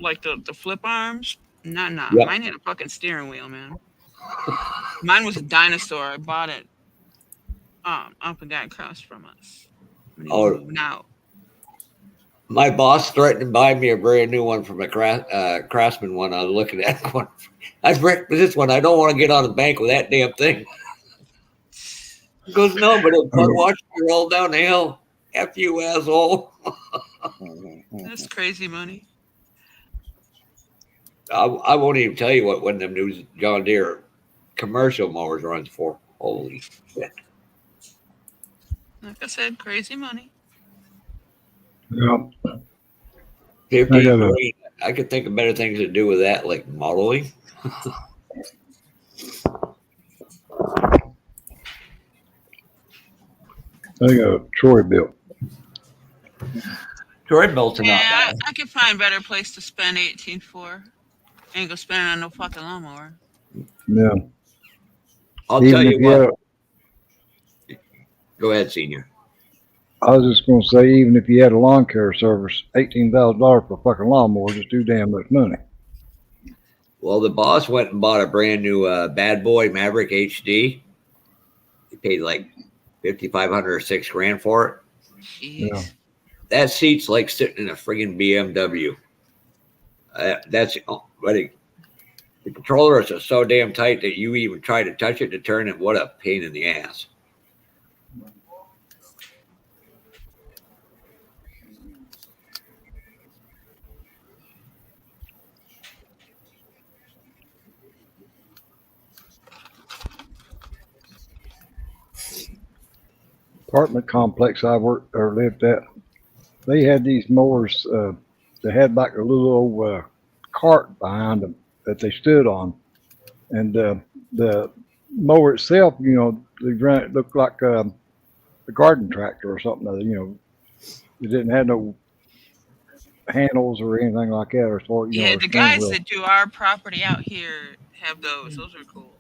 like the flip arms. Nah. Yep. Mine had a fucking steering wheel, man. Mine was a dinosaur. I bought it up and down across from us when he was moving out. My boss threatened to buy me a brand new one from a Craftsman one. I was looking at one. I've wrecked this one. I don't want to get on the bank with that damn thing. He goes, no, but it's fun watching you roll down the hill. F you, asshole. That's crazy money. I won't even tell you what one of them new John Deere commercial mowers runs for. Holy shit. Like I said, crazy money. Yeah. 15 gotta- grand. I could think of better things to do with that, like modeling. I got Troy built. Troy built are not Yeah, bad. I could find better place to spend 18 for. Ain't gonna spend it on no fucking lawnmower. Yeah. I'll Even tell if you you what. had, Go ahead, Senior. I was just gonna say, even if you had a lawn care service, $18,000 for a fucking lawnmower is just too damn much money. Well, the boss went and bought a brand new Bad Boy Maverick HD. He paid like 5,500 or $6,000 for it. Jeez. Yeah. That seat's like sitting in a friggin' BMW. That's but the controllers are so damn tight that you even try to touch it to turn it. What a pain in the ass. Apartment complex I worked or lived at, they had these mowers. They had like a little old cart behind them that they stood on, and the mower itself, it looked like a garden tractor or something. It didn't have no handles or anything like that, or sort, Yeah, or the steering guys wheel. that do our property out here have those. Those are cool.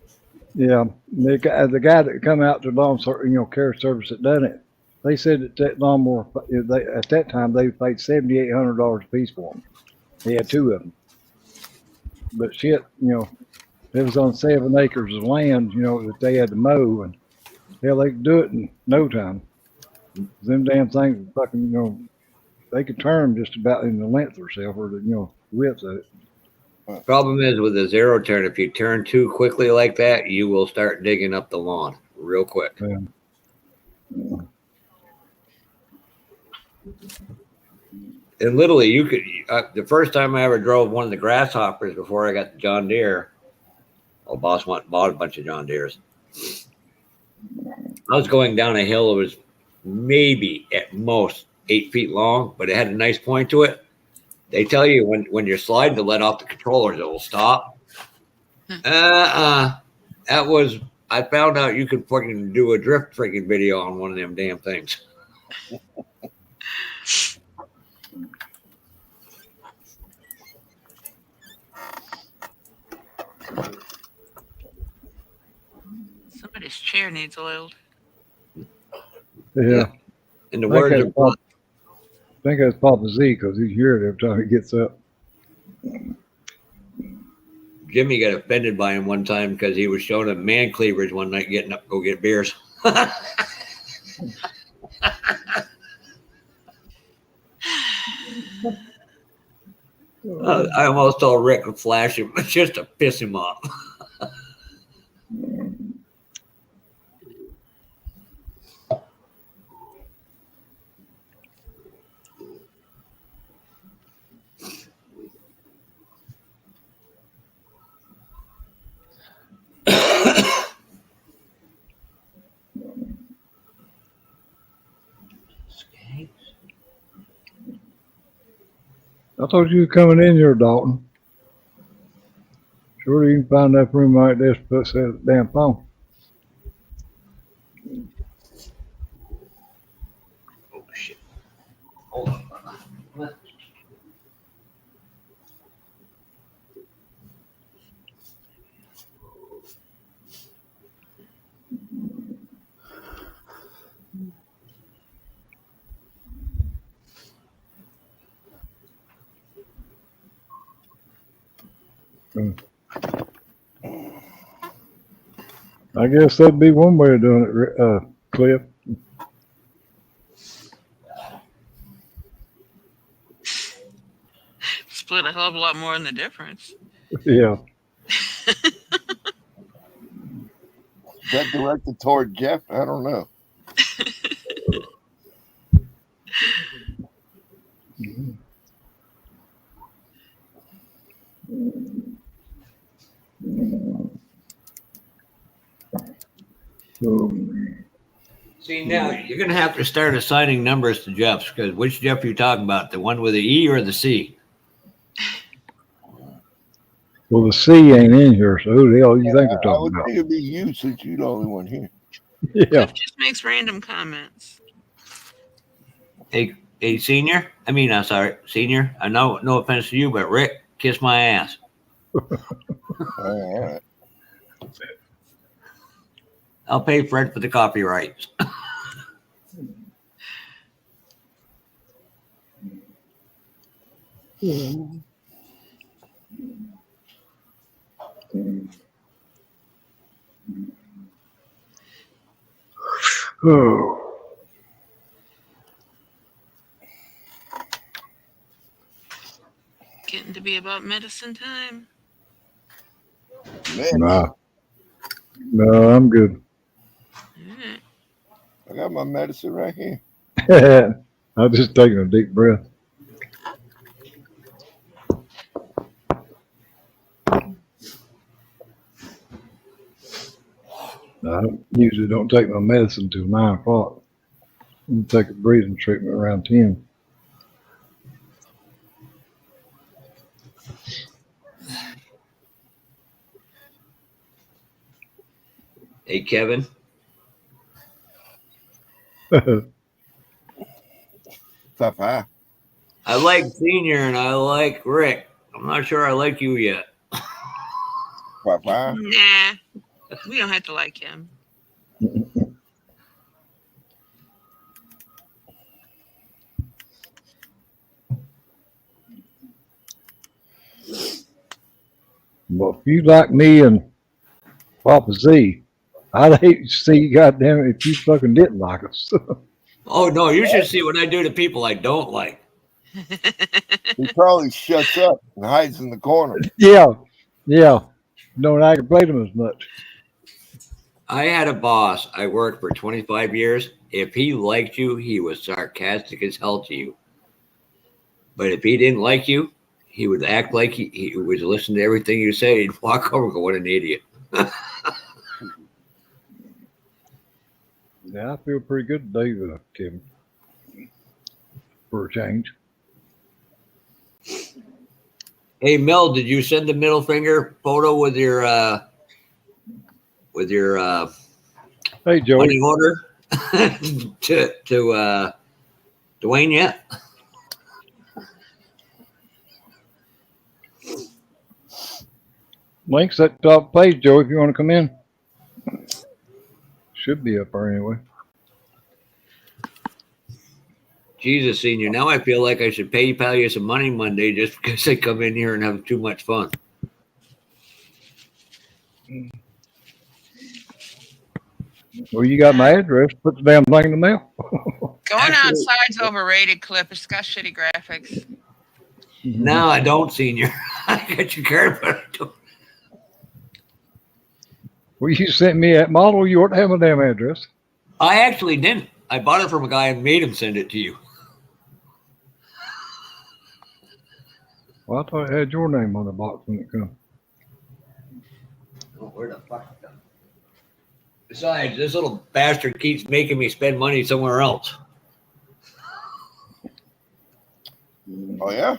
Yeah, the guy that come out to care service that done it, they said that lawnmower, they at that time they paid $7,800 a piece for them. He had two of them, but shit, it was on 7 acres of land, that they had to mow, and hell, they could do it in no time. Them damn things, fucking, they could turn just about in the length or so, or the width of it. Problem is with a zero turn, if you turn too quickly like that, you will start digging up the lawn real quick. Yeah. And literally, you could. The first time I ever drove one of the grasshoppers before I got the John Deere, boss went and bought a bunch of John Deeres. I was going down a hill. It was maybe at most 8 feet long, but it had a nice point to it. They tell you when you're sliding to let off the controllers, it will stop. That was. I found out you could fucking do a drift freaking video on one of them damn things. Somebody's chair needs oiled. Yeah. In the words of I think that's Papa Z, because he's here every time he gets up. Jimmy got offended by him one time because he was showing him man cleavage one night getting up to go get beers. I almost told Rick to flash him just to piss him off. I thought you were coming in here, Dalton. Sure, you can find that room right there to put that damn phone. Oh shit! Hold on. What? I guess that'd be one way of doing it, Cliff. Split a hell of a lot more in the difference. Yeah. Is that directed toward Jeff? I don't know. See, now you're going to have to start assigning numbers to Jeffs, because which Jeff are you talking about? The one with the E or the C? Well, the C ain't in here, so who the hell you think they're I talking would about? think it'd be you since you're the only one here. Yeah. Cliff just makes random comments. Hey, senior. I mean, I'm sorry, senior. I know, no offense to you, but Rick, kiss my ass. All right. I'll pay Fred for the copyrights. Oh, Getting to be about medicine time. Man, nah. No, I'm good. Alright. I got my medicine right here. I'm just taking a deep breath. I usually don't take my medicine till 9 o'clock. I take a breathing treatment around 10. Hey, Kevin. Papa. I like senior and I like Rick. I'm not sure I like you yet. Papa. Nah, we don't have to like him. Well, if you like me and Papa Z, I'd hate to see you, goddamn it, if you fucking didn't like us. Oh, no, you should see what I do to people I don't like. He probably shuts up and hides in the corner. Yeah. Don't aggravate him as much. I had a boss I worked for 25 years. If he liked you, he was sarcastic as hell to you. But if he didn't like you, he would act like he would listen to everything you say. He'd walk over and go, what an idiot. Yeah, I feel pretty good today, Kevin. For a change. Hey, Mel, did you send the middle finger photo with your Hey, Joey. money order to Dwayne yet? Link's at the top page, Joey, if you want to come in. Should be up there anyway. Jesus, senior, now I feel like I should PayPal you some money Monday just because I come in here and have too much fun. Well, you got my address. Put the damn thing in the mail. Going outside's overrated, Cliff. It's got shitty graphics. No, I don't, senior. I got your card, but I don't. Well, you sent me that model. You ought to have my damn address. I actually didn't. I bought it from a guy and made him send it to you. Well, I thought it had your name on the box when it come. Oh, where the fuck is that? Besides, this little bastard keeps making me spend money somewhere else. Oh, yeah?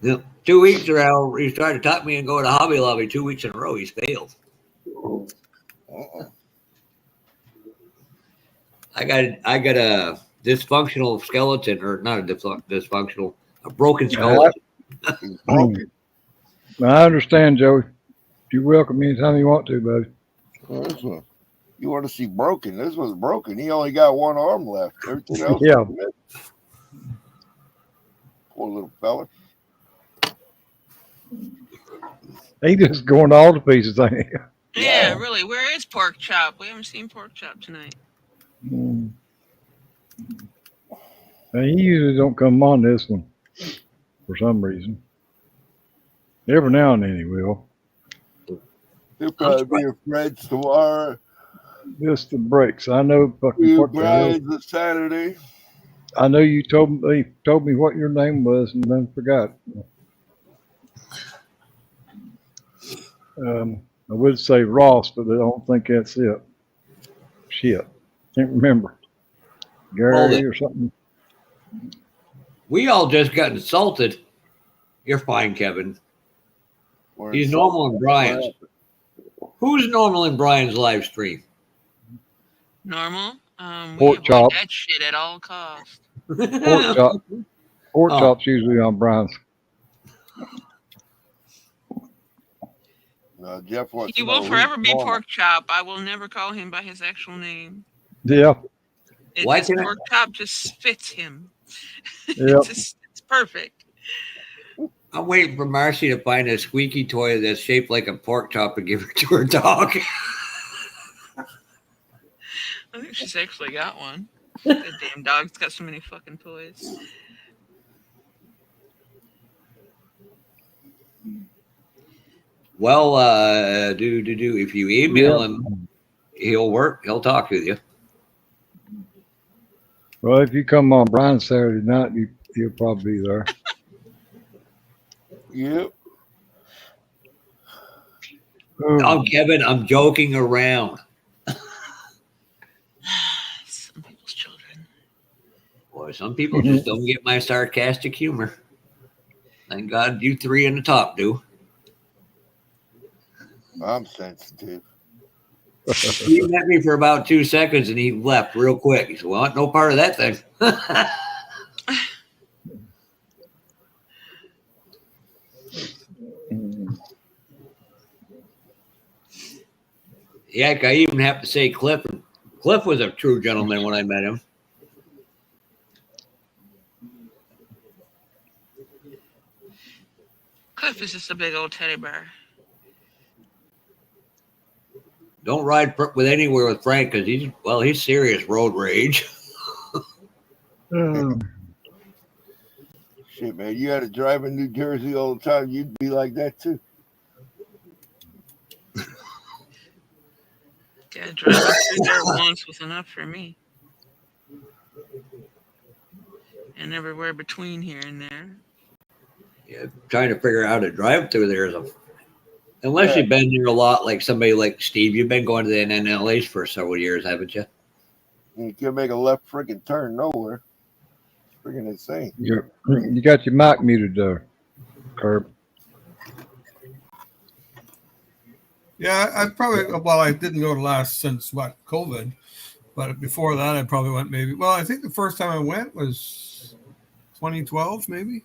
Yeah. 2 weeks ago, he's trying to talk me and go to Hobby Lobby 2 weeks in a row. He's failed. I got a dysfunctional skeleton, or not a dysfunctional, a broken skeleton. I understand, Joey. You're welcome anytime you want to, buddy. Listen, you want to see broken? This was broken. He only got one arm left. Everything else. Yeah. Poor little fella. He just going to all the pieces, ain't he? Yeah, really. Where is Pork Chop? We haven't seen Pork Chop tonight. And he usually don't come on this one for some reason. Every now and then he will. He'll probably be afraid tomorrow. Just the breaks. I know fucking You what the hell. Brian's Saturday. I know you told me what your name was and then forgot. I would say Ross, but I don't think that's it. Shit. Can't remember. Gary or something. We all just got insulted. You're fine, Kevin. He's normal in Brian's. Who's normal in Brian's live stream? Normal. We Pork avoid chop. that shit at all costs. Pork chop. Pork chop's usually on Brian's. Jeff wants He to will know forever who's be normal. Pork Chop. I will never call him by his actual name. Yeah. This Pork Chop just fits him. Yep. It's perfect. I'm waiting for Marcy to find a squeaky toy that's shaped like a pork chop and give it to her dog. I think she's actually got one. That damn dog's got so many fucking toys. Well, if you email him, he'll talk with you. Well, if you come on Brian's Saturday night, he'll probably be there. Yep. Oh, Kevin, I'm joking around. Some people's children. Boy, some people just don't get my sarcastic humor. Thank God you three in the top do. I'm sensitive. He met me for about 2 seconds and he left real quick. He said, well, I want no part of that thing. Yeah, I even have to say Cliff. Cliff was a true gentleman when I met him. Cliff is just a big old teddy bear. Don't ride with anywhere with Frank because he's serious road rage. Shit, man, you had to drive in New Jersey all the time. You'd be like that too. Yeah, driving through there once was enough for me. And everywhere between here and there. Yeah, trying to figure out how to drive through there is unless you've been here a lot, like somebody like Steve. You've been going to the NLAs for several years, haven't you? You can't make a left freaking turn nowhere. It's freaking insane. You got your mic muted there, Curb. Yeah, I didn't go to last since COVID, but before that I probably went maybe. Well, I think the first time I went was 2012, maybe.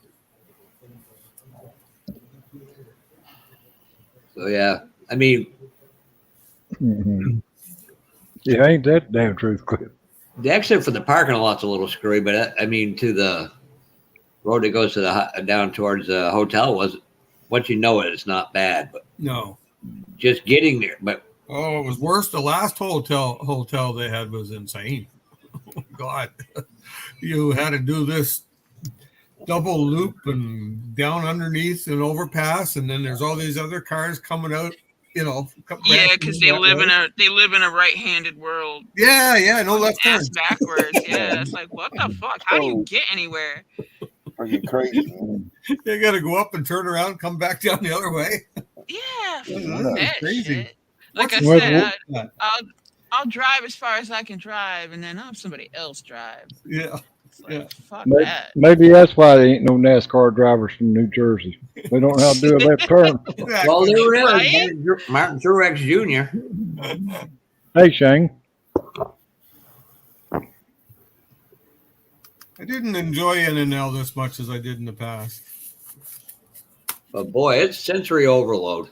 So yeah, I mean, Yeah, ain't that damn truth, Cliff? the exit for the parking lot's a little screwy, but I mean to the road that goes to the down towards the hotel was once you know it, it's not bad, but No. just getting there. But it was worse. The last hotel they had was insane. Oh, God, you had to do this double loop and down underneath an overpass, and then there's all these other cars coming out. Yeah, because they live in a right-handed world. Yeah, no left turn. Ass backwards. Yeah, it's like what the fuck? How do you get anywhere? Freaking crazy, man. You got to go up and turn around, and come back down the other way. Yeah, That's crazy. shit. Like I said, I'll drive as far as I can drive, and then I'll have somebody else drive. Yeah. Like, fuck that. Maybe that's why there ain't no NASCAR drivers from New Jersey. They don't know how to do a left turn. well, there is Martin Truex Jr. Hey, Shane. I didn't enjoy NNL this much as I did in the past. But boy, it's sensory overload.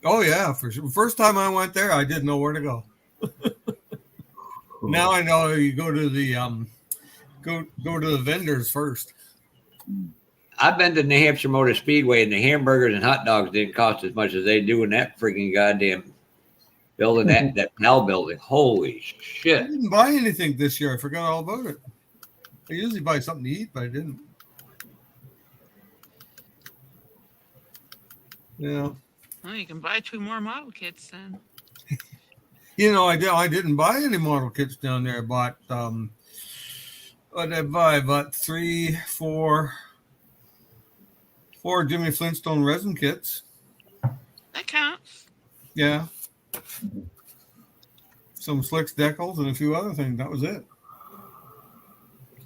Oh yeah, for sure. First time I went there, I didn't know where to go. Now I know you go to the go to the vendors first. I've been to New Hampshire Motor Speedway, and the hamburgers and hot dogs didn't cost as much as they do in that freaking goddamn building, that PAL building. Holy shit! I didn't buy anything this year. I forgot all about it. I usually buy something to eat, but I didn't. Yeah. Well, you can buy 2 more model kits then. I didn't buy any model kits down there. I bought what did I buy? About 4 Jimmy Flintstone resin kits. That counts. Yeah. Some Slicks decals and a few other things. That was it.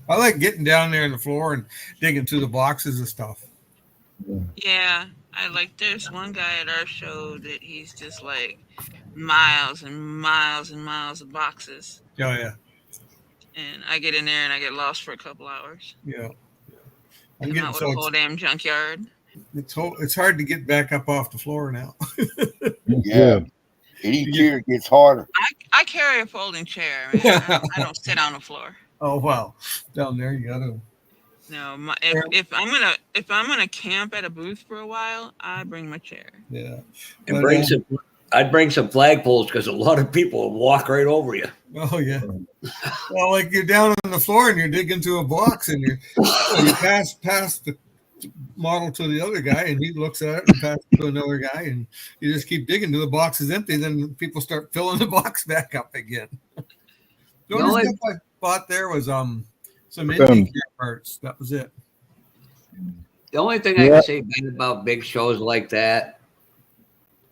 I like getting down there on the floor and digging through the boxes and stuff. Yeah, I like. There's one guy at our show that he's just like miles and miles and miles of boxes, Oh yeah, and I get in there and I get lost for a couple hours. yeah. I'm Come getting out with a so whole damn junkyard. it's hard to get back up off the floor now. Yeah. And each year it gets harder. I carry a folding chair, man. I don't sit on the floor. Oh wow, down there you gotta. No, if I'm gonna camp at a booth for a while, I bring my chair. Yeah, And I'd bring some flagpoles because a lot of people will walk right over you. Oh yeah. Well, like you're down on the floor and you're digging through a box and you pass the model to the other guy and he looks at it and passes it to another guy and you just keep digging till the box is empty. Then people start filling the box back up again. The only stuff I bought there was some indie care parts. That was it. The only thing I can say bad about big shows like that.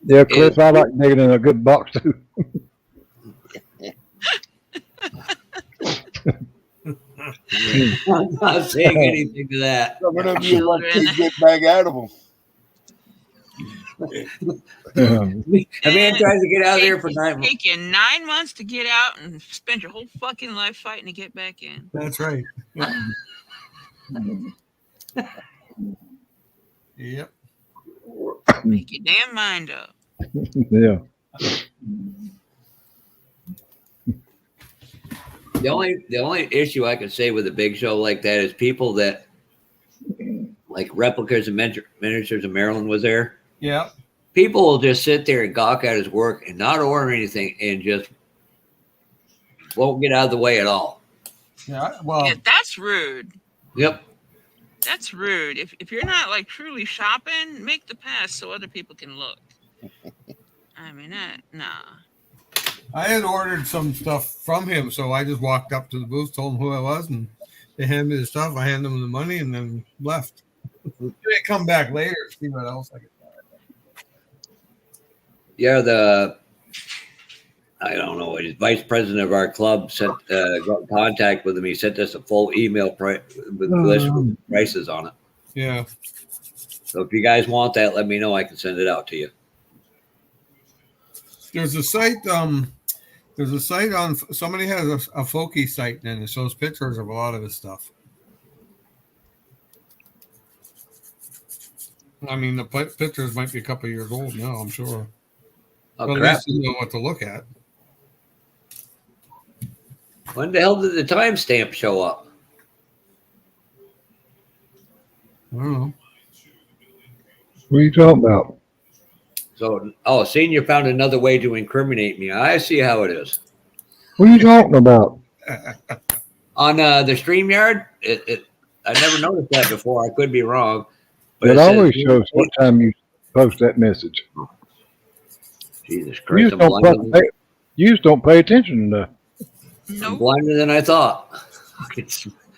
Yeah, Cliff, I like digging in a good box too. I'm not saying anything to that. Some of them you want to get back out of them. A man tries to get out of there for 9 months. Take you 9 months to get out and spend your whole fucking life fighting to get back in. That's right. Yep. Make your damn mind up. Yeah. The only issue I can say with a big show like that is people that like replicas and miniatures of Maryland was there. Yeah. People will just sit there and gawk at his work and not order anything and just won't get out of the way at all. Yeah. Well, Yeah, that's rude. Yep. That's rude. If you're not like truly shopping, make the pass so other people can look. I mean, nah. I had ordered some stuff from him, so I just walked up to the booth, told him who I was, and they handed me the stuff. I handed them the money and then left. They come back later to see what else I could buy. Yeah, I don't know, his vice president of our club got in contact with him. He sent us a full email with a list with prices on it. Yeah. So if you guys want that, let me know. I can send it out to you. There's a site. There's a site on. Somebody has a folky site, and it shows pictures of a lot of this stuff. I mean, the pictures might be a couple of years old now. I'm sure. Oh, but at crap. least you know what to look at. When the hell did the timestamp show up? I don't know. What are you talking about? So, Senior found another way to incriminate me. I see how it is. What are you talking about? On the StreamYard, I never noticed that before. I could be wrong. But It says- always shows what time you post that message. Jesus You Christ, just don't pay attention enough. I'm blinder than I thought.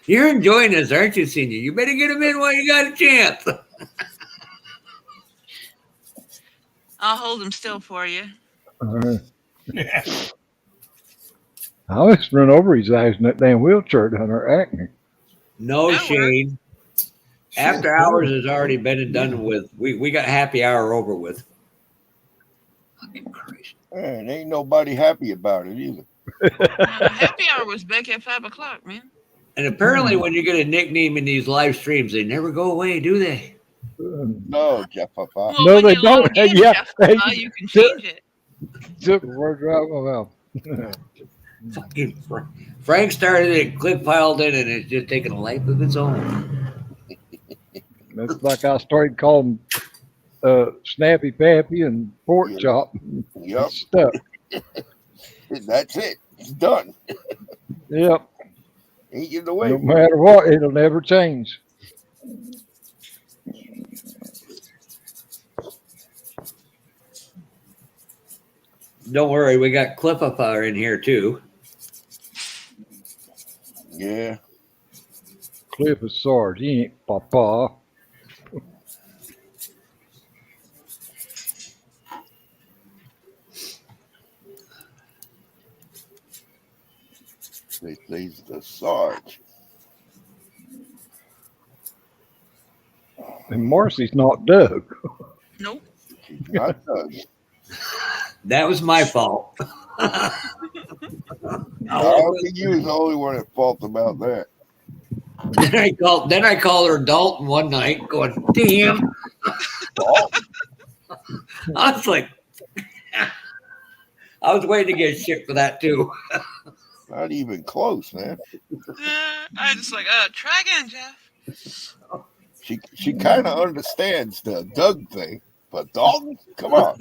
You're enjoying this, aren't you, Senior? You better get him in while you got a chance. I'll hold them still for you. I always run over his eyes in that damn wheelchair down there acting. No, Shane. After hours has already been and done with. We got happy hour over with. And ain't nobody happy about it either. Happy hour was back at 5 o'clock, man. And apparently, when you get a nickname in these live streams, they never go away, do they? No, Jeff Papa. Well, No, when they you log don't. in, Yeah, Jeff, you can change it. Took a word right out of my mouth. Fucking Frank started it, Cliff piled in, and it's just taking a life of its own. That's like I started calling Snappy Pappy and Pork Chop. Yep. Stuff. That's it. It's done. Yep. Ain't getting away. No matter what, it'll never change. Don't worry, we got Cliff up in here too. Yeah. Cliff is Sarge. He ain't Papa. They plays the Sarge. And Marcy's not Doug. Nope. She's not Doug. That was my fault. I don't think you was the only one at fault about that. Then I called her Dalton one night, going, "Damn!" I was like, I was waiting to get shit for that too. Not even close, man. I just like, try again, Jeff. She kind of understands the Doug thing, but Dalton, come on.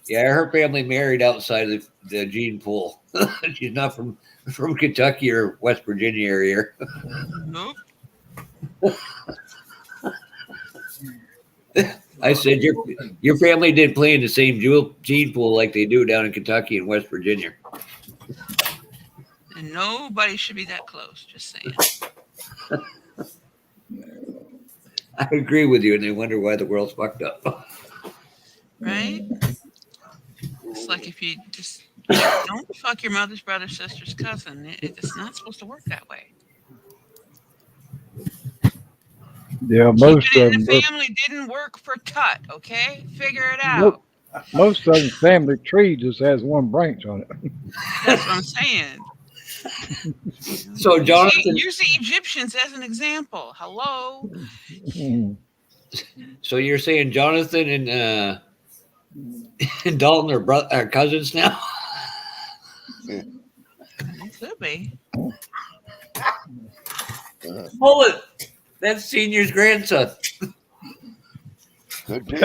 Yeah, her family married outside of the gene pool. She's not from Kentucky or West Virginia area. Nope. I said your family didn't play in the same gene pool like they do down in Kentucky and West Virginia. And nobody should be that close. Just saying. I agree with you, and they wonder why the world's fucked up. Right? It's like if you just don't fuck your mother's brother, sister's cousin. It's not supposed to work that way. Yeah, most Keeping of it in them. the family didn't work for Tut. Okay, figure it out. Most of them family tree just has one branch on it. That's what I'm saying. So Jonathan, Use the Egyptians as an example. Hello. so you're saying Jonathan and Dalton are cousins now? It could be. Pull it. That's Senior's grandson. Could be.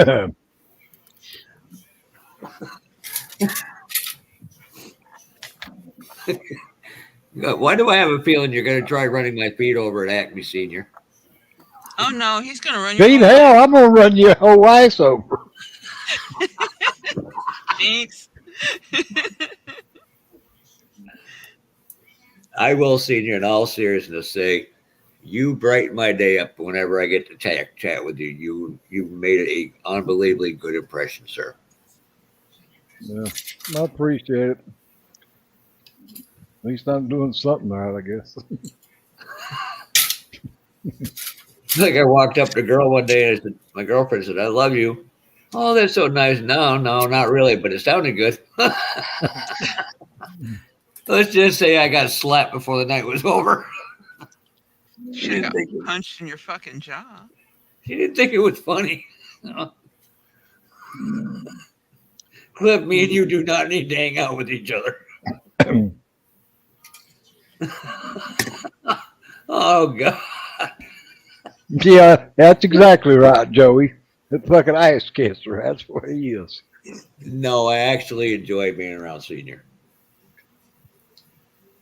Why do I have a feeling you're going to try running my feet over at Acme Senior? Oh no, he's gonna run Pete, your hell, I'm gonna run your whole ass over. Thanks. I will, Senior, in all seriousness, say you brighten my day up whenever I get to chat with you. You made an unbelievably good impression, sir. Yeah, I appreciate it. At least I'm doing something right, I guess. Like I walked up to a girl one day and I said, my girlfriend said, "I love you." "Oh, that's so nice." No, not really, but it sounded good. Let's just say I got slapped before the night was over. Should have got punched in your fucking jaw. She didn't think it was funny. Cliff, me and you do not need to hang out with each other. Oh, God. Yeah, that's exactly right, Joey. The fucking ass kisser. That's what he is. No, I actually enjoy being around Senior.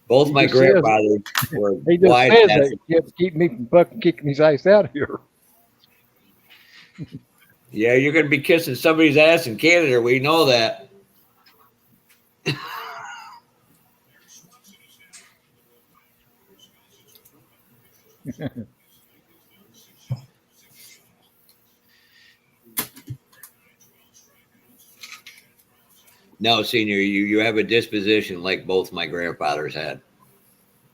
Both He my just says- grandfathers were He just wise said asses. that he kept keep me from fucking kicking his ass out of here. Yeah, you're going to be kissing somebody's ass in Canada. We know that. No, Senior, you have a disposition like both my grandfathers had.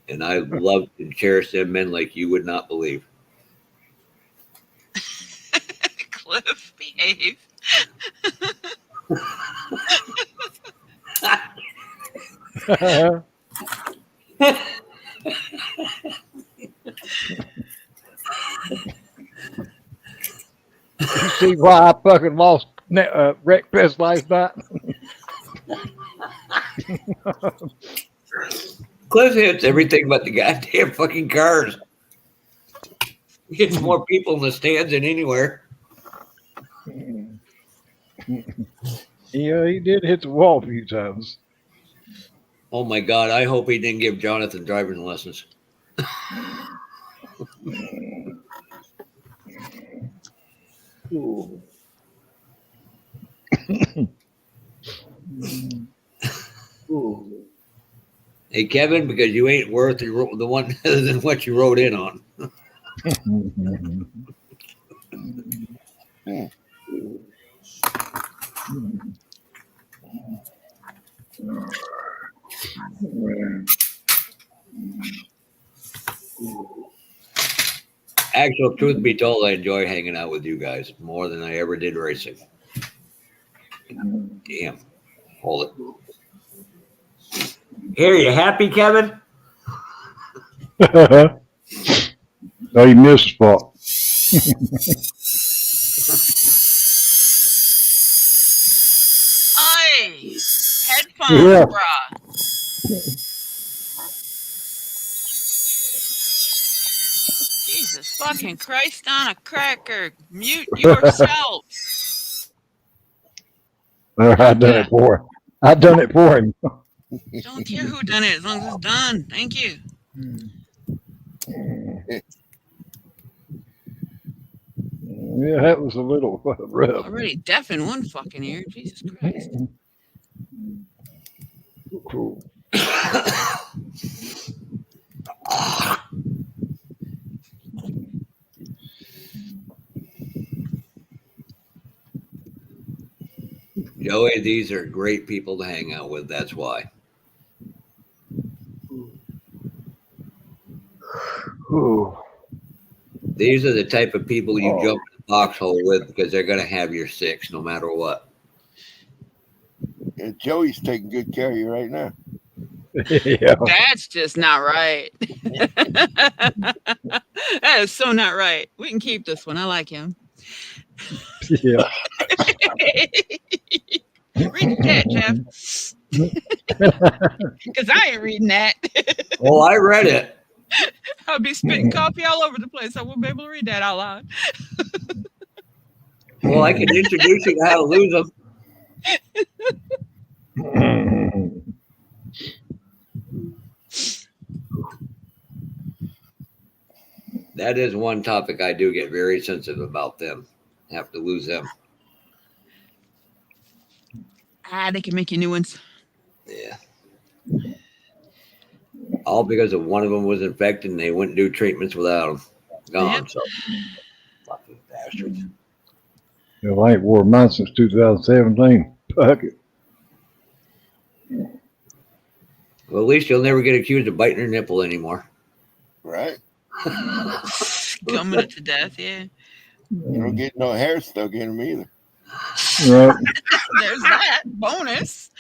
And I love and cherish them men like you would not believe. Cliff, behave. You see why I fucking lost Wreck Fest last night? Cliff hits everything but the goddamn fucking cars. He hits more people in the stands than anywhere. Yeah, he did hit the wall a few times. Oh my God, I hope he didn't give Jonathan driving lessons. Ooh. Ooh. Hey, Kevin, because you ain't worth the one other than what you wrote in on. Actual truth be told, I enjoy hanging out with you guys more than I ever did racing. Damn. Hold it. Here, you happy, Kevin? Oh, you missed a spot. Oi! Headphones, Yeah. bruh. Jesus fucking Christ on a cracker. Mute yourself. I done it for him. I done it for him. Don't care who done it as long as it's done. Thank you. Yeah, that was a little rough. Already deaf in one fucking ear. Jesus Christ. Cool. Joey, these are great people to hang out with. That's why. Ooh. These are the type of people you jump in the foxhole with because they're going to have your six no matter what. Yeah, Joey's taking good care of you right now. Yeah. That's just not right. That is so not right. We can keep this one. I like him. Yeah. Read the chat, Jeff. Because I ain't reading that. Well, I read it. I'll be spitting coffee all over the place. I won't be able to read that out loud. Well, I can introduce you to how to lose them. That is one topic I do get very sensitive about them. Have to lose them. They can make you new ones. Yeah. All because of one of them was infected and they wouldn't do treatments without them. Gone. Yep. So, fucking bastards. You know, I ain't wore mine since 2017. Fuck it. Well, at least you'll never get accused of biting your nipple anymore. Right? Gumming it to death, yeah. You don't get no hair stuck in them either. Right. There's that bonus.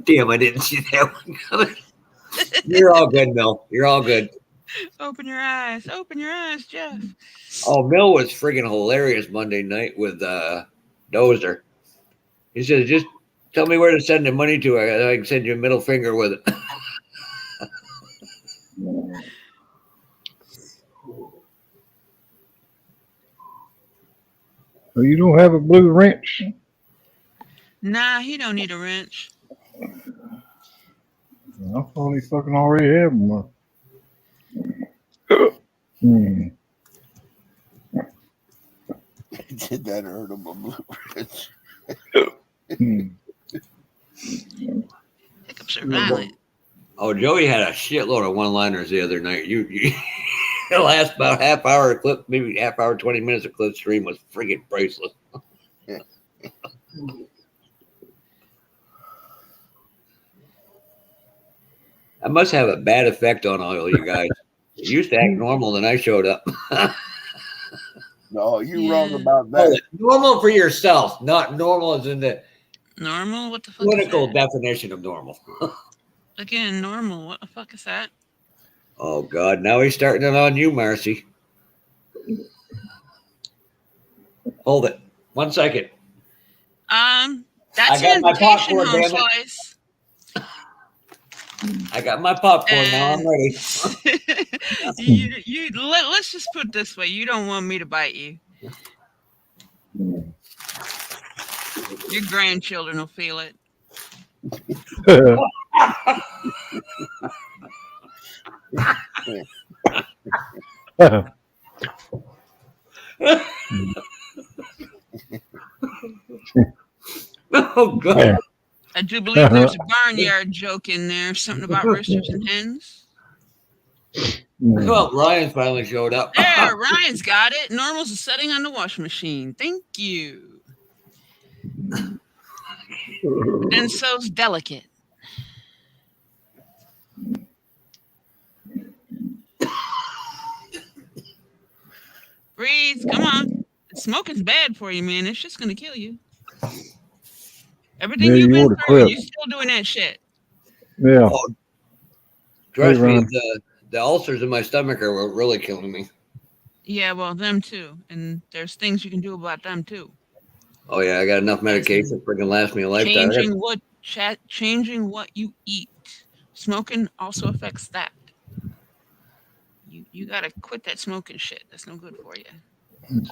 Damn, I didn't see that one coming. You're all good, Mel. You're all good. Open your eyes. Open your eyes, Jeff. Oh, Mel was friggin' hilarious Monday night with Dozer. He said, just tell me where to send the money to. I can send you a middle finger with it. Oh, you don't have a blue wrench? Nah, he don't need a wrench. I thought he fucking already had one. Did that hurt him a blue wrench? Hiccups are violent. Oh, Joey had a shitload of one-liners the other night. You the last about half hour clip, maybe half hour, 20 minutes of clip stream was friggin' priceless. I must have a bad effect on all you guys. You used to act normal, then I showed up. No, you wrong about that. Normal for yourself, not normal as in the Normal? What the fuck clinical is that? definition of normal. Again, normal. What the fuck is that? Oh, God. Now he's starting it on you, Marcy. Hold it. 1 second. That's I your got my invitation, popcorn, home damn it. slice. I got my popcorn now. I'm ready. Let's just put it this way. You don't want me to bite you. Your grandchildren will feel it. Oh, God. I do believe there's a barnyard joke in there. Something about roosters and hens. Well, Ryan finally showed up. There, Ryan's got it. Normal's a setting on the washing machine. Thank you. And so's delicate. Breathe. Come on. Smoking's bad for you, man. It's just gonna kill you. Everything Yeah, you've you been order through, and crib. you're still doing that shit. Yeah. Oh, trust Hey, me, Ron. the ulcers in my stomach are really killing me. Yeah, well, them too. And there's things you can do about them too. Oh yeah, I got enough As medication in freaking last me a lifetime. changing what you eat. Smoking also affects that. You gotta quit that smoking shit. That's no good for you.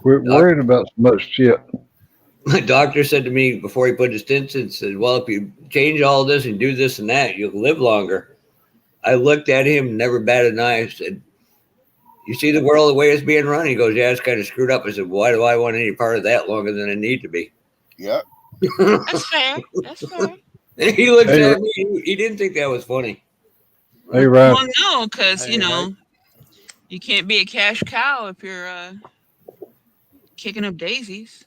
Quit worrying about so much shit. My doctor said to me before he put his stents in, said, well, if you change all this and do this and that, you'll live longer. I looked at him, never batted an eye. I said, you see the world the way it's being run? He goes, yeah, it's kind of screwed up. I said, why do I want any part of that longer than I need to be? Yep. That's fair. That's fair. He looked Hey, at me. He didn't think that was funny. Hey, Ron. Well, no, because Hey, hey. you can't be a cash cow if you're kicking up daisies.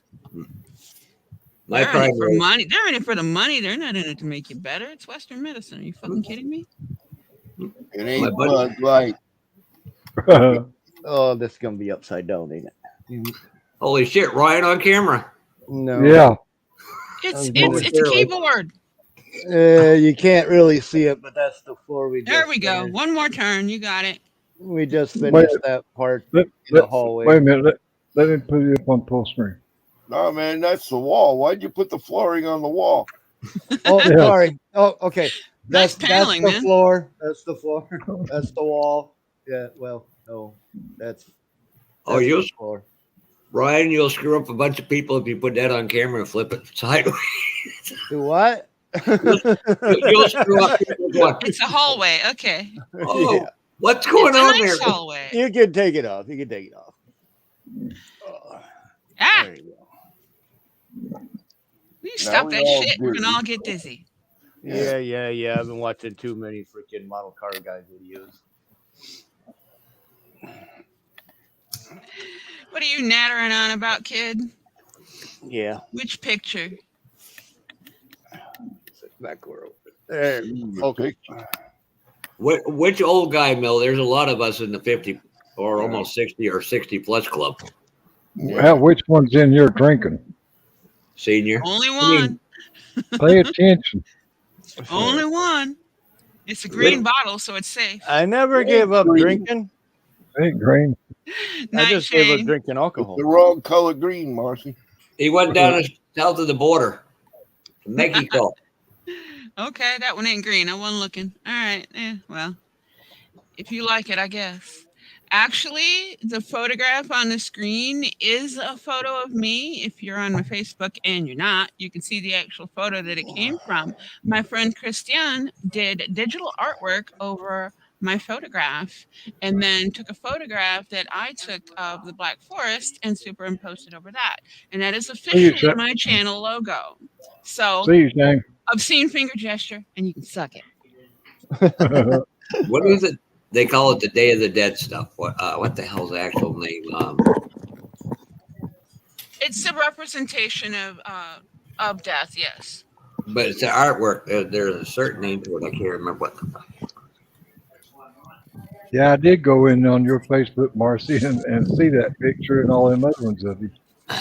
My They're in it for primary, money. They're in it for the money. They're not in it to make you better. It's Western medicine. Are you fucking kidding me? It my ain't buddy, Bud Light. Oh, this is gonna be upside down, ain't it? holy shit, Ryan on camera. No. Yeah. It's a keyboard. You can't really see it, but that's the floor we just There we go. finished. One more turn. You got it. We just Wait, finished that part in the hallway. wait a minute. Let me put it up on full screen. No, man, that's the wall. Why'd you put the flooring on the wall? Oh, Yeah. sorry. Oh, okay. Nice That's paneling, the man. floor. That's the floor. That's the wall. Yeah. Well, no, that's Oh, the floor. Ryan, you'll screw up a bunch of people if you put that on camera and flip it sideways. Do what? You'll screw up people's what? It's a hallway. Okay. Oh, Yeah. what's going It's a on nice there? hallway. You can take it off. You can take it off. Ah, There you go. will you stop we that all shit? We're do. gonna all get dizzy. Yeah. I've been watching too many freaking model car guy videos. What are you nattering on about, kid? Yeah. Which picture? Back where there. Okay. Which old guy, Mill? There's a lot of us in the 50 or almost 60 or 60 plus club. Well, which one's in your drinking? Senior. Only one. Pay attention. Only one. It's a green bottle, so it's safe. I never gave up drinking. Hey, Green. I Night, just gave up Shane. drinking It's alcohol. the wrong color green, Marcy. He went down south of the border to Mexico. Okay, that one ain't green. I wasn't looking. All right. Well, if you like it, I guess. Actually, the photograph on the screen is a photo of me. If you're on my Facebook and you're not, you can see the actual photo that it came from. My friend Christian did digital artwork over my photograph and then took a photograph that I took of the Black Forest and superimposed it over that. And that is officially my channel logo. So, See you, Shane. obscene finger gesture, and you can suck it. What is it? They call it the Day of the Dead stuff. What the hell's the actual name? It's a representation of death, yes. But it's the artwork. There's a certain name to it. I can't remember what. Yeah, I did go in on your Facebook, Marcy, and see that picture and all them other ones of you.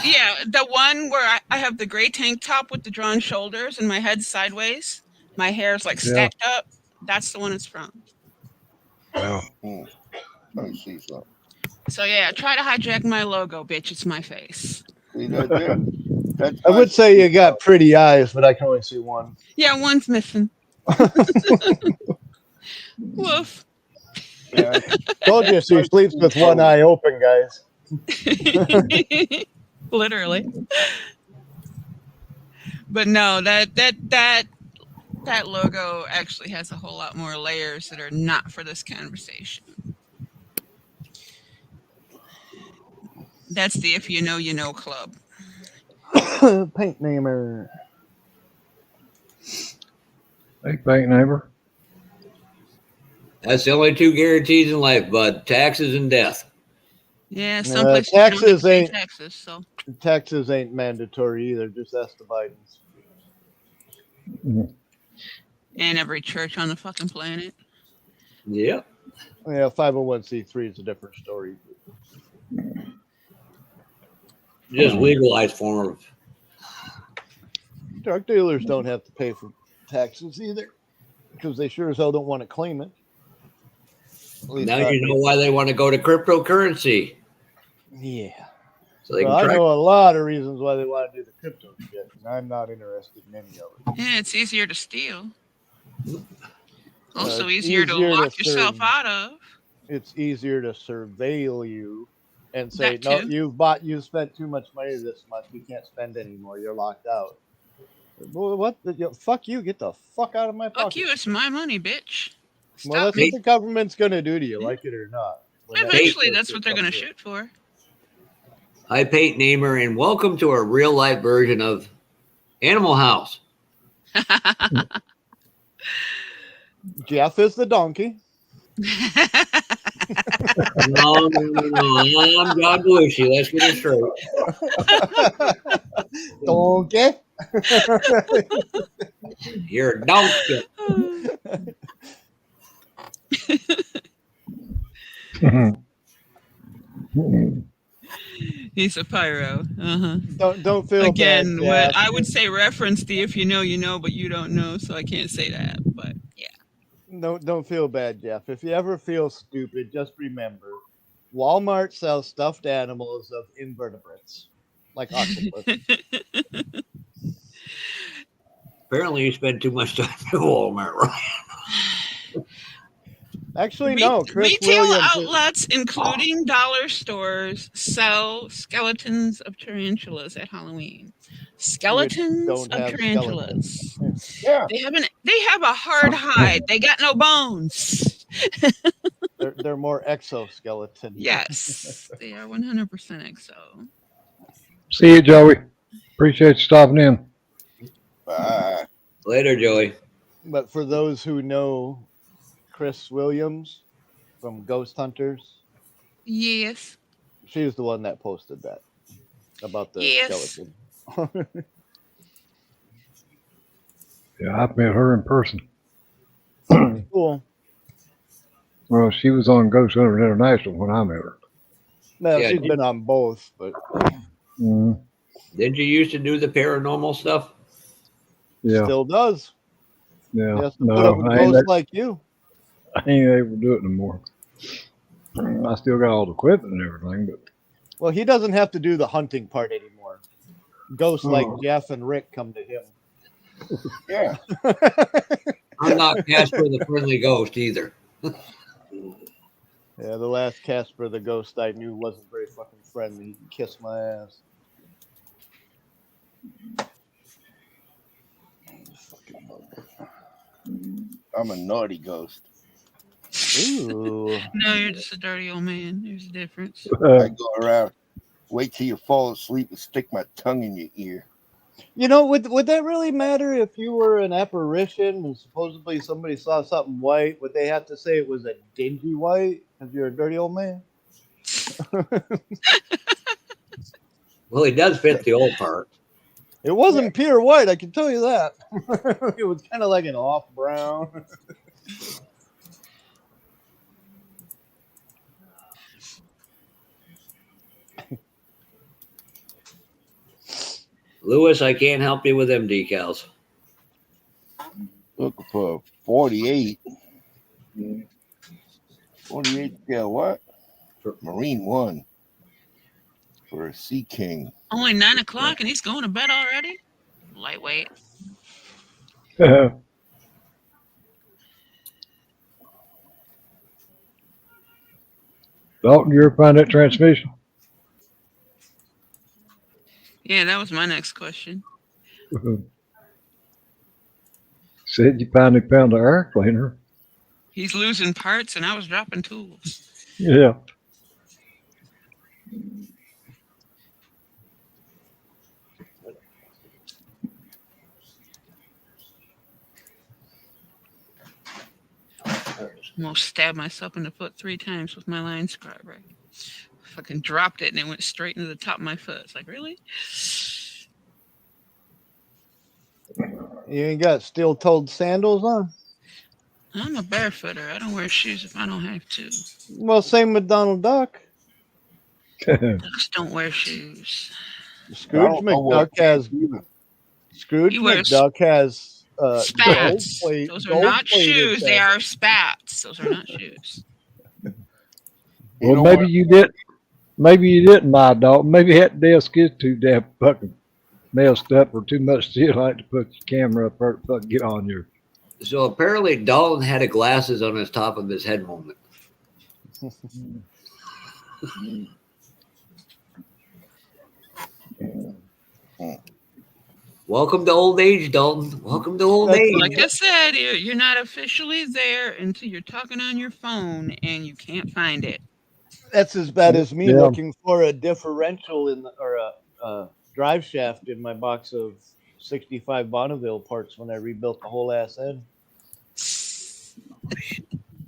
Yeah, the one where I have the gray tank top with the drawn shoulders and my head sideways. My hair's like stacked up. That's the one it's from. Wow. Let me see something. So yeah, try to hijack my logo, bitch. It's my face. See that there? That's I would say you got pretty eyes, but I can only see one. Yeah, one's missing. Woof. Yeah, Told you she sleeps with one eye open, guys. Literally. But no, that logo actually has a whole lot more layers that are not for this conversation. That's the If You Know, You Know club. Paint namer. Hey, bank neighbor. That's the only two guarantees in life, bud: taxes and death. Yeah, some places you don't have to pay taxes, so taxes ain't mandatory either. Just ask the Bidens. and every church on the fucking planet. Yep. Yeah, 501c3 is a different story. just legalized form of. Drug dealers don't have to pay for taxes either, because they sure as hell don't want to claim it. At least Now not you know me. why they want to go to cryptocurrency. Yeah. So they Well, can I track. know a lot of reasons why they want to do the crypto shit, and I'm not interested in any of it. Yeah, it's easier to steal. Also It's easier to lock yourself out of. It's easier to surveil you and say, That no, too. you spent too much money this month. You can't spend anymore. You're locked out. Well, what? Fuck you. Get the fuck out of my pocket. Fuck you, it's my money, bitch. Well, that's what the government's going to do to you, like it or not. Eventually, that's what they're going to shoot for. Hi, Pate Namer, and welcome to our real life version of Animal House. Jeff is the donkey. No, I'm John Belushi. Let's get it straight. Donkey. You're a donkey. He's a pyro. Don't feel again. bad, What Jeff. I would say reference the if you know you know, but you don't know, so I can't say that. But yeah. Don't feel bad, Jeff. If you ever feel stupid, just remember, Walmart sells stuffed animals of invertebrates, like octopus. Apparently, you spend too much time at Walmart, right? Actually, no. Chris Retail Williams. outlets, including dollar stores, sell skeletons of tarantulas at Halloween. Skeletons of tarantulas. Yeah. They have a hard hide. They got no bones. They're more exoskeleton. Yes, they are 100% exo. See you, Joey. Appreciate you stopping in. Bye. Later, Joey. But for those who know Chris Williams from Ghost Hunters, yes, she's the one that posted that about the skeleton. Yeah, I've met her in person. Cool. Well, she was on Ghost Hunters International when I met her. No, Yeah, she's been on both, but Did you used to do the paranormal stuff? Yeah. Still does. Yeah. Yes, No, put up with ghosts like you. I ain't able to do it no more. I still got all the equipment and everything, but Well, he doesn't have to do the hunting part anymore. Ghosts like Jeff and Rick come to him. Yeah. I'm not Casper the Friendly Ghost either. Yeah, the last Casper the Ghost I knew wasn't very fucking friendly. He kissed my ass. I'm a naughty ghost. Ooh. No, you're just a dirty old man. There's a difference. I go around, wait till you fall asleep and stick my tongue in your ear. You know, would that really matter if you were an apparition and supposedly somebody saw something white? Would they have to say it was a dingy white if you're a dirty old man? Well, he does fit the old part. It wasn't pure white, I can tell you that. It was kind of like an off brown. Lewis, I can't help you with them decals. Looking for 48. 48 scale what? For Marine 1. For a Sea King. Only 9 o'clock and he's going to bed already? Lightweight. Dalton, you ever find that transmission? Yeah, that was my next question. Said you finally found the air cleaner. He's losing parts and I was dropping tools. Yeah. Almost stabbed myself in the foot 3 times with my line scrubber. Fucking dropped it and it went straight into the top of my foot. It's like, really? You ain't got steel-toed sandals on? I'm a barefooter. I don't wear shoes if I don't have to. Well, same with Donald Duck. Ducks don't wear shoes. Scrooge McDuck has Scrooge He wears McDuck has gold spats. plate. Those are gold not plated shoes. They fabric. are spats. Those are not shoes. Well, maybe you did. Maybe you didn't, my dog. Maybe that desk is too damn fucking messed up or too much steel light to put your camera up there to fucking get on your. So apparently Dalton had a glasses on his top of his head moment. Welcome to old age, Dalton. Welcome to old age. Like I said, you're not officially there until you're talking on your phone and you can't find it. That's as bad as me Yeah. looking for a differential or a drive shaft in my box of 65 Bonneville parts when I rebuilt the whole ass end.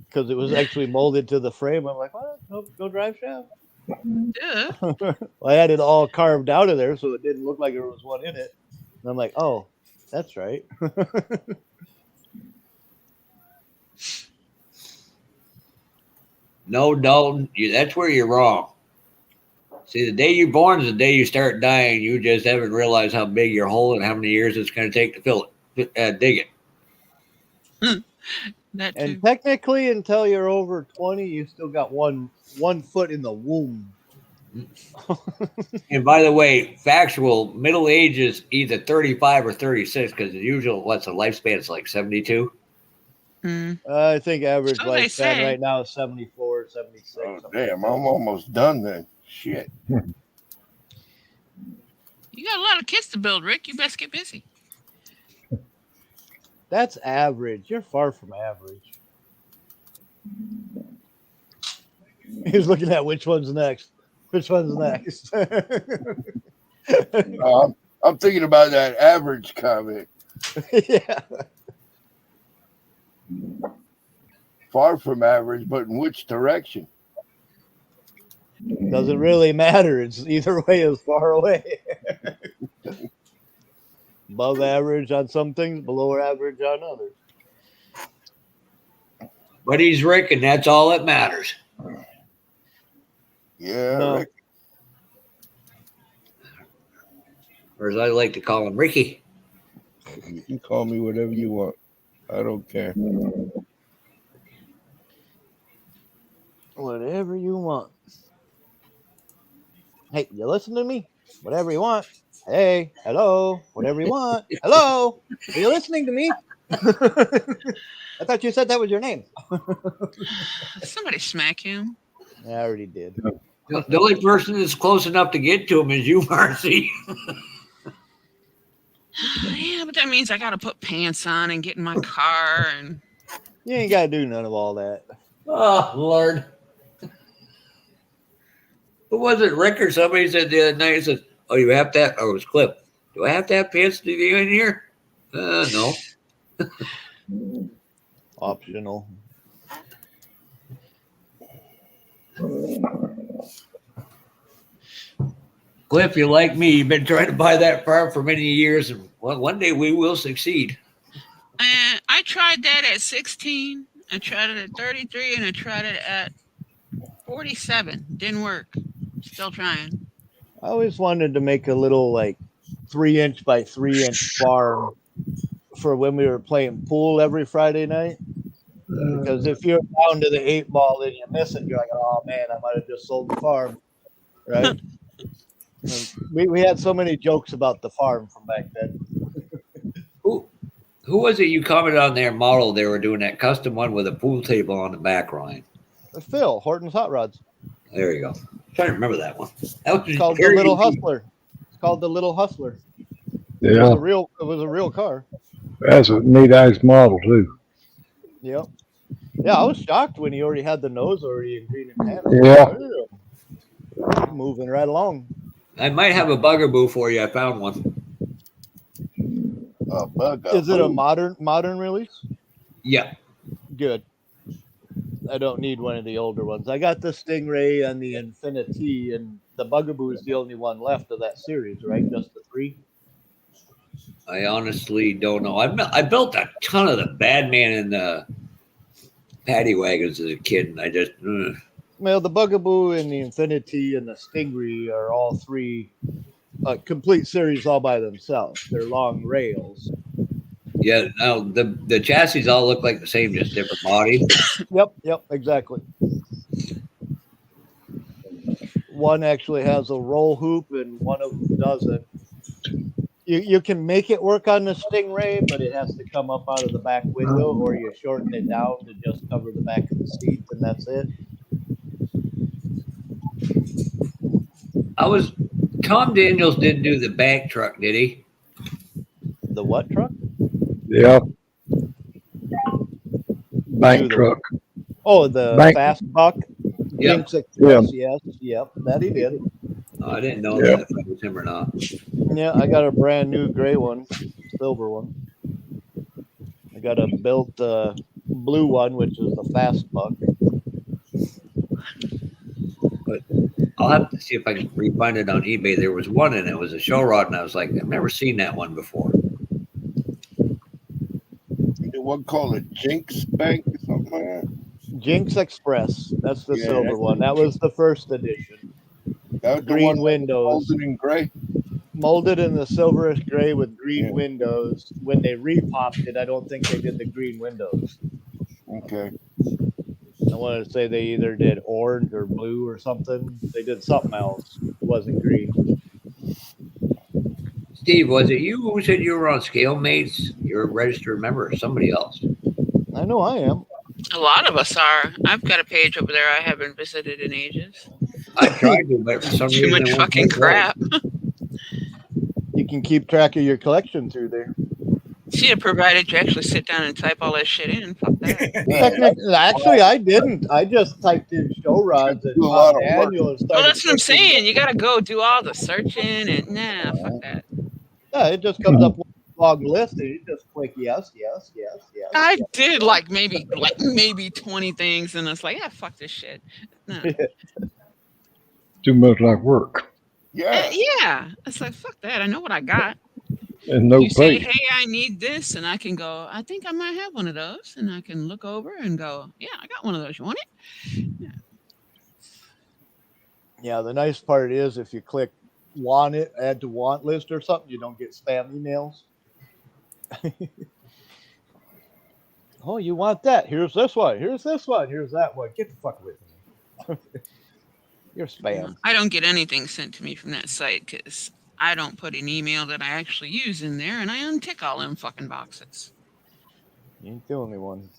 Because it was actually molded to the frame. I'm like, what? No drive shaft? Yeah. I had it all carved out of there so it didn't look like there was one in it. And I'm like, oh, that's right. No, Dalton, that's where you're wrong. See, the day you're born is the day you start dying. You just haven't realized how big your hole and how many years it's going to take to fill it, dig it. That and too. technically, until you're over 20, you still got one foot in the womb. And by the way, factual, middle age is either 35 or 36 because the usual, what's the lifespan? It's like 72. I think average So they lifespan say. right now is 74, 76. Oh, damn, I'm almost done then. Shit. You got a lot of kids to build, Rick. You best get busy. That's average. You're far from average. He's looking at which one's next. Which one's next? I'm thinking about that average comment. Yeah. Far from average, but in which direction? Doesn't really matter. It's either way is far away. Above average on some things, below average on others. But he's Rick, and that's all that matters. Yeah, No. Rick. Or as I like to call him, Ricky. You can call me whatever you want. I don't care. Whatever you want. Hey, you listen to me? Whatever you want. Hey, hello, whatever you want. Hello, are you listening to me? I thought you said that was your name. Somebody smack him. I already did. The only person that's close enough to get to him is you, Marcy. Yeah, but that means I got to put pants on and get in my car and. You ain't got to do none of all that. Oh, Lord. Who was it, Rick or somebody said the other night, said, oh, you have to have, oh, it was Cliff. Do I have to have pants to be in here? No. Optional. Cliff, you like me. You've been trying to buy that farm for many years, and well, one day we will succeed. I tried that at 16. I tried it at 33, and I tried it at 47. Didn't work. Still trying. I always wanted to make a little like 3-inch by 3-inch farm for when we were playing pool every Friday night. Because if you're down to the 8 ball and you miss it, you're like, oh man, I might have just sold the farm, right? we had so many jokes about the farm from back then. Who was it you commented on their model? They were doing that custom one with a pool table on the back, Ryan. Phil, Horton's Hot Rods. There you go. I'm trying to remember that one. That was It's called the Little Hustler. It's called the Little Hustler. It Yeah, was a real car. that's a neat ass model too. Yep. Yeah, I was shocked when he already had the nose already in green and tan. Yeah. Moving right along. I might have a bugaboo for you. I found one. Is it a modern release? Yeah. Good. I don't need one of the older ones. I got the Stingray and the Infinity, and the Bugaboo is the only one left of that series, right? Just the 3? I honestly don't know. I built a ton of the Badman and the paddy wagons as a kid, and I just... Well, the Bugaboo and the Infinity and the Stingray are all 3 a complete series all by themselves. They're long rails. Yeah, no, the chassis all look like the same, just different body. Yep, exactly. One actually has a roll hoop and one of them doesn't. You can make it work on the Stingray, but it has to come up out of the back window, or you shorten it down to just cover the back of the seat, and that's it. Tom Daniels didn't do the bank truck, did he? The what truck? Yeah. Bank truck. Oh, the Bank. Fast Buck. Yeah. Jinx Express, yes. Yep, that he did. Oh, I didn't know that if it was him or not. Yeah, I got a brand new gray one, silver one. I got a built blue one, which is the Fast Buck. But I'll have to see if I can find it on eBay. There was one and it was a show rod, and I was like, I've never seen that one before. The one called a Jinx Bank or something like that. Jinx Express. That's the Yeah, silver that's one. That was the first edition. That was the Green one windows. molded in gray. Molded in the silverish gray with green windows. When they repopped it, I don't think they did the green windows. Okay. I wanted to say they either did orange or blue or something. They did something else. It wasn't green. Steve, was it you who said you were on Scale Mates? You're a registered member or somebody else? I know I am. A lot of us are. I've got a page over there I haven't visited in ages. I tried to, but for some Too reason much it won't fucking take right. crap. You can keep track of your collection through there. See, it provided you actually sit down and type all that shit in. Fuck that. Technically, actually, I didn't. I just typed in show rods and Tom Daniel and started. Well, that's what I'm clicking. saying. You gotta go do all the searching and nah, fuck that. Yeah, it just comes up with a long list and you just click yes. I did like maybe 20 things, and it's like, yeah, fuck this shit. No. Too much like work. Yeah. It's like, fuck that. I know what I got. And no You say, place. hey, I need this, and I can go, I think I might have one of those, and I can look over and go, yeah, I got one of those. You want it? Yeah, the nice part is if you click want it, add to want list or something, you don't get spam emails. Oh, you want that? Here's this one. Here's this one. Here's that one. Get the fuck away from me. You're spam. I don't get anything sent to me from that site because I don't put an email that I actually use in there, and I untick all them fucking boxes. You ain't the only one.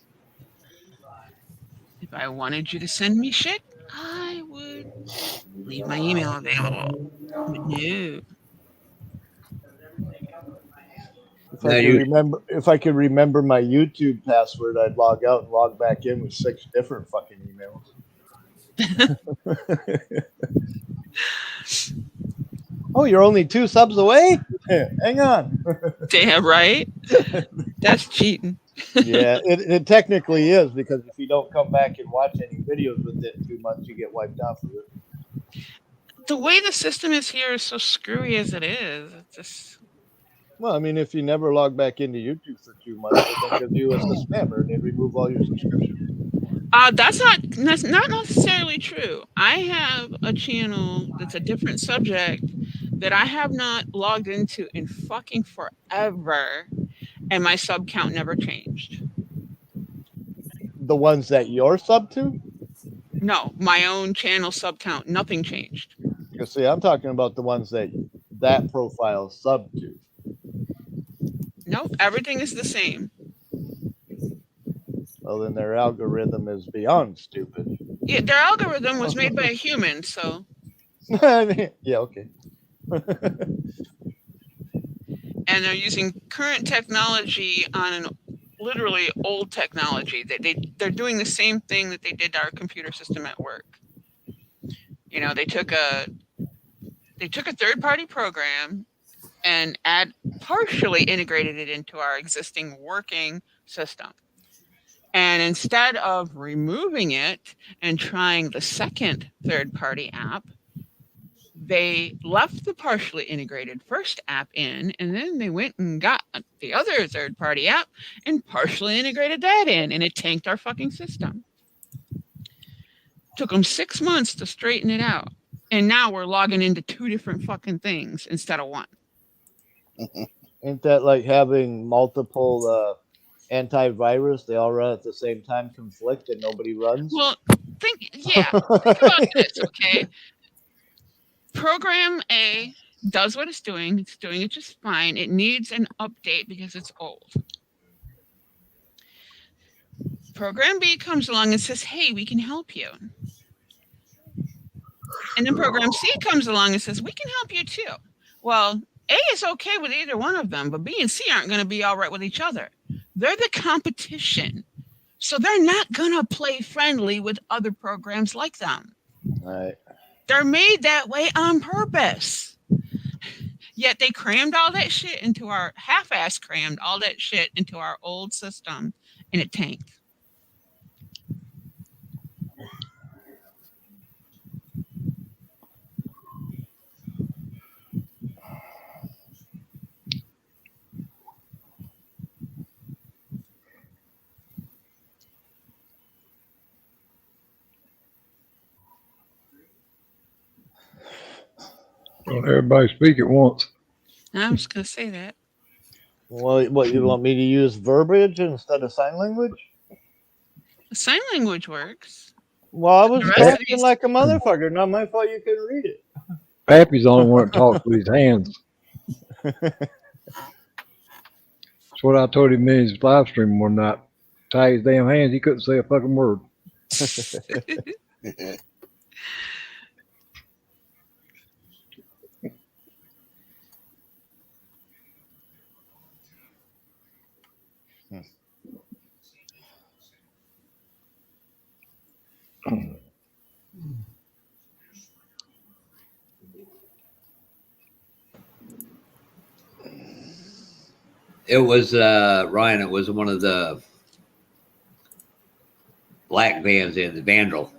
If I wanted you to send me shit, I would leave my email available. But no. If I could remember my YouTube password, I'd log out and log back in with 6 different fucking emails. Oh, you're only 2 subs away? Hang on. Damn right. That's cheating. Yeah, it technically is, because if you don't come back and watch any videos within 2 months, you get wiped off of it. The way the system is here is so screwy as it is. It's just... Well, I mean, if you never log back into YouTube for 2 months, they think of you as a spammer and they remove all your subscriptions. That's not necessarily true. I have a channel that's a different subject that I have not logged into in fucking forever, and my sub count never changed. The ones that you're sub to? No, my own channel sub count, nothing changed. Because see, I'm talking about the ones that profile is sub to. Nope, everything is the same. Well, then their algorithm is beyond stupid. Yeah, their algorithm was made by a human, so. Yeah, okay. And they're using current technology on literally old technology. They're doing the same thing that they did to our computer system at work. You know, they took a third-party program and partially integrated it into our existing working system. And instead of removing it and trying the second third-party app, they left the partially integrated first app in, and then they went and got the other third-party app and partially integrated that in, and it tanked our fucking system. Took them 6 months to straighten it out. And now we're logging into 2 different fucking things instead of 1. Ain't that like having multiple antivirus? They all run at the same time, conflict, and nobody runs. Well, think about this, okay? Program A does what it's doing. It's doing it just fine. It needs an update because it's old. Program B comes along and says, hey, we can help you. And then program C comes along and says, we can help you too. Well, A is okay with either one of them, but B and C aren't going to be all right with each other. They're the competition. So they're not going to play friendly with other programs like them. Right. They're made that way on purpose. Yet they crammed all that shit into our, half-ass crammed all that shit into our old system, and it tanked. Don't everybody speak at once. I was going to say that. Well, what, you want me to use verbiage instead of sign language? Sign language works. Well, I was The rest of talking these- like a motherfucker. Not my fault you couldn't read it. Pappy's the only one that talks with his hands. That's what I told him in his live stream one night. Tie his damn hands, he couldn't say a fucking word. It was Ryan. It was one of the black vans in the Vandal.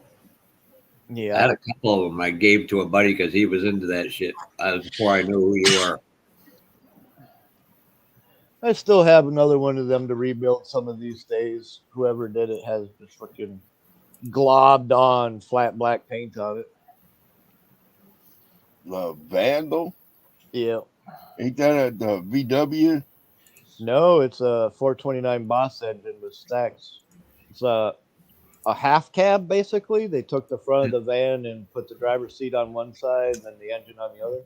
I Yeah. had a couple of them I gave to a buddy because he was into that shit before I knew who you were. I still have another one of them to rebuild some of these days. Whoever did it has just freaking globbed on flat black paint on it. The Vandal? Yeah. Ain't that at the VW? No, it's a 429 Boss engine with stacks. It's a half cab, basically. They took the front of the van and put the driver's seat on one side and then the engine on the other.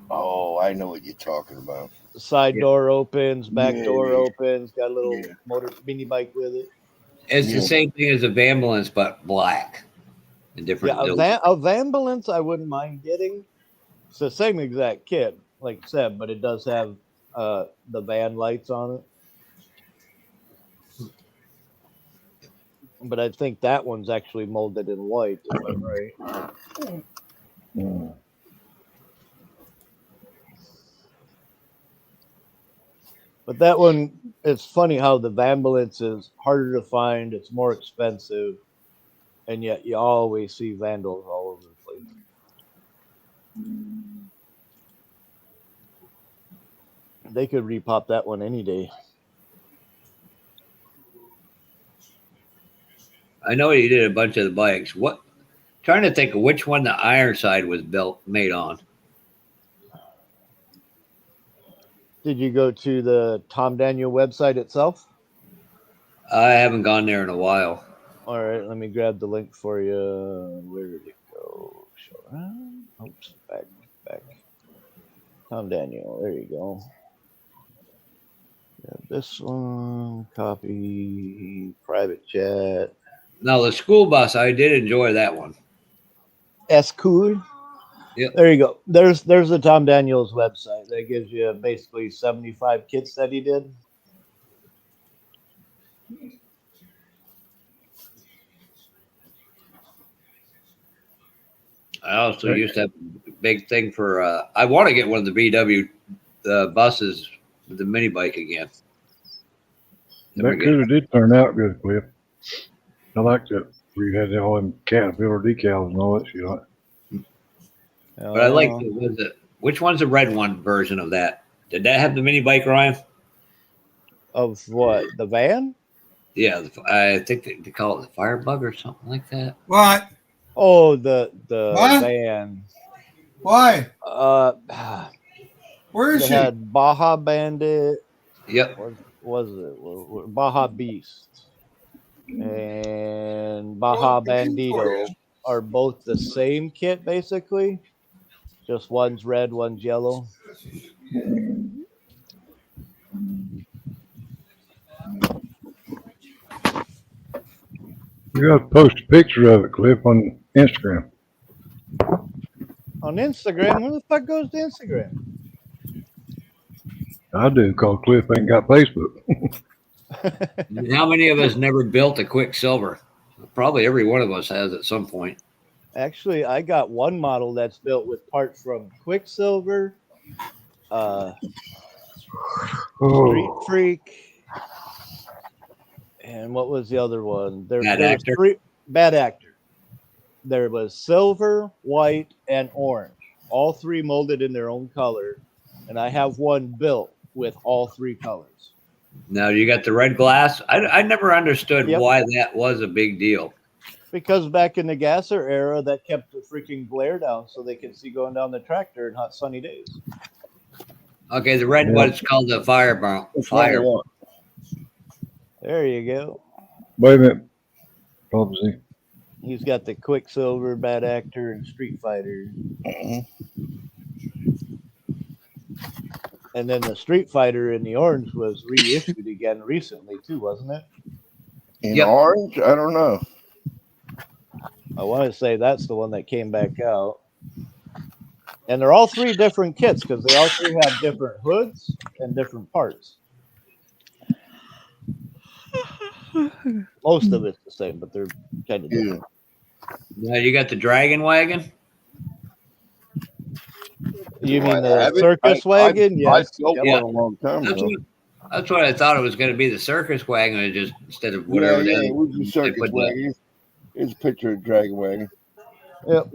Oh, I know what you're talking about. The side door opens, back Yeah, door yeah. opens, got a little motor mini bike with it. It's Yeah. the same thing as a Vambulance, but black and different. Yeah, a Vambulance I wouldn't mind getting. It's the same exact kit, like I said, but it does have the van lights on it. But I think that one's actually molded in white, if I'm right. But that one, it's funny how the Vambulance is harder to find, it's more expensive, and yet you always see Vandals all over the place. They could repop that one any day. I know you did a bunch of the bikes. Trying to think of which one the Ironside was made on. Did you go to the Tom Daniel website itself? I haven't gone there in a while. All right, let me grab the link for you. Where did it go? Oops, back. Tom Daniel, there you go. Grab this one, copy, private chat. Now the school bus, I did enjoy that one. S cool. Yep. There you go. There's the Tom Daniels website. That gives you basically 75 kits that he did. I also used to have a big thing for. I want to get one of the VW buses with the mini bike again. That cooler did turn out good, Cliff. I liked it. We had all them Caterpillar decals and all that shit on it. But I like which one's the red one version of that? Did that have the mini bike, Ryan? Of what? The van? Yeah, I think they call it the Firebug or something like that. What? Oh, the What? van. Why? Where is They she? had Baja Bandit. Yep. Was it Baja Beast and Baja Bandito are both the same kit basically. Just one's red, one's yellow. You got to post a picture of it, Cliff, on Instagram. On Instagram? Who the fuck goes to Instagram? I do, cause Cliff ain't got Facebook. How many of us never built a Quicksilver? Probably every one of us has at some point. Actually, I got one model that's built with parts from Quicksilver, Street Freak, and what was the other one? There was three. Bad Actor. There was silver, white, and orange. All three molded in their own color, and I have one built with all three colors. Now you got the red glass. I never understood why that was a big deal. Because back in the gasser era, that kept the freaking glare down so they could see going down the tractor in hot sunny days. Okay, the red one's called the Fireball. Fire. There you go. Wait a minute. Probably. He's got the Quicksilver, Bad Actor, and Street Fighter. And then the Street Fighter in the orange was reissued again recently too, wasn't it? In orange? I don't know. I want to say that's the one that came back out. And they're all three different kits because they all three have different hoods and different parts. Most of it's the same, but they're kind of different. Now you got the Dragon Wagon. You mean the circus wagon? I built one a long time ago. That's what I thought it was going to be, the circus wagon, just instead of whatever. Yeah, it was the circus wagon. Here's a picture of Dragon Wagon. Yep.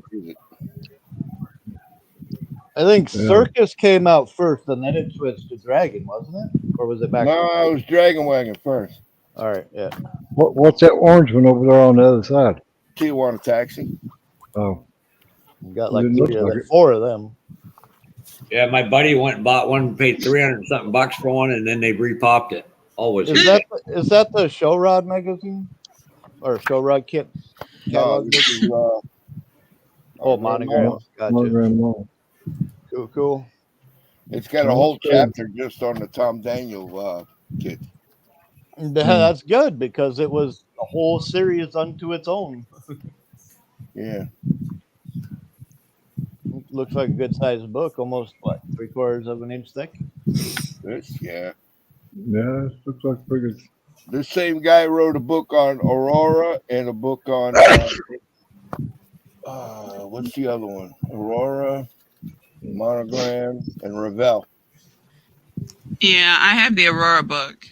I think Circus came out first, and then it switched to Dragon, wasn't it? Or was it back? No, it was Dragon Wagon first. All right, yeah. What's that orange one over there on the other side? Tijuana Taxi. Oh. You got like four of them. Yeah, my buddy went and bought one, paid $300 something for one, and then they repopped it. Always. Is that the Show Rod magazine? Or Show Rod kit? No, this is Monogram. Gotcha. Monogram. Cool. It's got a whole chapter just on the Tom Daniel kit. That's good because it was a whole series unto its own. Yeah. Looks like a good sized book, almost 3/4 of an inch thick. Yeah, this looks like pretty good. This same guy wrote a book on Aurora and a book on what's the other one? Aurora, Monogram, and Ravel. Yeah, I have the Aurora book.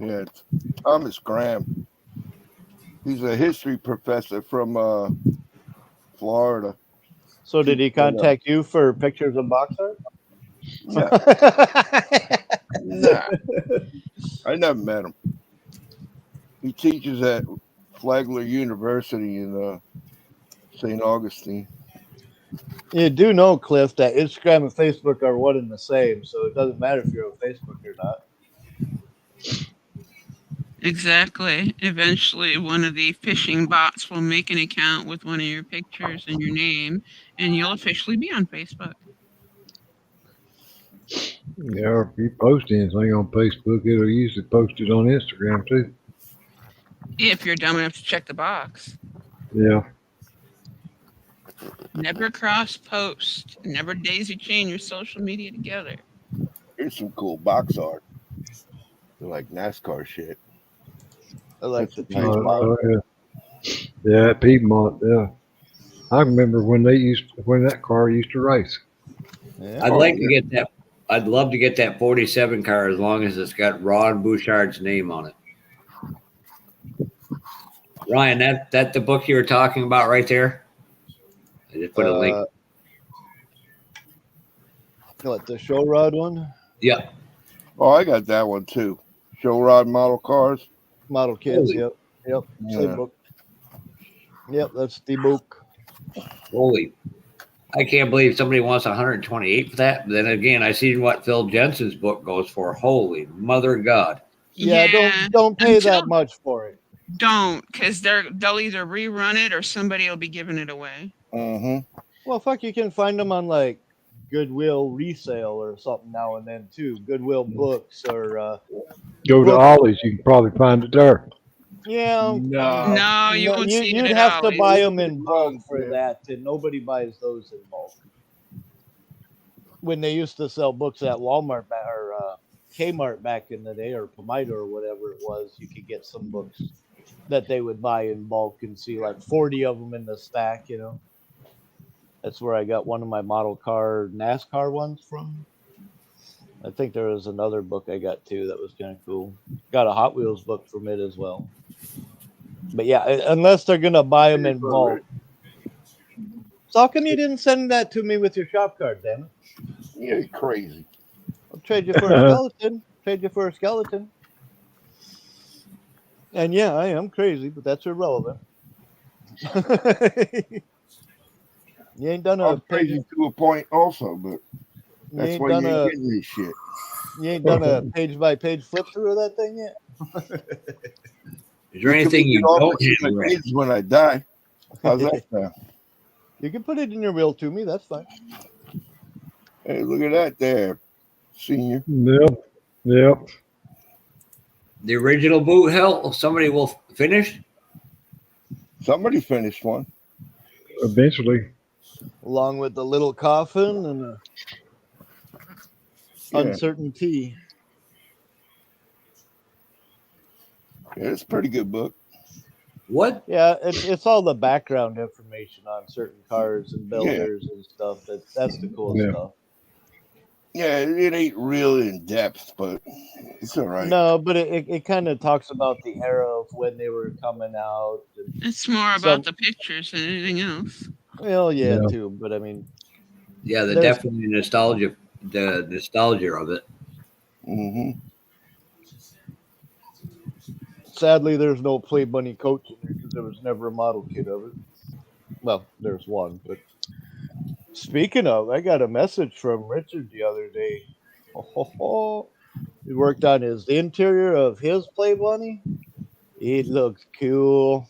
Yeah, it's Thomas Graham. He's a history professor from Florida. So did he contact you for pictures of box art? No. Nah. I never met him. He teaches at Flagler University in St. Augustine. You do know, Cliff, that Instagram and Facebook are one and the same, so it doesn't matter if you're on Facebook or not. Exactly. Eventually, one of the phishing bots will make an account with one of your pictures and your name, and you'll officially be on Facebook. Yeah, or if you post anything on Facebook, it'll usually post it on Instagram too. If you're dumb enough to check the box. Yeah. Never cross post. Never daisy chain your social media together. Here's some cool box art. They're like NASCAR shit. I like the Piedmont. Yeah, Piedmont. Yeah, I remember when that car used to race. Yeah. I'd like to get that. I'd love to get that 47 car as long as it's got Ron Bouchard's name on it. Ryan, that the book you were talking about right there? I just put a link. What, the Show Rod one? Yeah. Oh, I got that one too. Show Rod model cars. Model kits, yep. Same book. Yep, that's the book. Holy, I can't believe somebody wants 128 for that. But then again, I seen what Phil Jensen's book goes for. Holy mother of God. Yeah, don't pay until that much for it. don't, because they'll either rerun it or somebody will be giving it away. Well, fuck, you can find them on like Goodwill resale or something now and then too. Goodwill books or Go to book. Ollie's, you can probably find it there. Yeah, No, you won't see it you'd at have to Ollie's. buy them in bulk for that, and nobody buys those in bulk. When they used to sell books at Walmart or Kmart back in the day, or Pomida or whatever it was, you could get some books that they would buy in bulk and see like 40 of them in the stack. You know, that's where I got one of my model car NASCAR ones from. I think there was another book I got too that was kind of cool. Got a Hot Wheels book from it as well. But yeah, unless they're gonna buy them in bulk. So how come you didn't send that to me with your shop card, damn it? You're crazy. I'll trade you for a skeleton. Trade you for a skeleton. And yeah, I am crazy, but that's irrelevant. You ain't done a I'm crazy to a point also, but that's why you ain't getting this shit. You ain't done a page by page flip through of that thing yet? Is there anything you don't have kids when I die? How's that sound? You can put it in your will to me. That's fine. Hey, look at that there, senior. Yep. Yep. The original boot hell, somebody will finish? Somebody finished one. Eventually. Along with the little coffin and a uncertainty. Yeah, it's a pretty good book. What? Yeah, it's all the background information on certain cars and builders and stuff. That's the cool stuff. Yeah, it ain't real in depth, but it's all right. No, but it kind of talks about the era of when they were coming out. It's more about the pictures than anything else. Well, yeah, too. But I mean, yeah, definitely nostalgia, the nostalgia of it. Mm-hmm. Sadly, there's no Play Bunny coach in there because there was never a model kit of it. Well, there's one, but speaking of, I got a message from Richard the other day. He worked on his interior of his Play Bunny. It looks cool.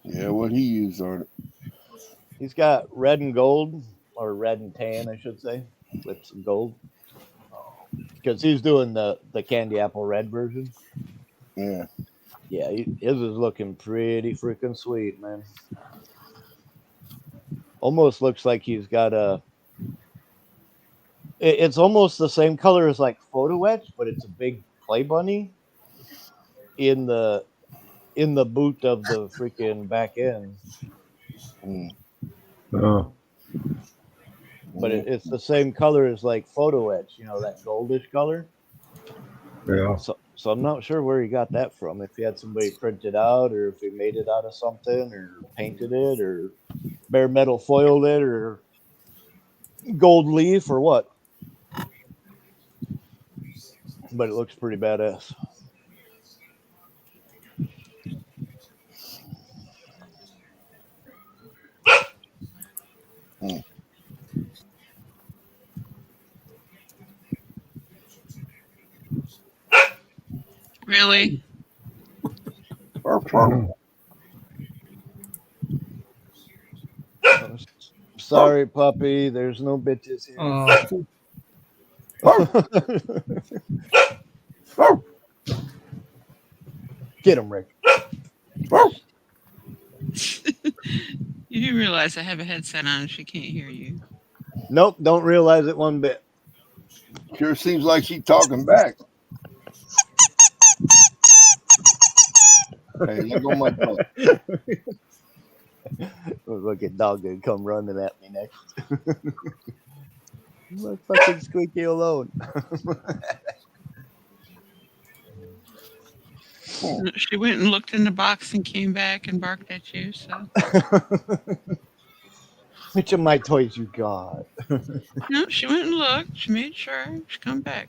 Yeah, what he used on it. He's got red and gold, or red and tan, I should say, with some gold. Because he's doing the candy apple red version. Yeah. Yeah, his is looking pretty freaking sweet, man. Almost looks like he's got a... It's almost the same color as like Photo Etch, but it's a big Play Bunny in the boot of the freaking back end. But it's the same color as like Photo Etch, you know, that goldish color. Yeah. So I'm not sure where he got that from. If he had somebody print it out, or if he made it out of something, or painted it, or bare metal foiled it, or gold leaf, or what. But it looks pretty badass. Really? Sorry, puppy. There's no bitches here. Get him, Rick. You do realize I have a headset on. She can't hear you. Nope, don't realize it one bit. Sure seems like she's talking back. Hey, look on my phone. Look at dog gonna come running at me next. Let fucking Squeaky alone. She went and looked in the box and came back and barked at you. So which of my toys you got? no, she went and looked. She made sure she come back.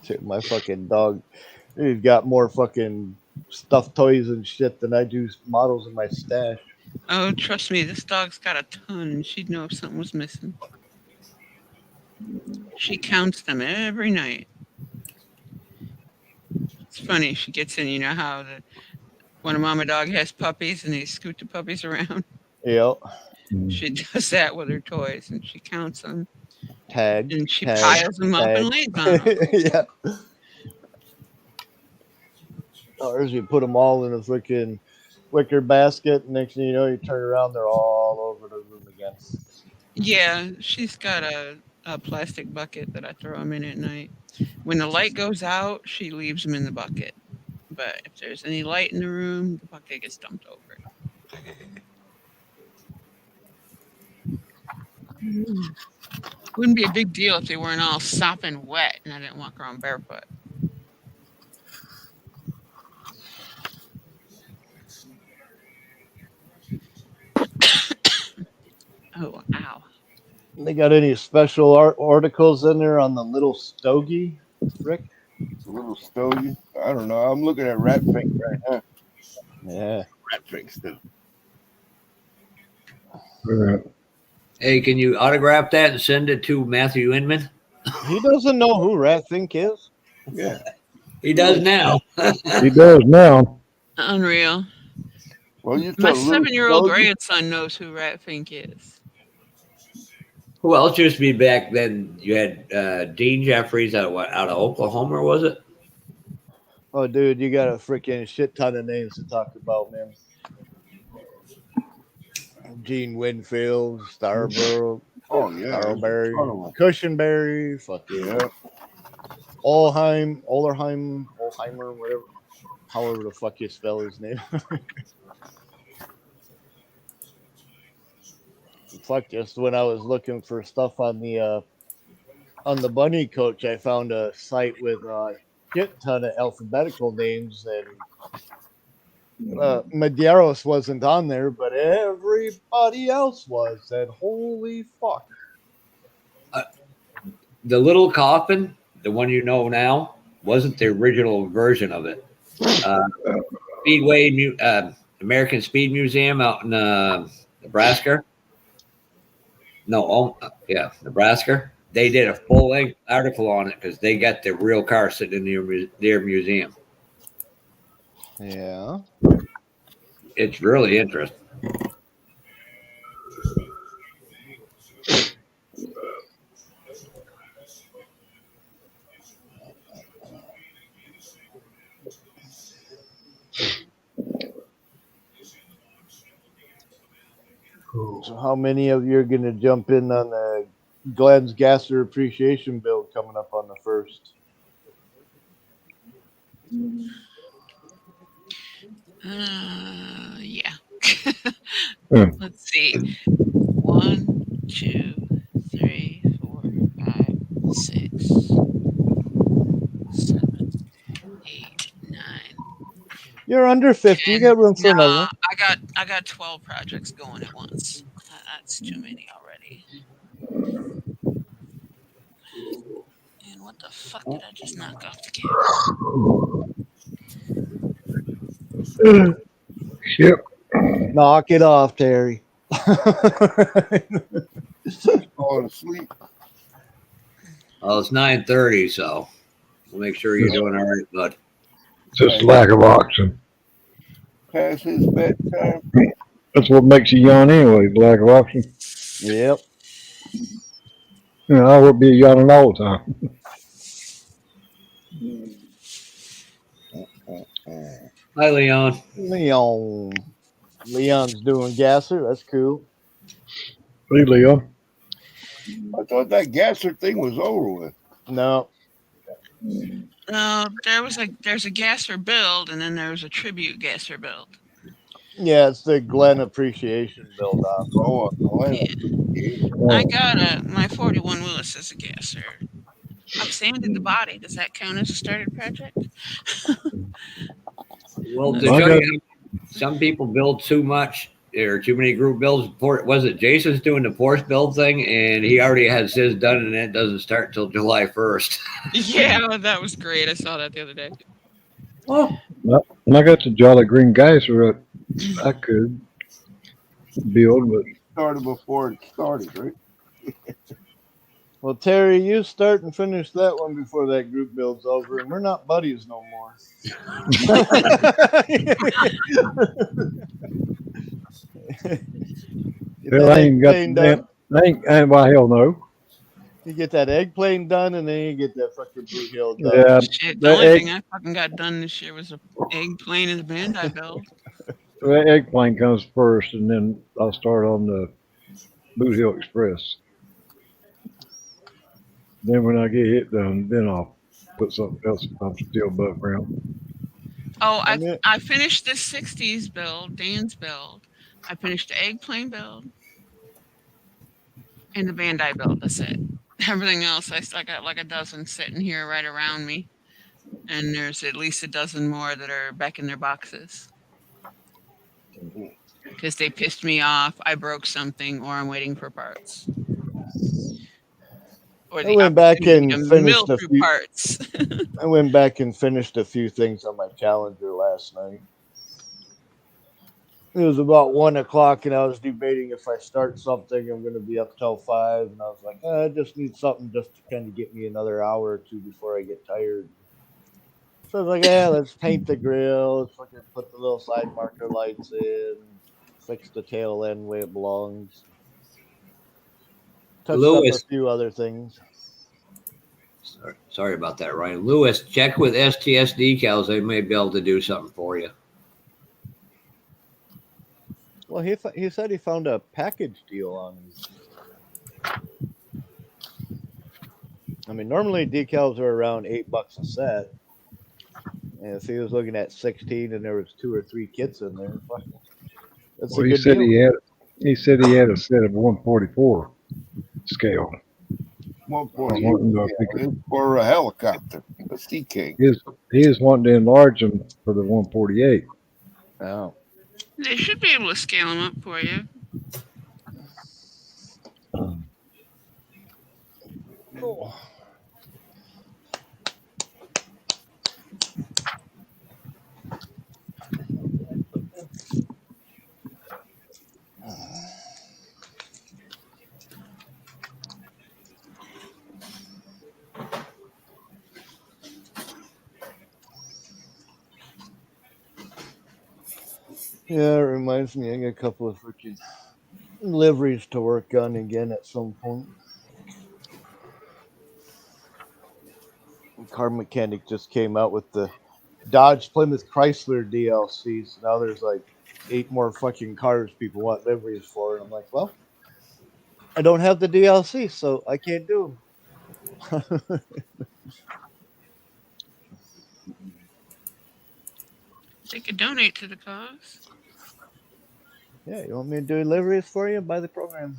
Shit, my fucking dog, he's got more fucking stuffed toys and shit than I do models in my stash. Oh, trust me, this dog's got a ton, and she'd know if something was missing. She counts them every night. It's funny. She gets in. You know how when a mama dog has puppies and they scoot the puppies around, Yep. she does that with her toys, and she counts them, Tag. and she tag, piles them up tag. and lays on them. Yeah. Or you put them all in a freaking wicker basket. Next thing you know, you turn around, they're all over the room again. Yeah, she's got a plastic bucket that I throw them in at night. When the light goes out, she leaves them in the bucket. But if there's any light in the room, the bucket gets dumped over it. Wouldn't be a big deal if they weren't all sopping wet and I didn't walk around barefoot. Oh, ow. They got any special articles in there on the little stogie, Rick? A little stogie. I don't know. I'm looking at rat fink right now. Yeah. Rat fink stuff. Hey, can you autograph that and send it to Matthew Inman? He doesn't know who Rat Fink is. Yeah. He does now. He does now. Unreal. Well, you My told Lou 7-year-old Stogie? grandson knows who Rat Fink is. Who else used to be back then? You had Dean Jeffries out of Oklahoma, was it? Oh, dude, you got a freaking shit ton of names to talk about, man. Gene Winfield, Starborough, Oh, yeah. Starberry, Oh, Cushionberry, fucking yeah. Olderheimer, whatever, however the fuck you spell his name. Fuck, just when I was looking for stuff on the bunny coach, I found a site with a shit ton of alphabetical names, and Medeiros wasn't on there, but everybody else was. And holy fuck! The little coffin, the one you know now, wasn't the original version of it. Speedway, American Speed Museum out in Nebraska. No, Nebraska. They did a full-length article on it because they got the real car sitting in their museum. Yeah. It's really interesting. So, how many of you are going to jump in on the Glenn's Gasser appreciation build coming up on the 1st? Yeah. Hmm. Let's see. 1, 2, 3, 4, 5, 6, 7, 8, 9. You're under 50. You got room for another one. I got 12 projects going at once. That's too many already. And what the fuck did I just knock off the camera? Yep. Knock it off, Terry. Falling asleep. Well, it's 9:30, so we'll make sure you're doing all right, bud. Just lack of oxygen. Past his bedtime. That's what makes you yawn anyway, the lack of oxygen. Yep. You know, I would be yawning all the time. Hi, Leon. Leon's doing Gasser. That's cool. Hey, Leo. I thought that Gasser thing was over with. No. There's a Gasser build, and then there's a tribute Gasser build. Yeah, it's the Glenn appreciation build up. Oh, Yeah. I got my 41 Willis as a Gasser. I've sanded the body. Does that count as a started project? Well, to show you, some people build too much or too many group builds. Was it Jason's doing the Porsche build thing, and he already has his done, and it doesn't start until July 1st. Yeah, that was great. I saw that the other day. Oh, When I got the Jolly Green Geyser, I could build, but Started before it started, right? Well, Terry, you start and finish that one before that group build's over, and we're not buddies no more. Get hell, that I egg ain't got plane the damn. done. Why hell no. You get that egg plane done, and then you get that fucking Blue Hill done. Yeah, Shit, the the only thing egg, I fucking got done this year was a egg plane and a Bandai build. the egg plane comes first, and then I'll start on the Boot Hill Express. Then when I get hit done, then I'll put something else if I'm still above ground. Oh, I mean, I finished the 60s build, Dan's build. I finished the egg plane build and the Bandai build. That's it. Everything else, I got like a dozen sitting here right around me. And there's at least a dozen more that are back in their boxes. Because they pissed me off, I broke something, or I'm waiting for parts. Or I the went back opportunity and to mill finished a through few. parts. I went back and finished a few things on my Challenger last night. It was about 1 o'clock, and I was debating if I start something, I'm going to be up till 5. And I was like, I just need something just to kind of get me another hour or two before I get tired. So I was like, yeah, let's paint the grill. Let's fucking put the little side marker lights in, fix the tail end where it belongs. Touched up a Lewis. few other things. Sorry about that, Ryan. Lewis, check with STS decals. They may be able to do something for you. Well, he said he found a package deal on them. I mean, normally decals are around $8 a set. And if he was looking at 16 and there was 2 or 3 kits in there, fuck, that's Well, a good deal. he said he had a set of 144 scale. 148 is for a helicopter, a Sea King. He is wanting to enlarge them for the 148. Oh. They should be able to scale them up for you. Oh. Yeah, it reminds me. I got a couple of freaking liveries to work on again at some point. Car Mechanic just came out with the Dodge Plymouth Chrysler DLC. So now there's like 8 more fucking cars people want liveries for. And I'm like, well, I don't have the DLC, so I can't do them. They could donate to the cause. Yeah, you want me to do liveries for you? Buy the program.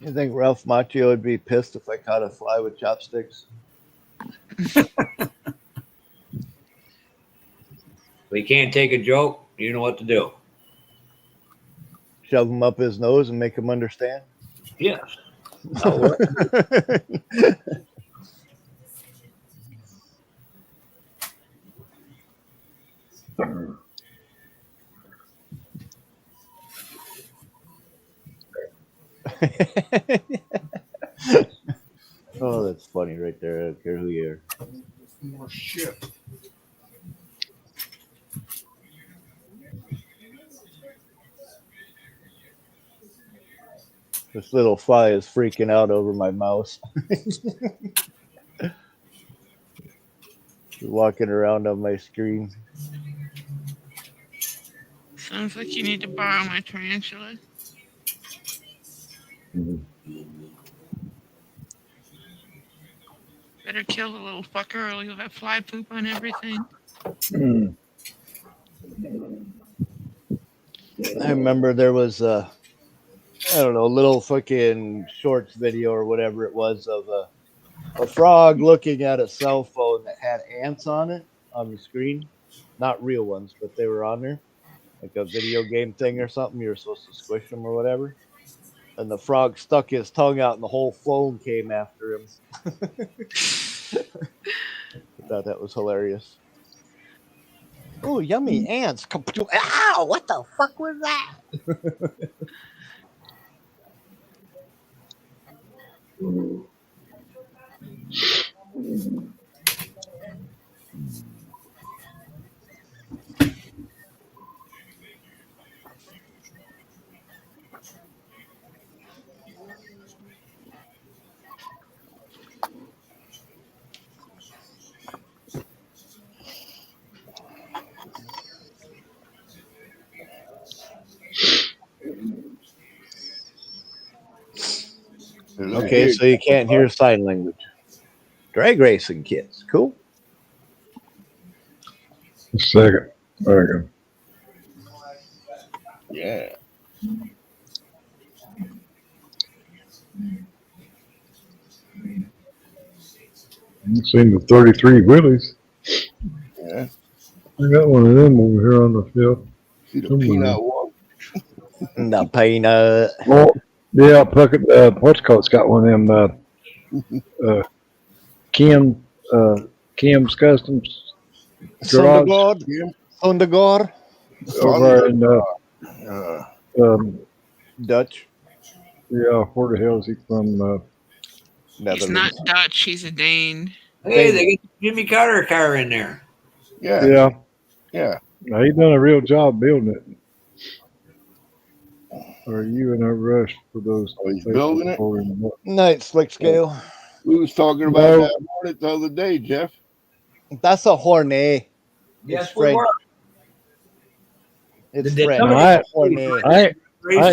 You think Ralph Macchio would be pissed if I caught a fly with chopsticks? We can't take a joke. You know what to do. Shove him up his nose and make him understand? Yes. That'll work. Oh, that's funny right there. I don't care who you are. More shit. This little fly is freaking out over my mouse. Walking around on my screen. Sounds like you need to borrow my tarantula. Better kill the little fucker or you'll have fly poop on everything. I remember there was a, I don't know, little fucking shorts video or whatever it was of a frog looking at a cell phone that had ants on it on the screen. Not real ones, but they were on there. Like a video game thing or something. You were supposed to squish them or whatever. And the frog stuck his tongue out and the whole phone came after him. I thought that was hilarious. Oh, yummy ants. Ow, what the fuck was that? Okay, so you can't hear sign language. Drag racing kits. Cool. A second. There we go. Yeah. I've seen the 33 Willies. Yeah. I got one of them over here on the shelf. See the peanut one? The peanut. Well, yeah, Puckett, what's called? It's got one of them, Kim's Customs Garage. Thundergod. Over in, Dutch. Yeah, where the hell is he from? He's not Dutch, he's a Dane. Hey, they get the Jimmy Carter car in there. Yeah. Yeah. Yeah. Now, he done a real job building it. Are you in a rush for those? Oh, he's building it? Night slick scale. We was talking about that Hornet the other day, Jeff. That's a Hornet. Yes, It's we French. were. It's Did French. somebody- Hornet. I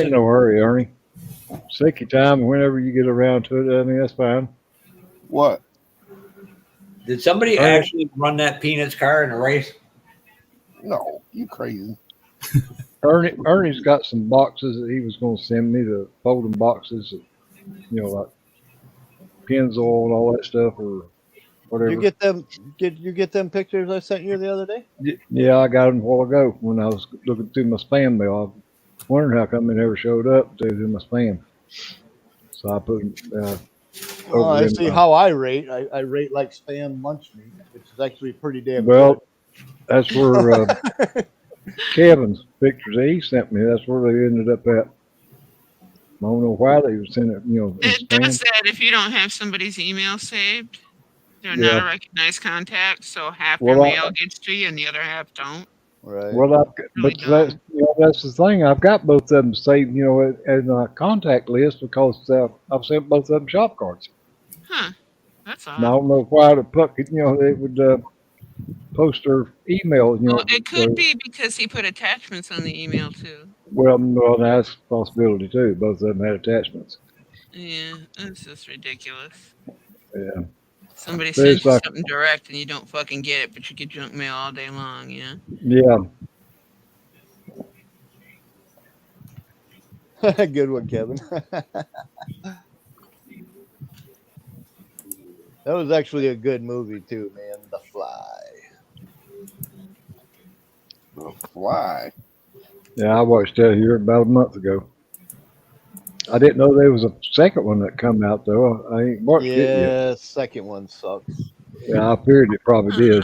ain't no hurry, Ernie. Take your time, and whenever you get around to it, I mean, that's fine. What? Did somebody actually run that Peanuts car in a race? No, you crazy. Ernie's got some boxes that he was going to send me, the folding boxes, like Pennzoil and all that stuff, or whatever. You get them? Did you get them pictures I sent you the other day? Yeah, I got them a while ago when I was looking through my spam mail. I wondered how come they never showed up. They was in my spam, so I put them. Well, I see how I rate. I rate like spam lunch meat, which is actually pretty damn well. good. That's where Kevin's pictures that he sent me. That's where they ended up at. I don't know why they was sending it. In It spam. does that if you don't have somebody's email saved. They're not a recognized contact, so half your mail gets to you and the other half don't. Right. Well, that's the thing. I've got both of them saved, in a contact list because I've sent both of them shop cards. Huh. That's odd. And I don't know why the Puckett, they would post their email. Well, it could be because he put attachments on the email too. Well, that's a possibility too. Both of them had attachments. Yeah, that's just ridiculous. Yeah. Somebody sends you something direct and you don't fucking get it, but you get junk mail all day long, yeah? Yeah. Good one, Kevin. That was actually a good movie too, man. The Fly. The Fly. Yeah, I watched that here about a month ago. I didn't know there was a second one that come out though. I ain't watched it yet. Yeah, second one sucks. Yeah, I figured it probably did.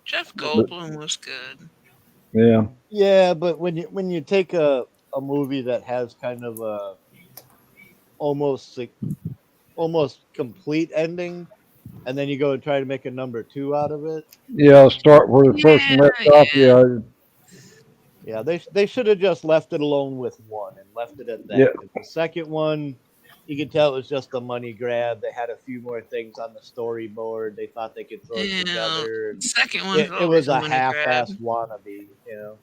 Jeff Goldblum was good. Yeah. Yeah, but when you take a movie that has kind of a almost complete ending, and then you go and try to make a number 2 out of it. Yeah, I'll start where the first one left off. Yeah. Yeah, they should have just left it alone with one and left it at that. Yeah. The second one You could tell it was just a money grab. They had a few more things on the storyboard. They thought they could throw it Yeah, together. the second one's It always was a a money grab. half-assed wannabe, you know.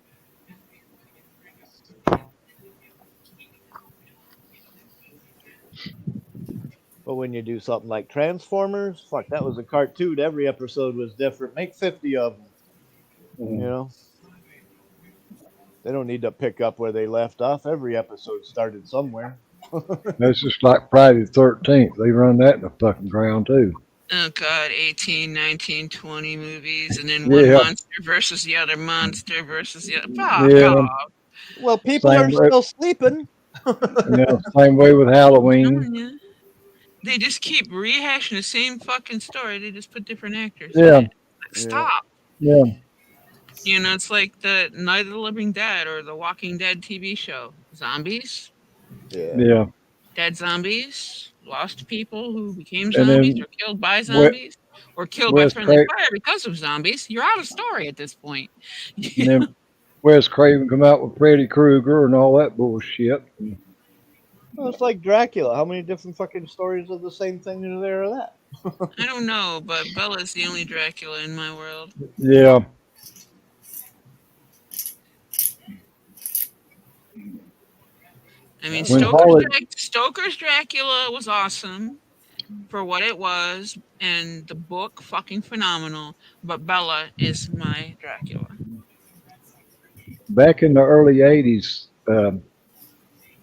But when you do something like Transformers, fuck, that was a cartoon. Every episode was different. Make 50 of them, you know. They don't need to pick up where they left off. Every episode started somewhere. That's just like Friday the 13th. They run that in the fucking ground too. Oh God, 18, 19, 20 movies, and then one Yeah. monster versus the other monster versus the other. Fuck Yeah. off. Well, people Same are way, still sleeping. same way with Halloween. Telling ya. They just keep rehashing the same fucking story. They just put different actors Yeah. in it. Like, stop. Yeah. You know, it's like the Night of the Living Dead or the Walking Dead TV show. Zombies, Yeah. dead zombies, lost people who became And zombies then or killed by Wes, zombies or killed by Wes friendly Cra- fire because of zombies. You're out of story at this point. and then Wes Craven come out with Freddy Krueger and all that bullshit. Well, it's like Dracula. How many different fucking stories of the same thing are there of that? I don't know, but Bella's the only Dracula in my world. Yeah. I mean, When Holly, Stoker's Dracula was awesome for what it was, and the book fucking phenomenal. But Bella is my Dracula. back in the early 80s,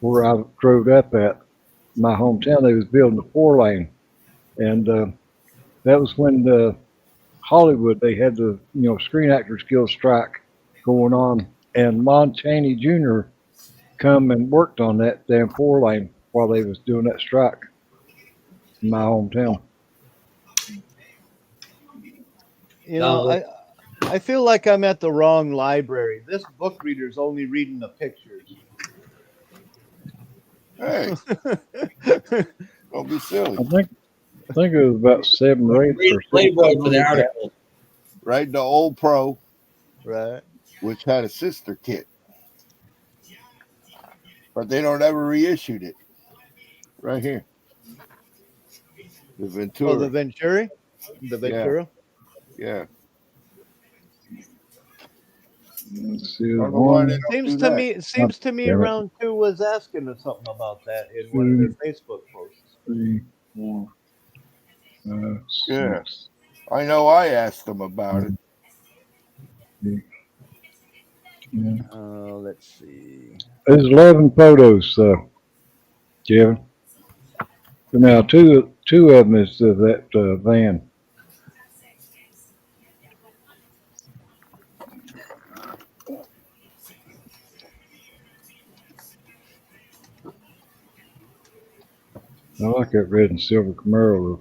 where I drove up at my hometown, they was building a 4-lane. And that was when Hollywood, they had the, Screen Actors Guild strike going on. And Lon Chaney Jr. come and worked on that damn 4-lane while they was doing that strike in my hometown. You know, I feel like I'm at the wrong library. This book reader's only reading the pictures. Hey, don't be silly. I think it was about 7 or 8 Read Playboy for the article. Right, the old pro, Right. which had a sister kit, but they don't ever reissued it. Right here, the Ventura. Oh, the Venturi? The Ventura? Yeah. Let's see, I don't know why they don't Seems do to that. me, it seems to me Damn it. round 2 was asking us something about that in one of their Facebook posts. 3, 4, 5, Yeah. 6, I know. I asked them about it. 8, 10. Let's see. There's 11 photos, Kevin. Now, two of them is of that van. I like that red and silver Camaro.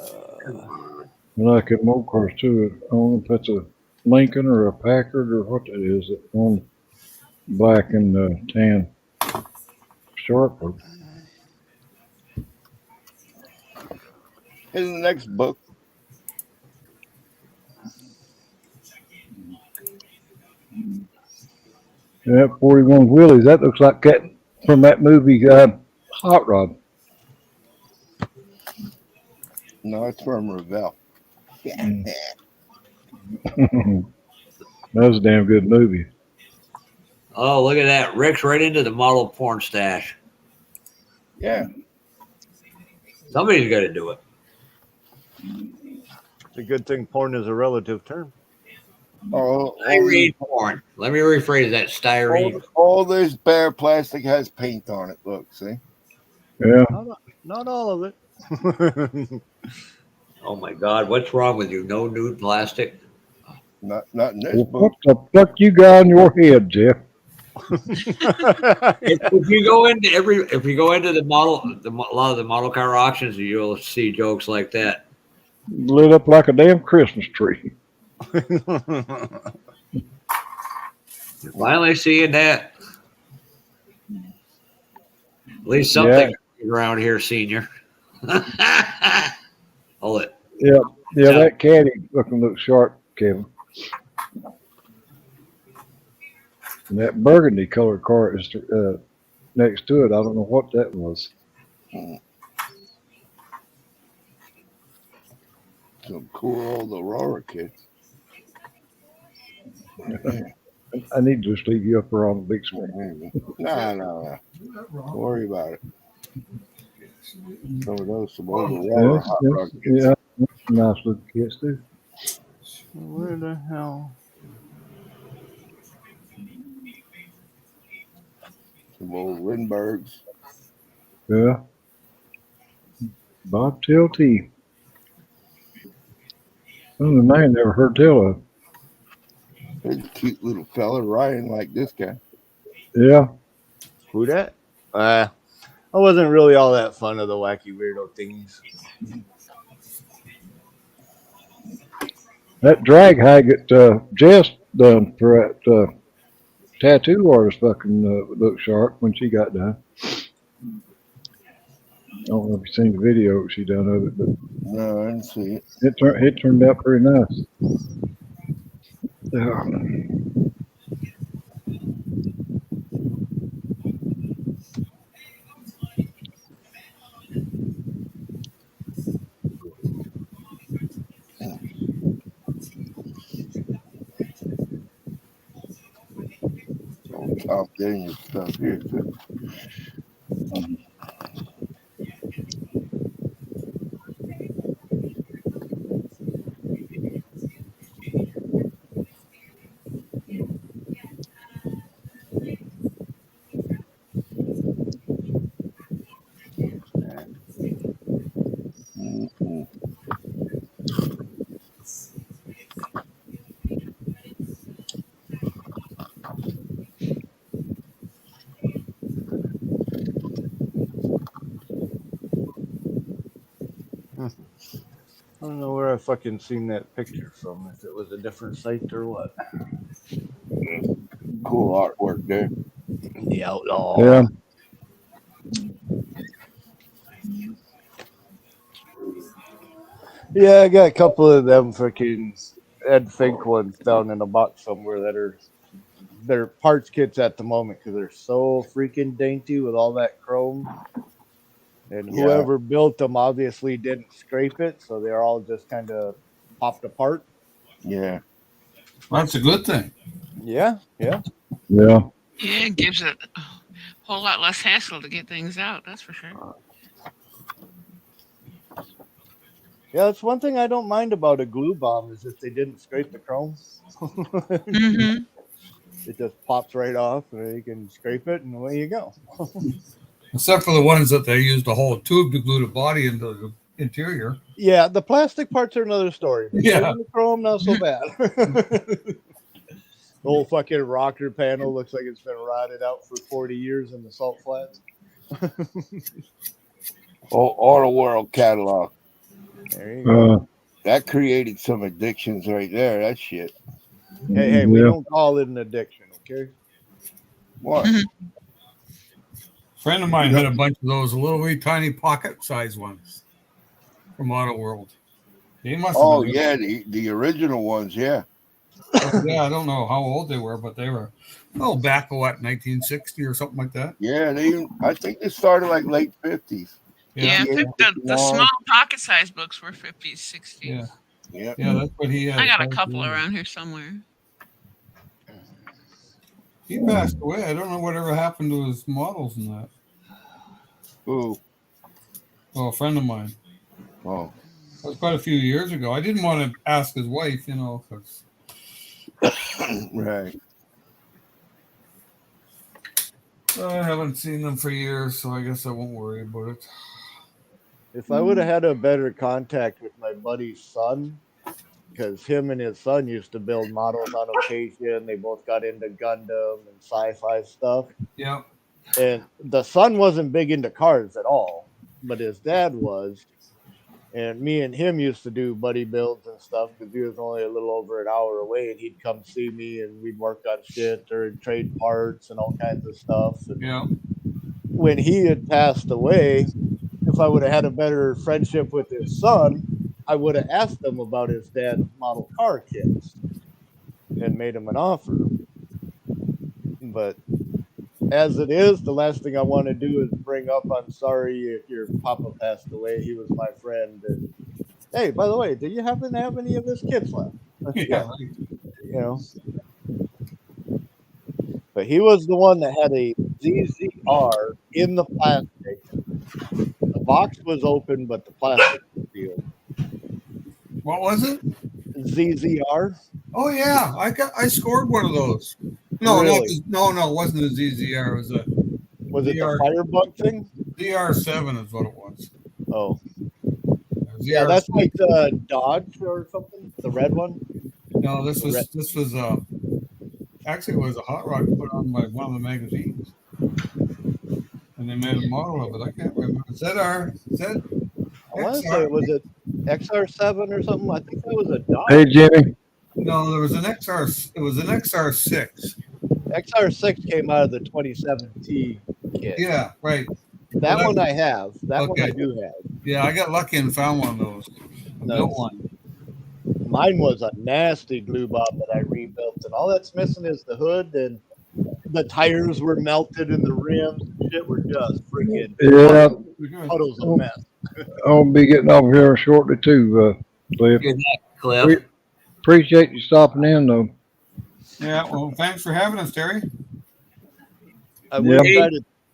I like it more cars too. I don't know if that's a Lincoln or a Packard or what that is. It's on black and tan. Sharp. Here's the next book. Yeah, 41 wheelies. That looks like that from that movie Hot Rod. No, it's from Revell. That was a damn good movie. Oh, look at that. Rick's right into the model porn stash. Yeah. Somebody's got to do it. It's a good thing porn is a relative term. Oh, Styrene porn. Let me rephrase that. Styrene. all this bare plastic has paint on it. Look, see? Yeah. Not all of it. Oh my God, what's wrong with you? No nude plastic? Not in this Well, book. what the fuck you got on your head, Jeff? If you go into the model, a lot of the model car auctions, you'll see jokes like that. Lit up like a damn Christmas tree. Finally seeing that. At least something around here, senior. Hold it. Yeah, that caddy looking looks sharp, Kevin. And that burgundy colored car is next to it. I don't know what that was. Some cool old Aurora kits. I need to just leave you up around the big screen. No. Don't worry about it. Some of those, some old Aurora hot rod kits. Yeah, nice looking kits too. Where the hell? Some old Lindberghs. Yeah. Bobtail T. Oh, the name never heard tell of. There's a cute little fella riding like this guy. Yeah. Who that? I wasn't really all that fond of the wacky weirdo things. That drag hag at Jess done for that tattoo artist fucking looked sharp when she got done. I don't know if you've seen the video she done of it, but No, I didn't see it. it turned out pretty nice. Yeah. Old Tom Daniels stuff here too. Mm-mm. I don't know where I fucking seen that picture from. If it was a different site or what. Cool artwork there. The Outlaw. Yeah. Yeah, I got a couple of them fucking Ed Fink ones down in a box somewhere that are they're parts kits at the moment because they're so freaking dainty with all that chrome. And Yeah. whoever built them obviously didn't scrape it, so they're all just kind of popped apart. Yeah. That's a good thing. Yeah. Yeah. Yeah, it gives it a whole lot less hassle to get things out. That's for sure. Yeah, that's one thing I don't mind about a glue bomb is if they didn't scrape the chrome. Mm-hmm. It just pops right off and you can scrape it and away you go. Except for the ones that they used a whole tube to glue the body into the interior. Yeah, the plastic parts are another story. But Yeah. the chrome, not so bad. The whole fucking rocker panel looks like it's been rotted out for 40 years in the salt flats. Auto World catalog. There you go. That created some addictions right there. That shit. Hey, we don't call it an addiction, okay? What? A friend of mine had a bunch of those little wee tiny pocket size ones from Auto World. They must have Oh been yeah, the original ones. Yeah. yeah, I don't know how old they were, but they were back in what 1960 or something like that. Yeah, I think they started like late 50s. Yeah, the small pocket size books were 50s, 60s. Yeah, that's what he had. I got a couple around here somewhere. He passed away. I don't know whatever happened to his models and that. Who? Well, a friend of mine. Oh. That was quite a few years ago. I didn't want to ask his wife, because. Right. I haven't seen them for years, so I guess I won't worry about it. If I would have had a better contact with my buddy's son, because him and his son used to build models on occasion. They both got into Gundam and sci-fi stuff. Yeah. And the son wasn't big into cars at all, but his dad was. And me and him used to do buddy builds and stuff because he was only a little over an hour away, and he'd come see me and we'd work on shit or trade parts and all kinds of stuff. And yeah. When he had passed away, if I would have had a better friendship with his son, I would have asked him about his dad's model car kits and made him an offer. But as it is, the last thing I want to do is bring up, I'm sorry your papa passed away. He was my friend. And, hey, by the way, do you happen to have any of his kids left? Yeah. You know. But he was the one that had a ZZR in the plastic. The box was open, but the plastic was sealed. What was it? ZZR. Oh yeah, I scored one of those. No, Really? no, it wasn't a ZZR. It was a Was it the Firebug thing? DR7 is what it was. Oh. ZR7. Yeah, that's like the Dodge or something. The red one. No, this was actually it was a hot rod put on by one of the magazines, and they made a model of it. I can't remember. I want to say, was it XR7 or something? I think that was a Dodge. Hey, Jimmy. No, there was an XR. It was an XR6. XR6 came out of the 27T kit. Yeah, right. That Well, one I have. That one I okay. do have. Yeah, I got lucky and found one of those. Built one. Mine was a nasty glue bob that I rebuilt, and all that's missing is the hood, and the tires were melted, and the rims and shit were just freaking puddles of mess. I'll be getting over here shortly too, Cliff. Good night, Cliff. We appreciate you stopping in, though. Yeah, well, thanks for having us, Terry. I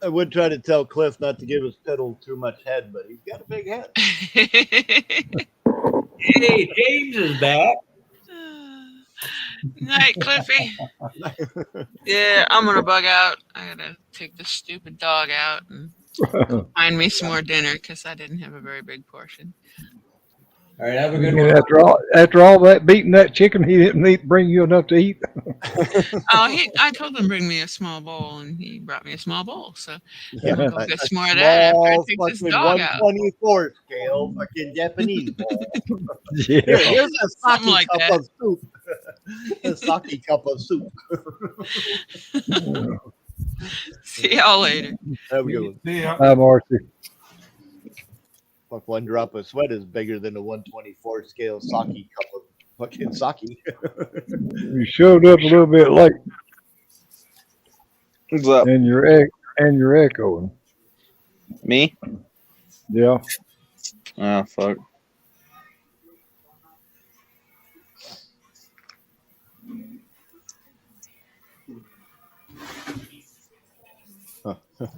would try to tell Cliff not to give his fiddle too much head, but he's got a big head. Hey, James is back. Night, Cliffy. Yeah, I'm gonna bug out. I gotta take this stupid dog out and find me some more dinner because I didn't have a very big portion. All right, have a good And one. after all that beating that chicken, he didn't bring you enough to eat. I told him bring me a small bowl, and he brought me a small bowl. So Yeah, I'm gonna go get some more of that after I take this dog out. 124 scale, fucking Japanese bowl. Yeah. Here's a Something sake like cup that. of soup. A sake cup of soup. See y'all later. Have a good one. Hi, Marcy. Fuck, one drop of sweat is bigger than a 124 scale sake cup of fucking sake. You showed up a little bit late. What's up? And you're echoing. Me? Yeah. Oh, fuck.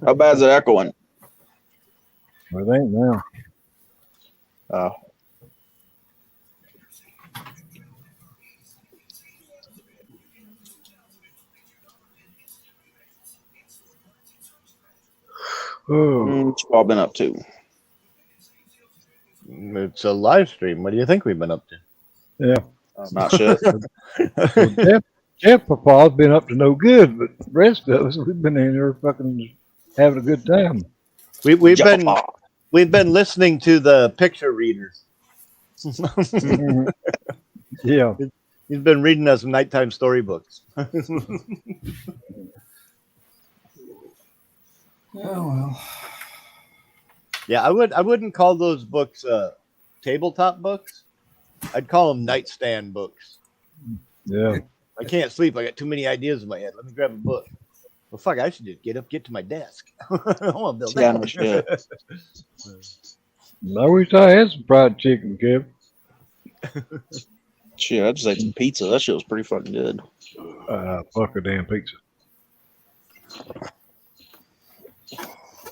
How bad is it echoing? Well, it ain't now. Oh. What you all been up to? It's a live stream. What do you think we've been up to? Yeah. Not shit. Jeff Papa's been up to no good, but the rest of us, we've been in there fucking having a good time. We've been listening to the picture readers. Yeah. He's been reading us nighttime storybooks. Oh well. Yeah, I wouldn't call those books tabletop books. I'd call them nightstand books. Yeah. I can't sleep. I got too many ideas in my head. Let me grab a book. Well, fuck, I should just get to my desk. I want to build Yeah, that. no shit. I wish I had some fried chicken, Kev. Shit, I just ate some pizza. That shit was pretty fucking good. Fuck a damn pizza.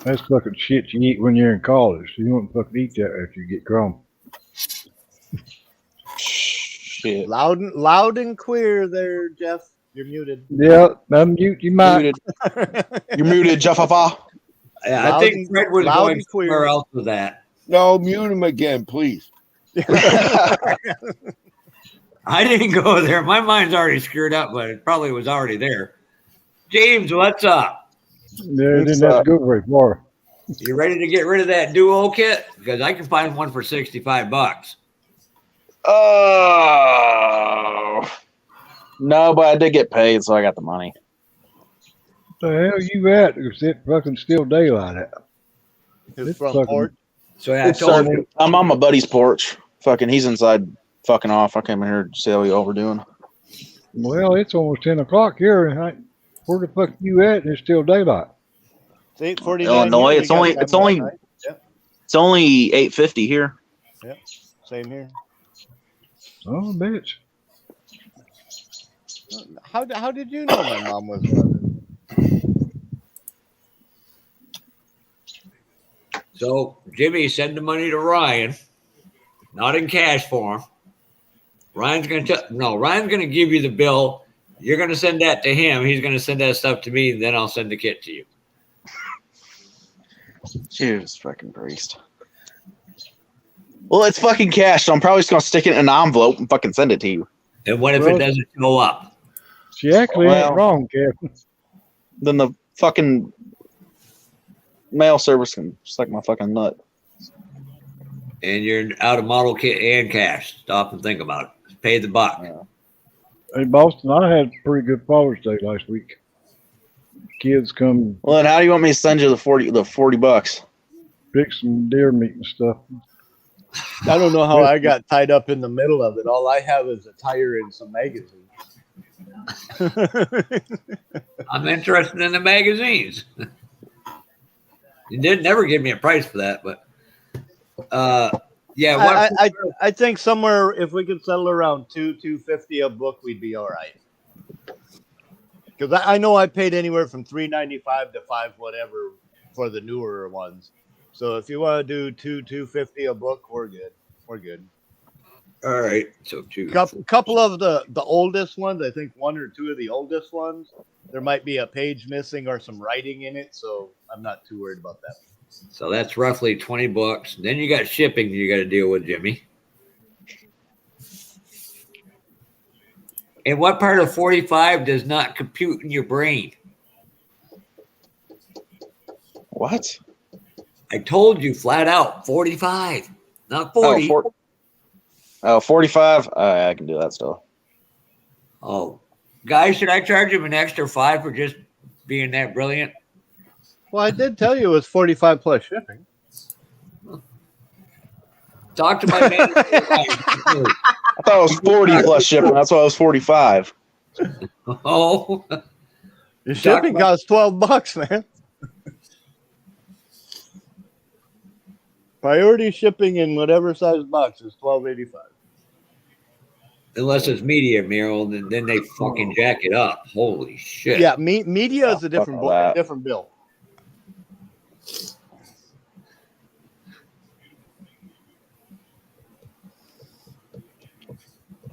That's fucking shit you eat when you're in college. You don't fucking eat that after you get grown. Shit. Loud and clear there, Jeff. You're muted. Yeah, unmute you might. Muted. You're muted, Jaffafa. Yeah, I think Fred was loud going and clear. somewhere else with that. No, mute him again, please. I didn't go there. My mind's already screwed up, but it probably was already there. James, what's up? Yeah, it didn't have to go very far. You ready to get rid of that duo kit? Because I can find one for $65. Oh. No, but I did get paid, so I got the money. The hell you at? It's fucking still daylight out. His front porch. So yeah, I told him. I'm on my buddy's porch. Fucking, he's inside fucking off. I came in here to see how y'all were doing. Well, it's almost 10 o'clock here. Where the fuck you at? It's still daylight. It's 8:49 Illinois, here. We it's got only time it's only left, right? Yep. it's only 8:50 here. Yep. Same here. Oh, bitch. How did you know my mom was 11? So Jimmy, send the money to Ryan, not in cash form. Ryan's gonna give you the bill. You're gonna send that to him. He's gonna send that stuff to me, and then I'll send the kit to you. Jesus fucking Christ. Well, it's fucking cash, so I'm probably just gonna stick it in an envelope and fucking send it to you. And what if it doesn't show up? She actually ain't Well- wrong, Kevin. Then the fucking mail service can suck my fucking nut. And you're out of model kit and cash. Stop and think about it. Pay the buck. Hey, Boston, I had a pretty good Father's Day last week. Kids come Well, then how do you want me to send you the 40 bucks? pick some deer meat and stuff. I don't know how I got tied up in the middle of it. All I have is a tire and some magazines. I'm interested in the magazines. You did never give me a price for that, but yeah. I think somewhere if we could settle around $250 a book, we'd be all right. Because I know I paid anywhere from $3.95 to $5 whatever for the newer ones. So if you want to do $250 a book, we're good. We're good. All right. So two. Couple of the oldest ones, I think one or two of the oldest ones, there might be a page missing or some writing in it, so I'm not too worried about that. So that's roughly 20 bucks. Then you got shipping you got to deal with, Jimmy. And what part of 45 does not compute in your brain? What? I told you flat out 45, not 40. 45. I can do that still. Oh, guys, should I charge him an extra $5 for just being that brilliant? Well, I did tell you it was 45 plus shipping. Talk to my manager. I thought it was 40 plus shipping. That's why it was 45. Oh, the shipping costs $12, man. Priority shipping in whatever size box is $12.85. unless it's media, Meryl, then they fucking jack it up. Holy shit! Yeah, media is a different bill.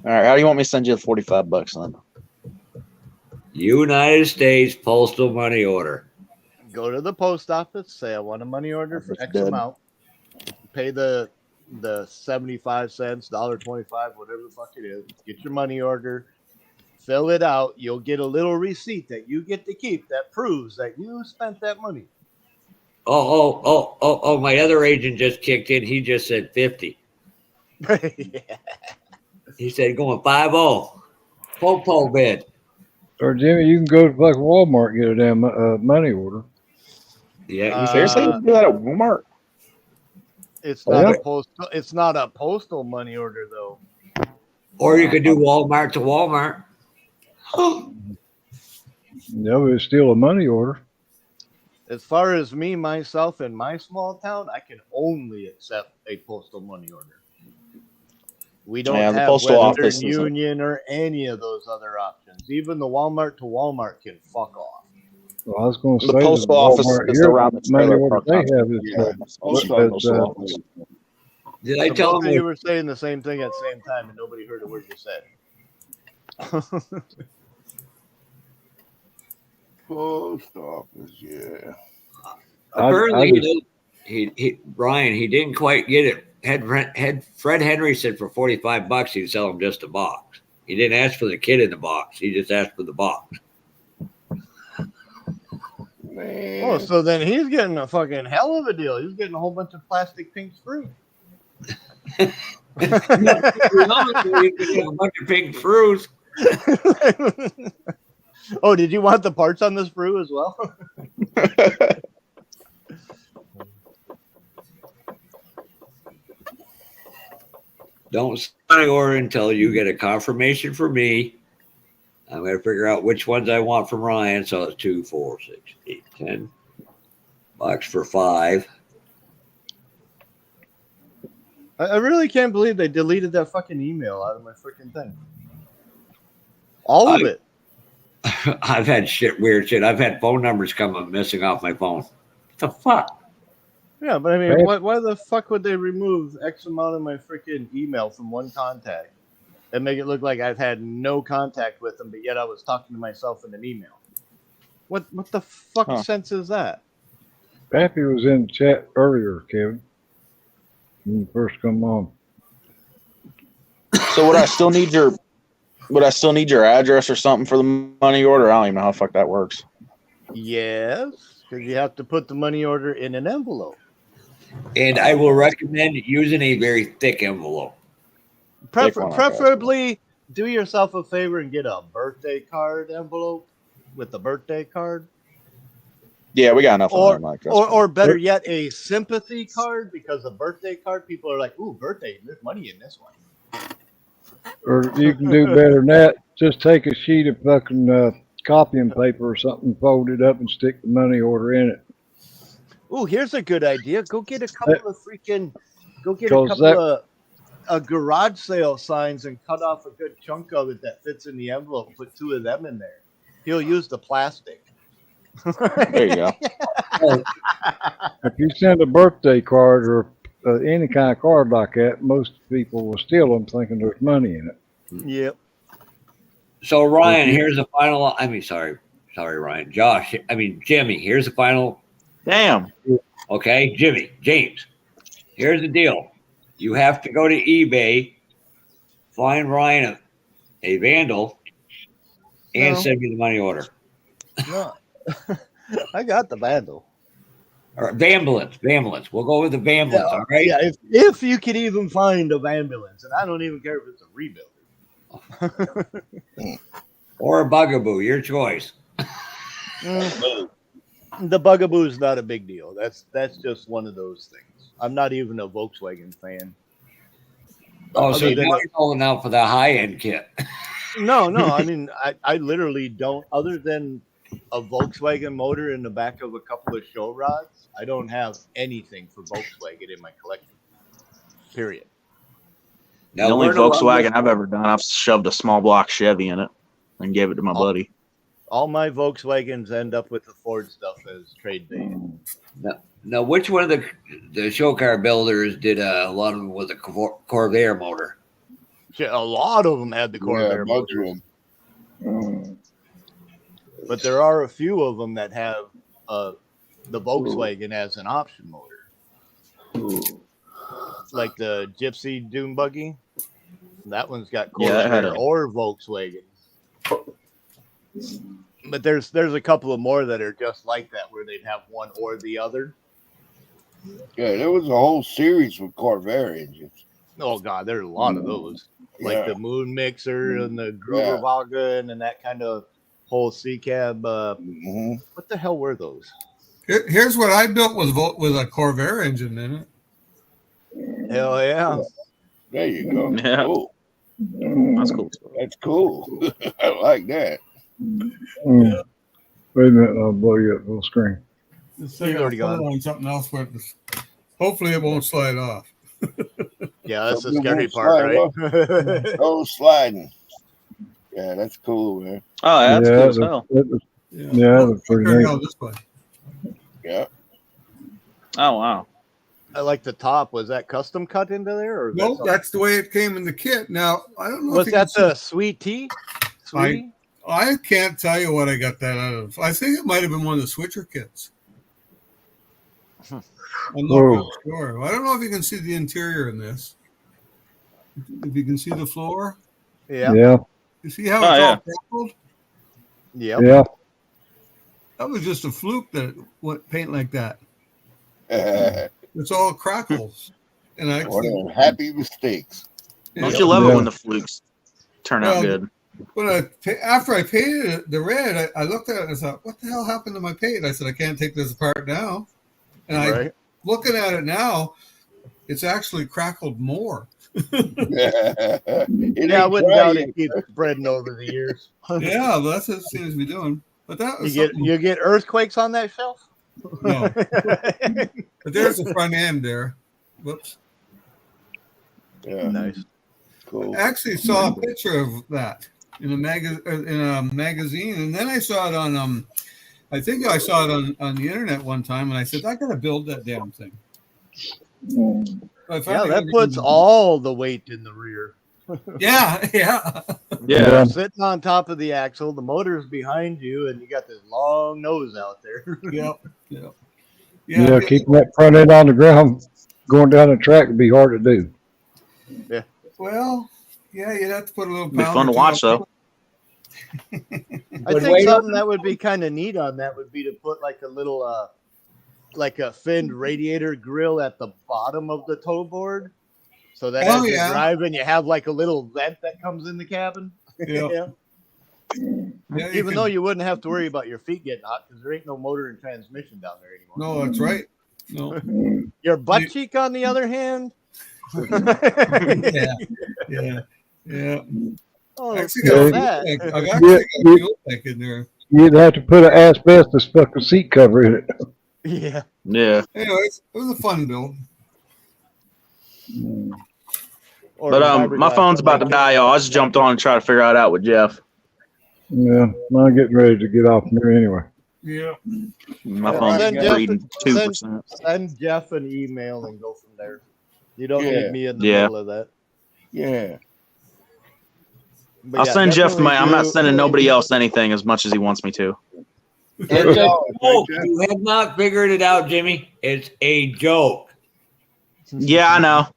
All right, how do you want me to send you the 45 bucks then? United States postal money order. Go to the post office, say I want a money order for X amount, pay the 75 cents, $1.25, whatever the fuck it is. Get your money order, fill it out. You'll get a little receipt that you get to keep that proves that you spent that money. Oh! My other agent just kicked in. He just said 50. Yeah. He said going 5-0. Popo bid. Or Jimmy, you can go to fucking Walmart and get a damn money order. Yeah, You seriously do that at Walmart? It's not a postal. It's not a postal money order though. Or you could do Walmart to Walmart. No, it's still a money order. As far as me, myself, in my small town, I can only accept a postal money order. We don't have the postal Western office Union or any of those other options. Even the Walmart to Walmart can fuck off. Well, I was going to The say postal that office Walmart is here, around the money trailer order park they complex. have is Did I So tell both him? of you were saying the same thing at the same time, and nobody heard a word you said. Post office, yeah. Apparently, Brian, he didn't quite get it. Fred Henry said for 45 bucks he'd sell him just a box. He didn't ask for the kit in the box. He just asked for the box. Man. Oh, so then he's getting a fucking hell of a deal. He's getting a whole bunch of plastic pink fruit. A bunch of pink fruits. Oh, did you want the parts on this brew as well? Don't sign an order until you get a confirmation from me. I'm going to figure out which ones I want from Ryan. So it's 2, 4, 6, 8, 10 bucks for 5. I really can't believe they deleted that fucking email out of my freaking thing. All of it. I've had weird shit. I've had phone numbers come up missing off my phone. What the fuck? Yeah, but I mean, why the fuck would they remove X amount of my freaking email from one contact and make it look like I've had no contact with them, but yet I was talking to myself in an email? What the fuck sense is that? Pappy was in the chat earlier, Kevin, when you first come on. So would I still need your address or something for the money order? I don't even know how the fuck that works. Yes, because you have to put the money order in an envelope. And I will recommend using a very thick envelope. Preferably, do yourself a favor and get a birthday card envelope with the birthday card. Yeah, we got enough of them. Like or better yet, a sympathy card, because a birthday card, people are like, ooh, birthday, there's money in this one. Or you can do better than that. Just take a sheet of fucking copying paper or something, fold it up, and stick the money order in it. Ooh, here's a good idea. Go get a couple of garage sale signs and cut off a good chunk of it that fits in the envelope. Put 2 of them in there. He'll use the plastic. There you go. If you send a birthday card or any kind of card like that, most people will steal them thinking there's money in it. Yep. So Ryan, here's the final. Sorry, Ryan. Jimmy, here's the final. Damn. Okay, James. Here's the deal. You have to go to eBay, find Ryan a vandal, and send me the money order. No. I got the vandal. Or Vambulance. We'll go with the Vambulance, all right? Yeah, if you could even find a Vambulance, and I don't even care if it's a rebuild. Or a Bugaboo, your choice. The Bugaboo is not a big deal. That's just one of those things. I'm not even a Volkswagen fan. Oh, so you're holding out for the high-end kit. No. I mean, I literally don't, other than a Volkswagen motor in the back of a couple of show rods, I don't have anything for Volkswagen in my collection. Period. Now, the only Volkswagen I've ever done, I've shoved a small block Chevy in it and gave it to my buddy. All my Volkswagens end up with the Ford stuff as trade bait. Now, which one of the show car builders did a lot of them with a Corvair motor? Yeah, a lot of them had the Corvair motor. But there are a few of them that have the Volkswagen as an option motor. Like the Gypsy Dune Buggy. That one's got Corvair or Volkswagen. But there's a couple of more that are just like that, where they'd have one or the other. Yeah, there was a whole series with Corvair engines. Oh God, there's a lot of those. Like the Moon Mixer and the Gruberwagen and that kind of whole C-cab. What the hell were those? Here's what I built with a Corvair engine in it. Hell yeah. There you go. Yeah. Cool. That's cool. That's cool. I like that. Wait a minute, I'll blow you up full screen. It's already gone on something else where hopefully it won't slide off. Yeah, that's the scary part, right? Oh, sliding. Yeah, that's cool, man. Oh, yeah, that's cool as hell. Yeah, that's pretty neat. This way. Yeah. Oh, wow. I like the top. Was that custom cut into there? Or No, that's the way it came in the kit. Now, I don't know. Was that the Sweet Tea? I can't tell you what I got that out of. I think it might have been one of the switcher kits. I'm not really sure. I don't know if you can see the interior in this. If you can see the floor. Yeah. You see how it's all crackled? Yeah. That was just a fluke that it went paint like that. It's all crackles. And I happy mistakes. Don't you love it when the flukes turn out good? When after I painted the red, I looked at it and I thought, what the hell happened to my paint? I said, I can't take this apart now. And looking at it now, it's actually crackled more. Yeah, I wouldn't doubt it keeps spreading over the years. Yeah, that's what it seems to be doing. But that was you get earthquakes on that shelf? No. But there's the front end there. Whoops. Yeah. Nice. Cool. I actually saw a picture of that in a magazine, and then I saw it on I think I saw it on the internet one time, and I said I gotta build that damn thing. Yeah, that puts all the weight in the rear. Yeah. You're sitting on top of the axle, the motor's behind you, and you got this long nose out there. Yep. Yeah, keeping that front end on the ground, going down the track would be hard to do. Yeah. Well, yeah, you'd have to put a little. It'd be fun to watch, though. I think something that would be kind of neat on that would be to put like a little, like a finned radiator grill at the bottom of the tow board, so that as you're driving, you have like a little vent that comes in the cabin. Yeah. Even though you wouldn't have to worry about your feet getting hot because there ain't no motor and transmission down there anymore. No, that's right. No. Your butt cheek, on the other hand. Yeah. Oh, actually got fuel tank in there. You'd have to put an asbestos fucking seat cover in it. Yeah. Yeah. Anyways, it was a fun build. But my phone's about to die, y'all. I just jumped on and tried to figure it out with Jeff. Yeah, I'm getting ready to get off from there anyway. Yeah. My phone's reading 2%. Send Jeff an email and go from there. You don't need me in the Yeah. middle of that. Yeah. But I'll yeah, send Jeff the money. I'm not do- sending nobody else anything as much as he wants me to. It's a joke. You have not figured it out, Jimmy. It's a joke. Yeah, I know.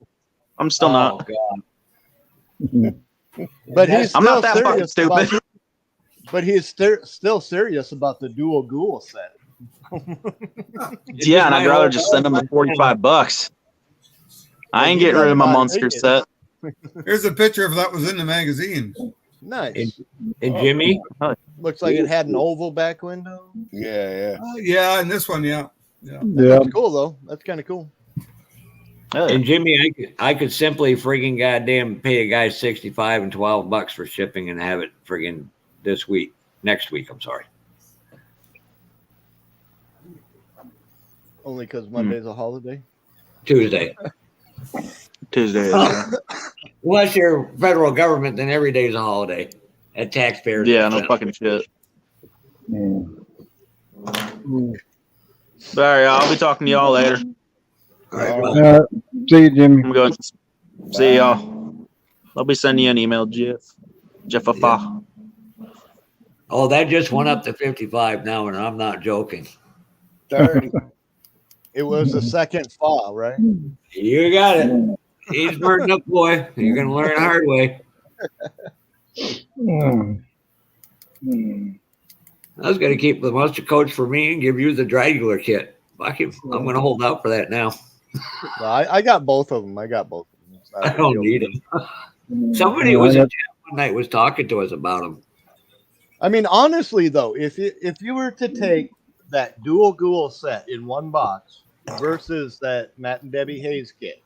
I'm still not. God. But he's I'm still not that fucking serious stupid. about, but he's still serious about the dual ghoul set. Yeah, and I'd rather just send him the $45. I ain't getting rid of my monster set. Here's a picture of that was in the magazine. Nice. And Jimmy? Looks like it had an oval back window. Yeah. Yeah, and this one, yeah. That's cool though. That's kind of cool. And Jimmy, I could simply friggin' goddamn pay a guy $65 and $12 for shipping and have it friggin' next week. I'm sorry. Only because Monday's a holiday. Tuesday. Unless you're federal government, then every day is a holiday. At taxpayers. Yeah, no fucking shit. All right, I'll be talking to y'all later. See you, Jimmy. I'm going to see y'all. I'll be sending you an email, Jeff. Yeah. Oh, that just went up to 55 now, and I'm not joking. 30. It was the second fall, right? You got it. He's burdened up, boy. You're going to learn the hard way. I was going to keep the mustard coach for me and give you the Dragula kit. I'm going to hold out for that now. No, I got both of them. I don't need them. Somebody was in chat one night was talking to us about them. I mean, honestly, though, if you were to take that dual ghoul set in one box versus that Matt and Debbie Hayes kit,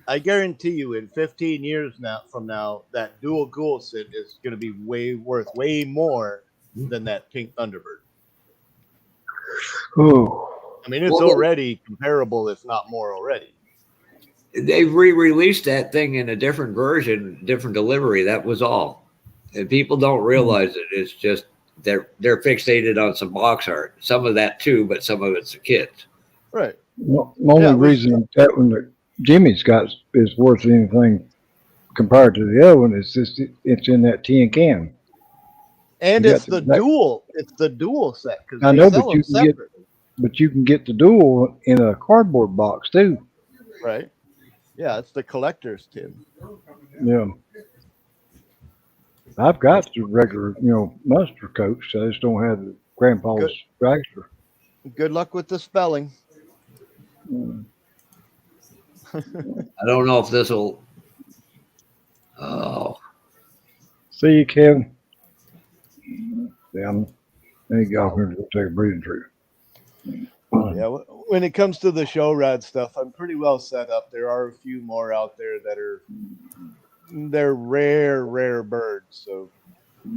I guarantee you in 15 years from now, that dual ghoul set is going to be worth way more than that pink Thunderbird. Ooh. I mean, it's already comparable, if not more already. They re-released that thing in a different version, different delivery. That was all. And people don't realize it. It's just they're fixated on some box art. Some of that too, but some of it's a kit. Right. Well, the only reason that one that Jimmy's got is worth anything compared to the other one is just it's in that tin can. And it's the dual. It's the dual set. I know, but you can get the dual in a cardboard box too. Right. Yeah, it's the collector's tin. Yeah. I've got the regular, monster coach. I just don't have the grandpa's dragster. Good luck with the spelling. I don't know if this will. Oh. See you, Kevin. Yeah, there you go. I'm going to go take a breathing tree. Yeah, when it comes to the show rod stuff, I'm pretty well set up. There are a few more out there that they're rare birds. So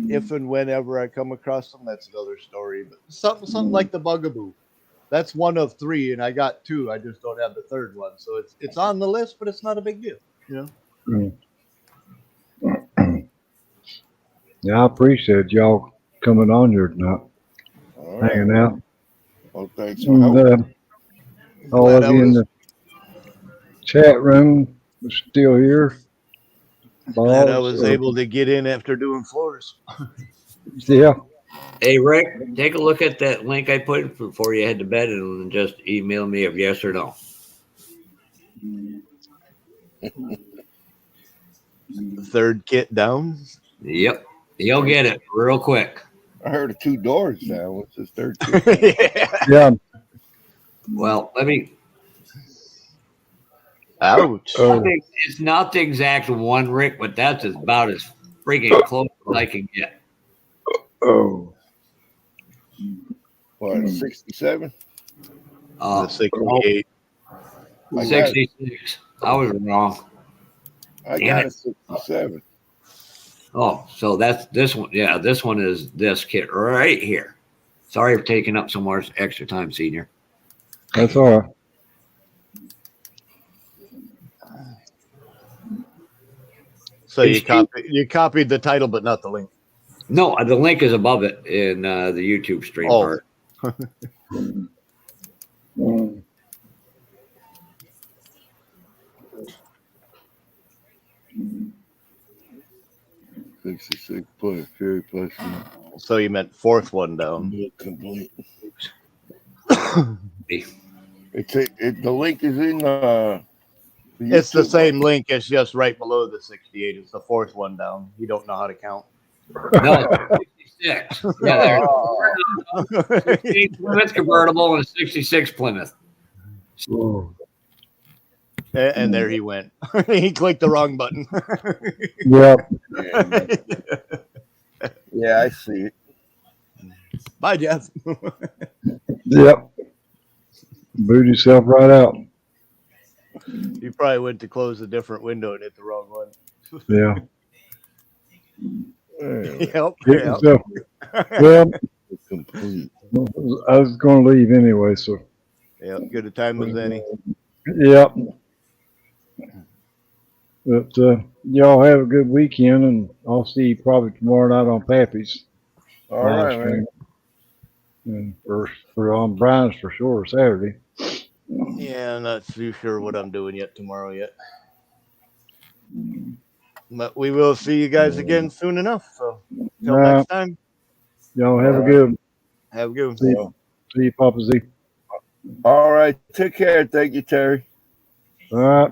if and whenever I come across them, that's another story. But something like the bugaboo. That's one of 3, and I got 2. I just don't have the third one. So it's on the list, but it's not a big deal. You know. Yeah, I appreciate y'all coming on here tonight, All right. hanging out. Well, thanks for And, helping. all Glad of I you in was- the chat room are still here. Glad I Bob's, was able to get in after doing floors. Yeah. Hey, Rick, take a look at that link I put before you head to bed and just email me if yes or no. Third kit down. Yep. You'll get it real quick. I heard of 2 doors now. What's this third kid? Yeah. Well, let me. Ouch. It's not the exact one, Rick, but that's about as freaking close as I can get. Oh. What, 67? The 68. 66. I was wrong. I Damn got it. a 67. Oh, so that's this one. Yeah, this one is this kit right here. Sorry for taking up some more extra time, Senior. That's all right. So you copied the title, but not the link. No, the link is above it in the YouTube stream part. 66 plus Fury plus. So you meant 4th one down. Complete. The link is in the It's the YouTube. same link. It's just right below the 68. It's the 4th one down. You don't know how to count. No, 66. Yeah, there's 68 Plymouth convertible and a 66 Plymouth. And there he went. He clicked the wrong button. Yep. Yeah, I see it. Bye, Jeff. Yep. Boot yourself right out. You probably went to close a different window and hit the wrong one. Yeah. Yep. Get yourself. Well, Complete. I was going to leave anyway, so. Yep. Good a time as any. Yep. But y'all have a good weekend, and I'll see you probably tomorrow night on Pappy's. All right, man. And for on Brian's for sure Saturday. Yeah, I'm not too sure what I'm doing yet tomorrow yet. But we will see you guys again soon enough. So until next time. Y'all have a good one. Have a good one. See you, Papa Z. All right. Take care. Thank you, Terry. All right.